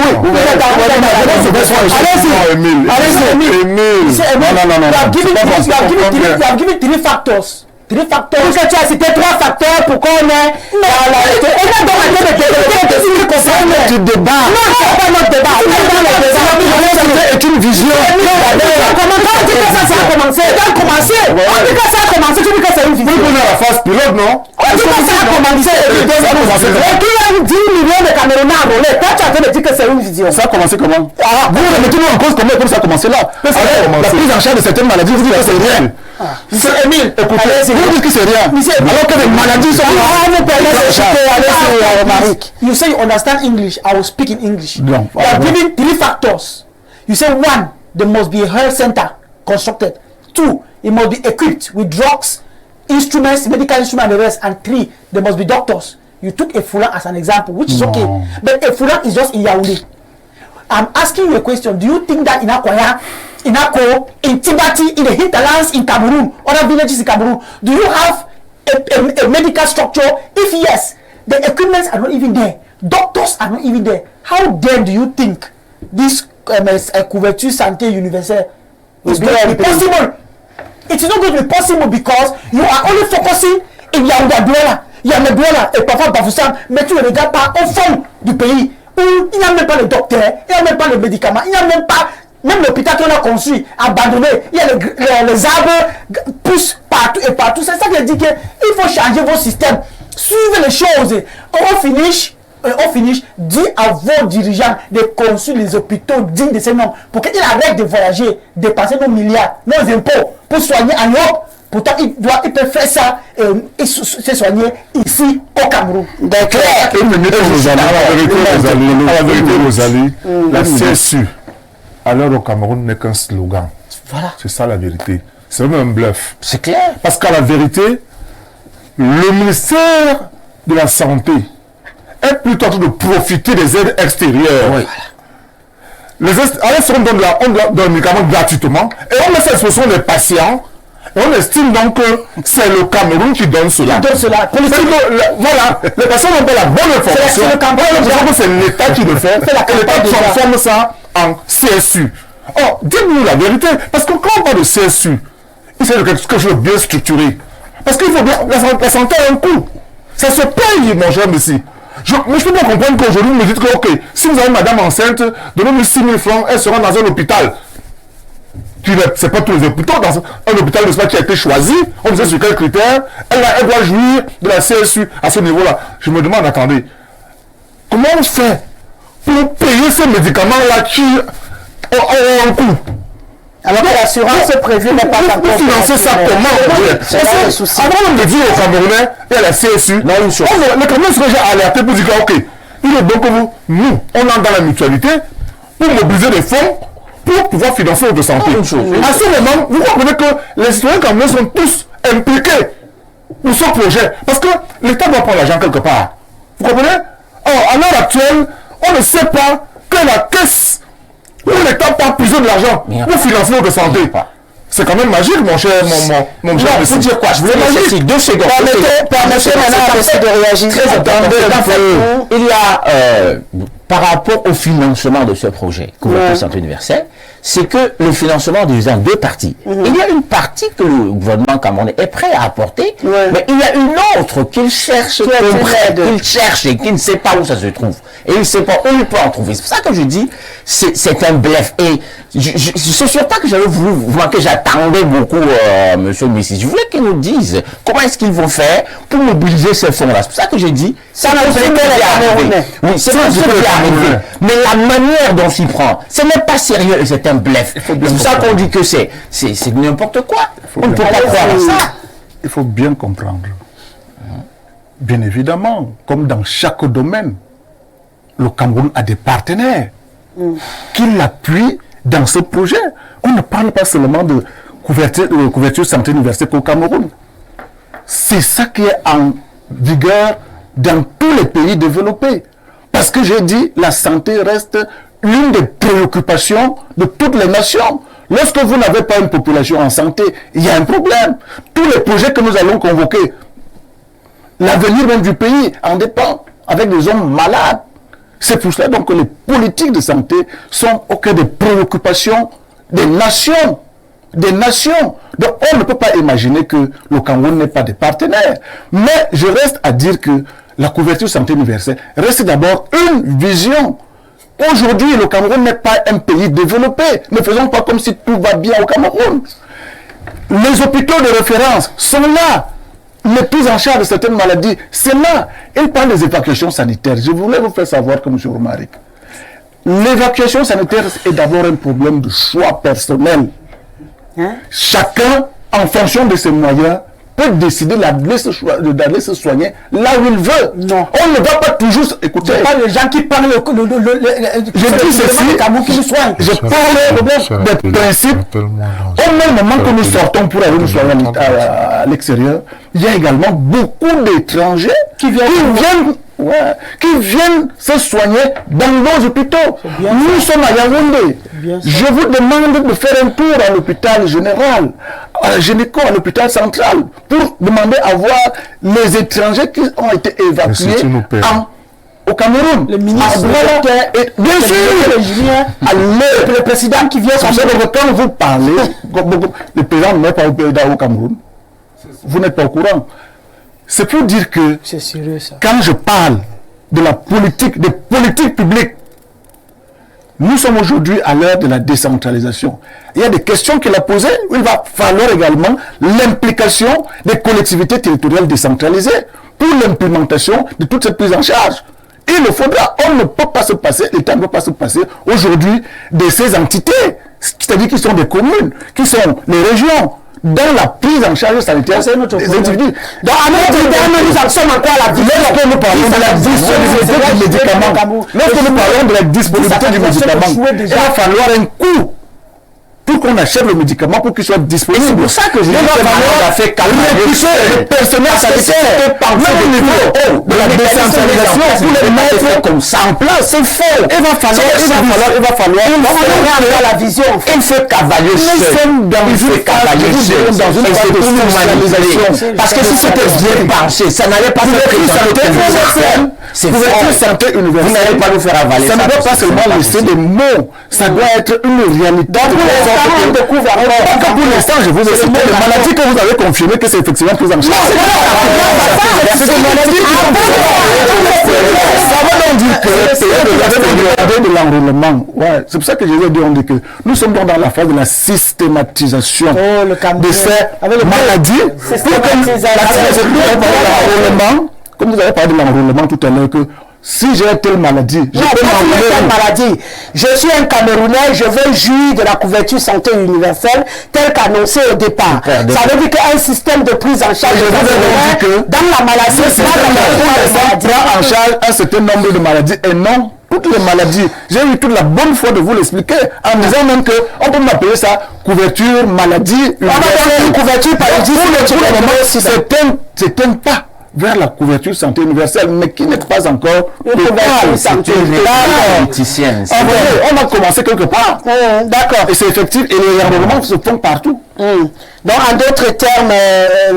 Allez-y, Émile. You have given three factors. Three factors. Parce que tu as cité trois facteurs pour qu'on ait... Tu débats. Non, c'est pas notre débat. C'est une vision. Comment tu dis que ça a commencé? Ça a commencé. On dit que ça a commencé, tu dis que c'est une vision. On est à la phase pilote, non? On dit que ça a commencé. Et qu'il y a 10 millions de Camerounais enrôlés. Toi, tu es en train de dire que c'est une vision. Ça a commencé comment? Vous remettez-nous en cause comment ça a commencé là? La prise en charge de certaines maladies, vous dites que c'est rien. Monsieur Émile, écoutez, vous dites que c'est rien. Alors que les maladies sont You say you understand English, I will speak in English. No, you are giving three factors. You say one, there must be a health center constructed. Two, it must be equipped with drugs, instruments, medical instruments, and the rest. And three, there must be doctors. You took a Fulan as an example, which is okay. But a Fulan is just in Yaoundé. I'm asking you a question. Do you think that in Akwaya, in Ako, in Tibati, in the hinterlands in Cameroon, other villages in Cameroon, do you have a medical structure? If yes, the equipments are not even there. Doctors are not even there. How then do you think this couverture santé universelle. It's not going to be possible. It's not going to be possible because you are only focusing in Yaoundé-Douala. Il y a Douala et parfois Bafoussam, mais tu ne regardes pas au fond du pays où il n'y a même pas de docteur, il n'y a même pas de médicaments, il n'y a même pas, même l'hôpital qu'on a construit, abandonné, il y a les arbres poussent partout et partout. C'est ça que je dis qu'il faut changer vos systèmes, suivez les choses. On finish, dit à vos dirigeants de construire les hôpitaux dignes de ces noms pour qu'ils arrêtent de voyager, dépenser nos milliards, nos impôts pour soigner en Europe. Pourtant, il peut faire ça et se soigner ici au Cameroun. Donc, la vérité, Rosalie, la CSU, alors au Cameroun n'est qu'un slogan. Voilà. C'est ça la vérité. C'est même un bluff. C'est clair. Parce qu'à la vérité, le ministère de la Santé est plutôt en train de profiter des aides extérieures. Oui. Les on donne des médicaments gratuitement et on met ça à disposition des patients. On estime donc que c'est le Cameroun qui donne cela. Voilà, les personnes n'ont pas la bonne information. C'est l'État qui le fait. Et l'État transforme ça en CSU. Or, dites-nous la vérité. Parce que quand on parle de CSU, il s'agit de quelque chose de bien structuré. Parce qu'il faut bien. La santé a un coût. Ça se paye, mon cher monsieur. Mais je peux bien comprendre qu'aujourd'hui, vous me dites que, ok, si vous avez une madame enceinte, donnez-lui 6 000 francs, elle sera dans un hôpital. C'est pas tous les hôpitaux, dans un hôpital de qui a été choisi, on sait sur quels critères, elle doit jouir de la CSU à ce niveau-là. Je me demande, attendez, comment on fait pour payer ces médicaments-là qui ont un coût? Alors que l'assurance prévue n'est pas encore. Pour financer ça comment? Avant de dire aux Camerounais et à la CSU, les Camerounais seraient déjà alertés pour dire que, ok, il est bon que nous, on entre dans la mutualité pour mobiliser des fonds pour pouvoir financer notre santé. À ce moment, vous comprenez que les citoyens camerounais sont tous impliqués pour ce projet. Parce que l'État doit prendre l'argent quelque part. Vous comprenez? Or, à l'heure actuelle, on ne sait pas que la caisse où l'État part puiser de l'argent pour financer notre santé. C'est quand même magique, mon cher, mon cher. Faut dire quoi? Je voulais laisser 2 secondes. Permettez maintenant de réagir. Il y a, par rapport au financement de ce projet, couverture santé universelle, c'est que le financement est divisé en 2 parties. Il y a une partie que le gouvernement camerounais est prêt à apporter, mais il y a une autre qu'il cherche, qu'il cherche et qu'il ne sait pas où ça se trouve. Et il ne sait pas où il peut en trouver. C'est pour ça que je dis, c'est un bluff. Et c'est sur ça que j'avais voulu, que j'attendais beaucoup, monsieur le ministre. Je voulais qu'ils nous disent comment est-ce qu'ils vont faire pour mobiliser ces fonds-là. C'est pour ça que j'ai dit, ça n'a pas arriver. Oui, c'est pas ce qui est arrivé. Mais la manière dont s'y prend, ce n'est pas sérieux et c'est un bluff. C'est pour ça qu'on dit que c'est n'importe quoi. On ne peut pas croire à ça. Il faut bien comprendre. Bien évidemment, comme dans chaque domaine, le Cameroun a des partenaires qui l'appuient dans ce projet. On ne parle pas seulement de couverture santé universelle au Cameroun. C'est ça qui est en vigueur dans tous les pays développés. Parce que j'ai dit, la santé reste l'une des préoccupations de toutes les nations. Lorsque vous n'avez pas une population en santé, il y a un problème. Tous les projets que nous allons convoquer, l'avenir même du pays en dépend, avec des hommes malades. C'est pour cela donc que les politiques de santé sont au cœur des préoccupations des nations. Des nations. Donc on ne peut pas imaginer que le Cameroun n'ait pas de partenaires. Mais je reste à dire que la couverture santé universelle reste d'abord une vision. Aujourd'hui, le Cameroun n'est pas un pays développé. Ne faisons pas comme si tout va bien au Cameroun. Les hôpitaux de référence sont là. Les prises en charge de certaines maladies, c'est là. Il parle des évacuations sanitaires. Je voulais vous faire savoir que M. Romaric, l'évacuation sanitaire est d'abord un problème de choix personnel. Chacun, en fonction de ses moyens, peut décider d'aller se soigner là où il veut. Non. On ne va pas toujours... Écoutez, pas les gens qui parlent je dis ceci, je parle des principes. Au même moment que nous sortons pour aller nous soigner à l'extérieur, il y a également beaucoup d'étrangers qui viennent se soigner dans nos hôpitaux. Nous sommes à Yaoundé. Je vous demande de faire un tour à l'hôpital général, à Généco, à l'hôpital central, pour demander à voir les étrangers qui ont été évacués au Cameroun. Le ministre, bien sûr, le président qui vient quand vous parlez, le président n'est pas au Cameroun, vous n'êtes pas au courant. C'est pour dire que, c'est sérieux, ça. Quand je parle de la politique, des politiques publiques, nous sommes aujourd'hui à l'heure de la décentralisation. Il y a des questions qu'il a posées où il va falloir également l'implication des collectivités territoriales décentralisées pour l'implémentation de toute cette prise en charge. Il le faudra. On ne peut pas se passer, l'État ne peut pas se passer aujourd'hui de ces entités, c'est-à-dire qui sont des communes, qui sont les régions, dans la prise en charge sanitaire des individus. Donc, à notre terme, nous en sommes encore à la lorsque nous parlons de la disponibilité du médicament, lorsque nous parlons de la disponibilité du médicament, il va falloir un coût pour qu'on achète le médicament pour qu'il soit disponible. C'est pour ça que je dis le personnel sanitaire au niveau de la décentralisation pour les mettre comme ça en place. C'est faux. Il va falloir la vision. Il faut cavaler seul. Il faut cavaler seul dans une phase de normalisation. Parce que si c'était bien pensé, ça n'allait pas se présenter. C'est couverture santé universelle. Vous n'allez pas nous faire avaler ça. Ça ne doit pas seulement laisser des mots. Ça doit être une réalité. Pour l'instant, je vous ai cité les maladies que vous avez confirmées que c'est effectivement prise en charge. C'est des maladies ça va donc dire que de l'enrôlement. Ouais, c'est pour ça que je vais dire que nous sommes donc dans la phase de la systématisation de ces maladies. Comme vous avez parlé de l'enrôlement tout à l'heure, que si j'ai telle maladie, je suis un Camerounais, je veux jouir de la couverture santé universelle telle qu'annoncée au départ. Ça veut dire qu'un système de prise en charge dans la maladie, prend en charge un certain nombre de maladies et non toutes les maladies. J'ai eu toute la bonne foi de vous l'expliquer en disant même qu'on peut m'appeler ça couverture maladie universelle. Couverture maladie, c'est un pas vers la couverture santé universelle, mais qui n'est pas encore une couverture santé politicienne. On a commencé quelque part. D'accord. Et c'est effectif, et les enrôlements se font partout. Donc, en d'autres termes,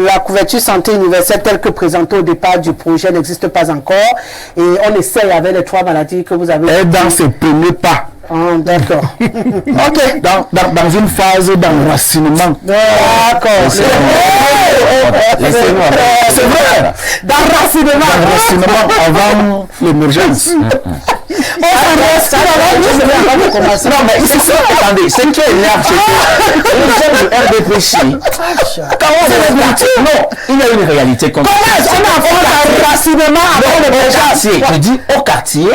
la couverture santé universelle telle que présentée au départ du projet n'existe pas encore. Et on essaye avec les 3 maladies que vous avez. Et dans ses premiers pas. D'accord. Ok. Dans une phase d'enracinement. D'accord. C'est vrai. D'enracinement avant l'émergence. Non, mais c'est ça, attendez, c'est qui est là, c'est que le RDPC. Non, il y a une réalité comme ça. Comment est-ce qu'on a l'enracinement avant l'émergence? Je dis au quartier,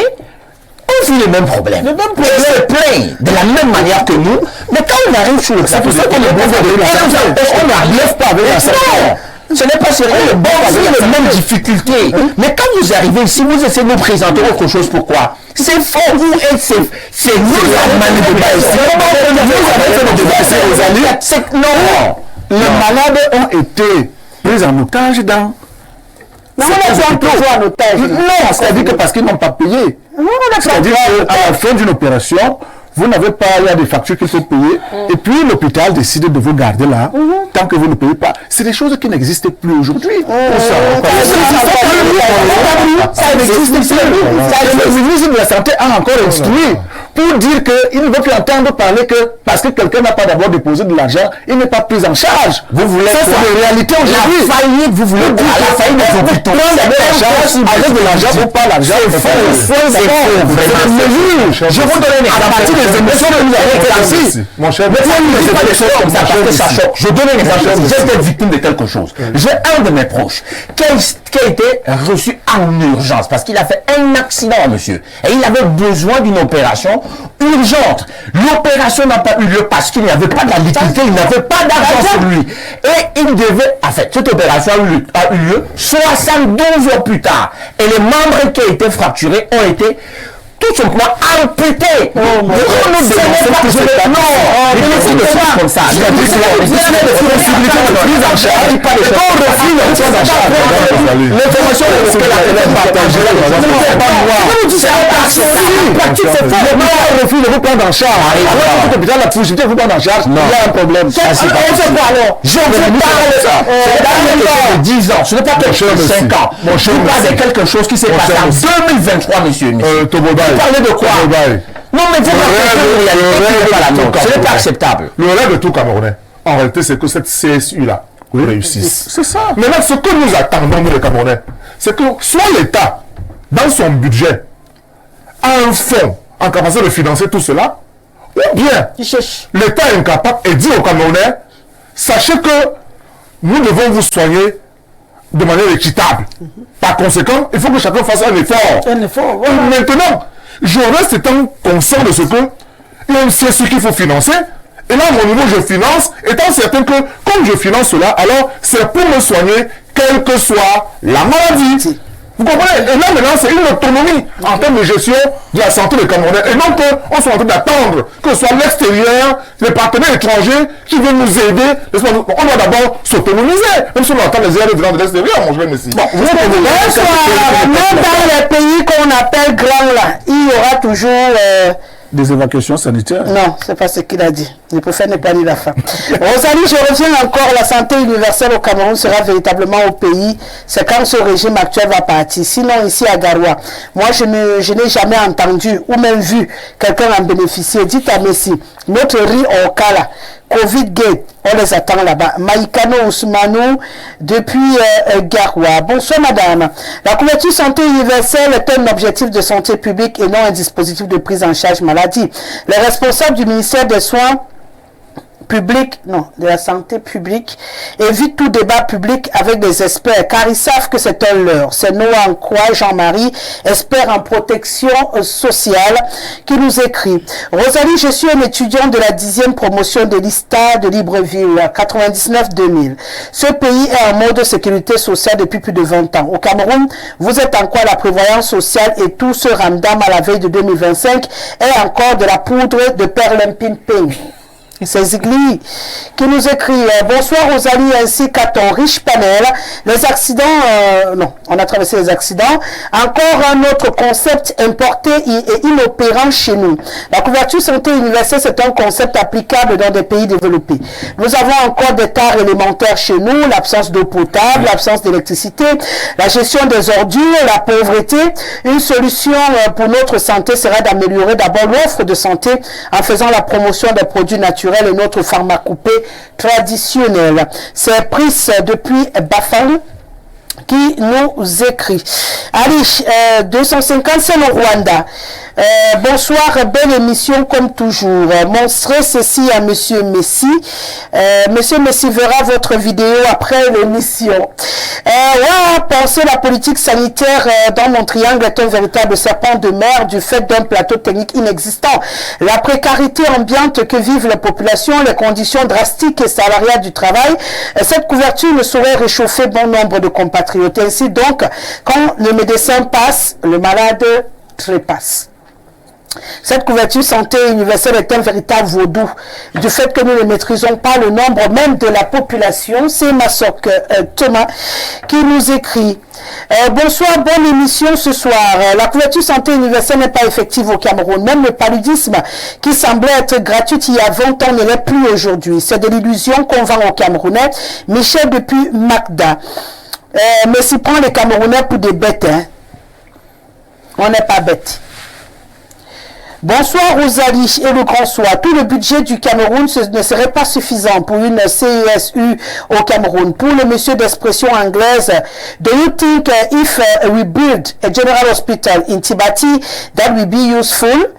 on vit les mêmes problèmes. Ils se plaignent de la même manière que nous, mais quand on arrive sur le plateau, c'est qu'on est bon on n'arrive pas avec la santé. Ce n'est pas sérieux, c'est les mêmes difficultés. Mais quand vous arrivez ici, vous essayez de nous présenter autre chose. Pourquoi? C'est faux, c'est nous qui avons mené le débat ici. Vous avez fait le débat ici aux alliés. Non, les malades ont été pris en otage dans... Non, c'est-à-dire que parce qu'ils n'ont pas payé. C'est-à-dire qu'à la fin d'une opération, vous n'avez pas, il y a des factures qu'il faut payer, et puis l'hôpital décide de vous garder là, tant que vous ne payez pas. C'est des choses qui n'existent plus aujourd'hui. Ça existe plus. Le ministre de la Santé a encore instruit pour dire qu'il ne veut plus entendre parler que parce que quelqu'un n'a pas d'abord déposé de l'argent, il n'est pas pris en charge. Vous voulez ça, c'est la réalité aujourd'hui. La faillite, vous voulez dire la faillite des hôpitaux. Avec de l'argent ou pas l'argent, c'est faux. Je vous donne un exemple. À partir des émissions que vous avez fait ici, mon cher, je donne un exemple. J'ai été victime de quelque chose. J'ai un de mes proches qui a été reçu en urgence parce qu'il a fait un accident, monsieur. Et il avait besoin d'une opération urgente. L'opération n'a pas eu lieu parce qu'il n'y avait pas de la liquidité, il n'avait pas d'argent sur lui. Et il devait, en fait, cette opération a eu lieu 72 heures plus tard. Et les membres qui ont été fracturés ont été tout simplement amputés. de choses comme ça. Il y a des possibilités de prise en charge. Et quand on refuse la prise en charge, l'information que la télé partage, c'est pratique, c'est faux. Mais on refuse de vous prendre en charge. Alors, l'hôpital a la possibilité de vous prendre en charge. Il y a un problème. Je vous parle. De 10 ans. Ce n'est pas quelque chose de 5 ans. Je vous parle de quelque chose qui s'est passé en 2023, monsieur. Vous parlez de quoi? Non, mais vous ce n'est pas acceptable. Le rêve de tout Camerounais, en réalité, c'est que cette CSU-là réussisse. C'est ça. Maintenant, ce que nous attendons, nous les Camerounais, c'est que soit l'État, dans son budget, a un fonds en capacité de financer tout cela, ou bien l'État est incapable et dit aux Camerounais, sachez que nous devons vous soigner de manière équitable. Par conséquent, il faut que chacun fasse un effort. Voilà. Maintenant, je reste étant conscient de ce que on sait ce qu'il faut financer. Et là, à mon niveau, je finance, étant certain que, comme je finance cela, alors c'est pour me soigner, quelle que soit la maladie. Vous comprenez? Et là, maintenant, c'est une autonomie en termes de gestion de la santé des Camerounais. Et non qu'on soit en train d'attendre que ce soit l'extérieur, les partenaires étrangers qui viennent nous aider. On doit d'abord s'autonomiser. Même si on attend les aides de l'extérieur, mon cher Messi. Bon, même dans les pays qu'on appelle grands là, il y aura toujours... des évacuations sanitaires. Non, c'est pas ce qu'il a dit. Je préfère ne pas dire la fin. Rosalie, je reviens encore. La santé universelle au Cameroun sera véritablement au pays. C'est quand ce régime actuel va partir. Sinon, ici à Garoua, moi, je n'ai jamais entendu ou même vu quelqu'un en bénéficier. Dites à Messi, notre riz au Kala, Covid Gate, on les attend là-bas. Maïkano Ousmanou, depuis Garoua. Bonsoir, madame. La couverture santé universelle est un objectif de santé publique et non un dispositif de prise en charge maladie. Les responsables du ministère des Soins public, non, de la santé publique, évite tout débat public avec des experts, car ils savent que c'est un leurre. C'est Noah Nkwa, Jean-Marie, expert en protection sociale, qui nous écrit. Rosalie, je suis un étudiant de la 10e promotion de l'ISTA de Libreville, 99-2000. Ce pays est en mode sécurité sociale depuis plus de 20 ans. Au Cameroun, vous êtes en quoi la prévoyance sociale et tout ce ramdam à la veille de 2025 est encore de la poudre de perlimpinping. C'est Zigli qui nous écrit bonsoir Rosalie ainsi qu'à ton riche panel. Les accidents, non, on a traversé les accidents. Encore un autre concept importé et inopérant chez nous. La couverture santé universelle, c'est un concept applicable dans des pays développés. Nous avons encore des tares élémentaires chez nous, l'absence d'eau potable, l'absence d'électricité, la gestion des ordures, la pauvreté. Une solution pour notre santé serait d'améliorer d'abord l'offre de santé en faisant la promotion des produits naturels et notre pharmacopée traditionnelle. C'est Pris depuis Bafang qui nous écrit. Allez, 250, c'est le Rwanda. Bonsoir, belle émission comme toujours. Monstrez ceci à Monsieur Messi. Monsieur Messi verra votre vidéo après l'émission. Penser la politique sanitaire dans mon triangle est un véritable serpent de mer du fait d'un plateau technique inexistant. La précarité ambiante que vivent les populations, les conditions drastiques et salariales du travail, cette couverture ne saurait réchauffer bon nombre de compatriotes. Ainsi donc, quand le médecin passe, le malade trépasse. Cette couverture santé universelle est un véritable vaudou du fait que nous ne maîtrisons pas le nombre même de la population. C'est Massok Thomas qui nous écrit. Bonsoir, bonne émission ce soir. La couverture santé universelle n'est pas effective au Cameroun. Même le paludisme qui semblait être gratuit il y a 20 ans ne l'est plus aujourd'hui. C'est de l'illusion qu'on vend aux Camerounais. Michel depuis Magda. Mais s'il prend les Camerounais pour des bêtes, hein. On n'est pas bêtes. Bonsoir Rosalie et le grand soir. Tout le budget du Cameroun ne serait pas suffisant pour une CSU au Cameroun. Pour le monsieur d'expression anglaise, do you think if we build a general hospital in Tibati, that will be useful?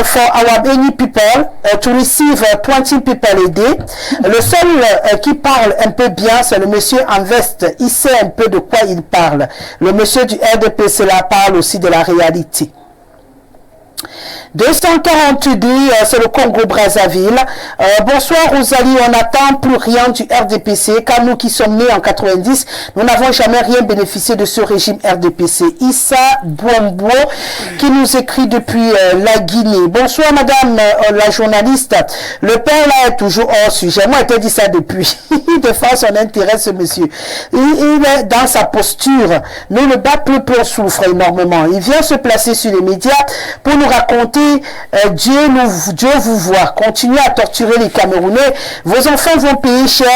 For our many people to receive 20 people a day. Le seul qui parle un peu bien, c'est le monsieur en veste. Il sait un peu de quoi il parle. Le monsieur du RDP, cela parle aussi de la réalité. 242, c'est le Congo-Brazzaville. Bonsoir Rosalie, on n'attend plus rien du RDPC, car nous qui sommes nés en 90, nous n'avons jamais rien bénéficié de ce régime RDPC. Issa Bouambo, qui nous écrit depuis la Guinée. Bonsoir madame la journaliste, le père là est toujours hors sujet. Moi, je t'ai dit ça depuis. Il défend son intérêt, ce monsieur. Il est dans sa posture. Nous, le bas peuple, souffre énormément. Il vient se placer sur les médias pour nous raconter Dieu vous voit. Continuez à torturer les Camerounais. Vos enfants vont payer cher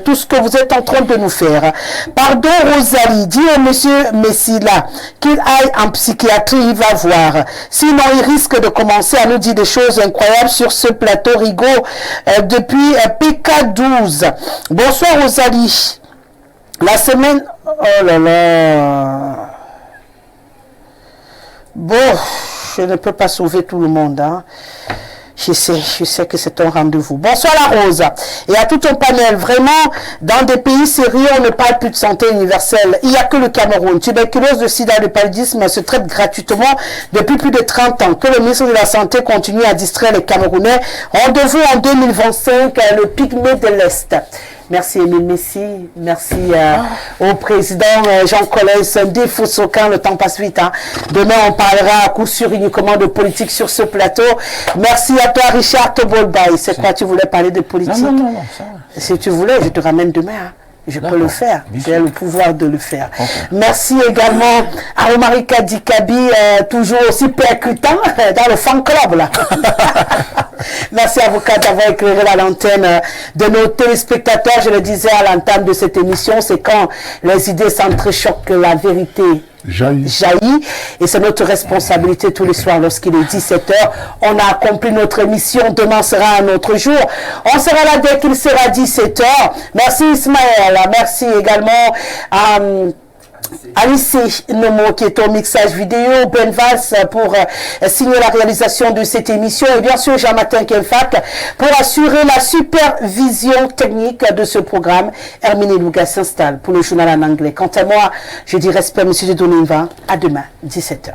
tout ce que vous êtes en train de nous faire. Pardon Rosalie, dis au monsieur Messila qu'il aille en psychiatrie, il va voir. Sinon, il risque de commencer à nous dire des choses incroyables sur ce plateau Rigaud depuis PK12. Bonsoir Rosalie. La semaine... Oh là là... Bon, je ne peux pas sauver tout le monde. Hein. Je sais que c'est un rendez-vous. Bonsoir la Rose. Et à tout ton panel, vraiment, dans des pays sérieux, on ne parle plus de santé universelle. Il n'y a que le Cameroun. Tuberculose, le sida, le paludisme se traitent gratuitement depuis plus de 30 ans. Que le ministre de la Santé continue à distraire les Camerounais. Rendez-vous en 2025, le pygmée de l'Est. Merci Émile Messi, merci au président Jean-Colin Sunday Foussokan, le temps passe vite. Hein. Demain, on parlera à coup sûr uniquement de politique sur ce plateau. Merci à toi Richard Tobolbaï. C'est quoi, tu voulais parler de politique? Non, ça va. Si tu voulais, je te ramène demain. Hein. Je peux le faire. J'ai le pouvoir de le faire. Okay. Merci également à Omarika Dikabi, toujours aussi percutant dans le fan club là. Merci à vous quatre d'avoir éclairé la lanterne de nos téléspectateurs. Je le disais à l'entame de cette émission, c'est quand les idées s'entrechoquent que la vérité jaillit. Et c'est notre responsabilité tous les soirs lorsqu'il est 17h. On a accompli notre mission. Demain sera un autre jour. On sera là dès qu'il sera 17h. Merci Ismaël. Merci également à Alice Nomo qui est au mixage vidéo, Ben Valls pour signer la réalisation de cette émission et bien sûr Jean-Martin Kenfak pour assurer la supervision technique de ce programme. Hermine Louga s'installe pour le journal en anglais. Quant à moi, je dis respect, monsieur Doninva. À demain, 17h.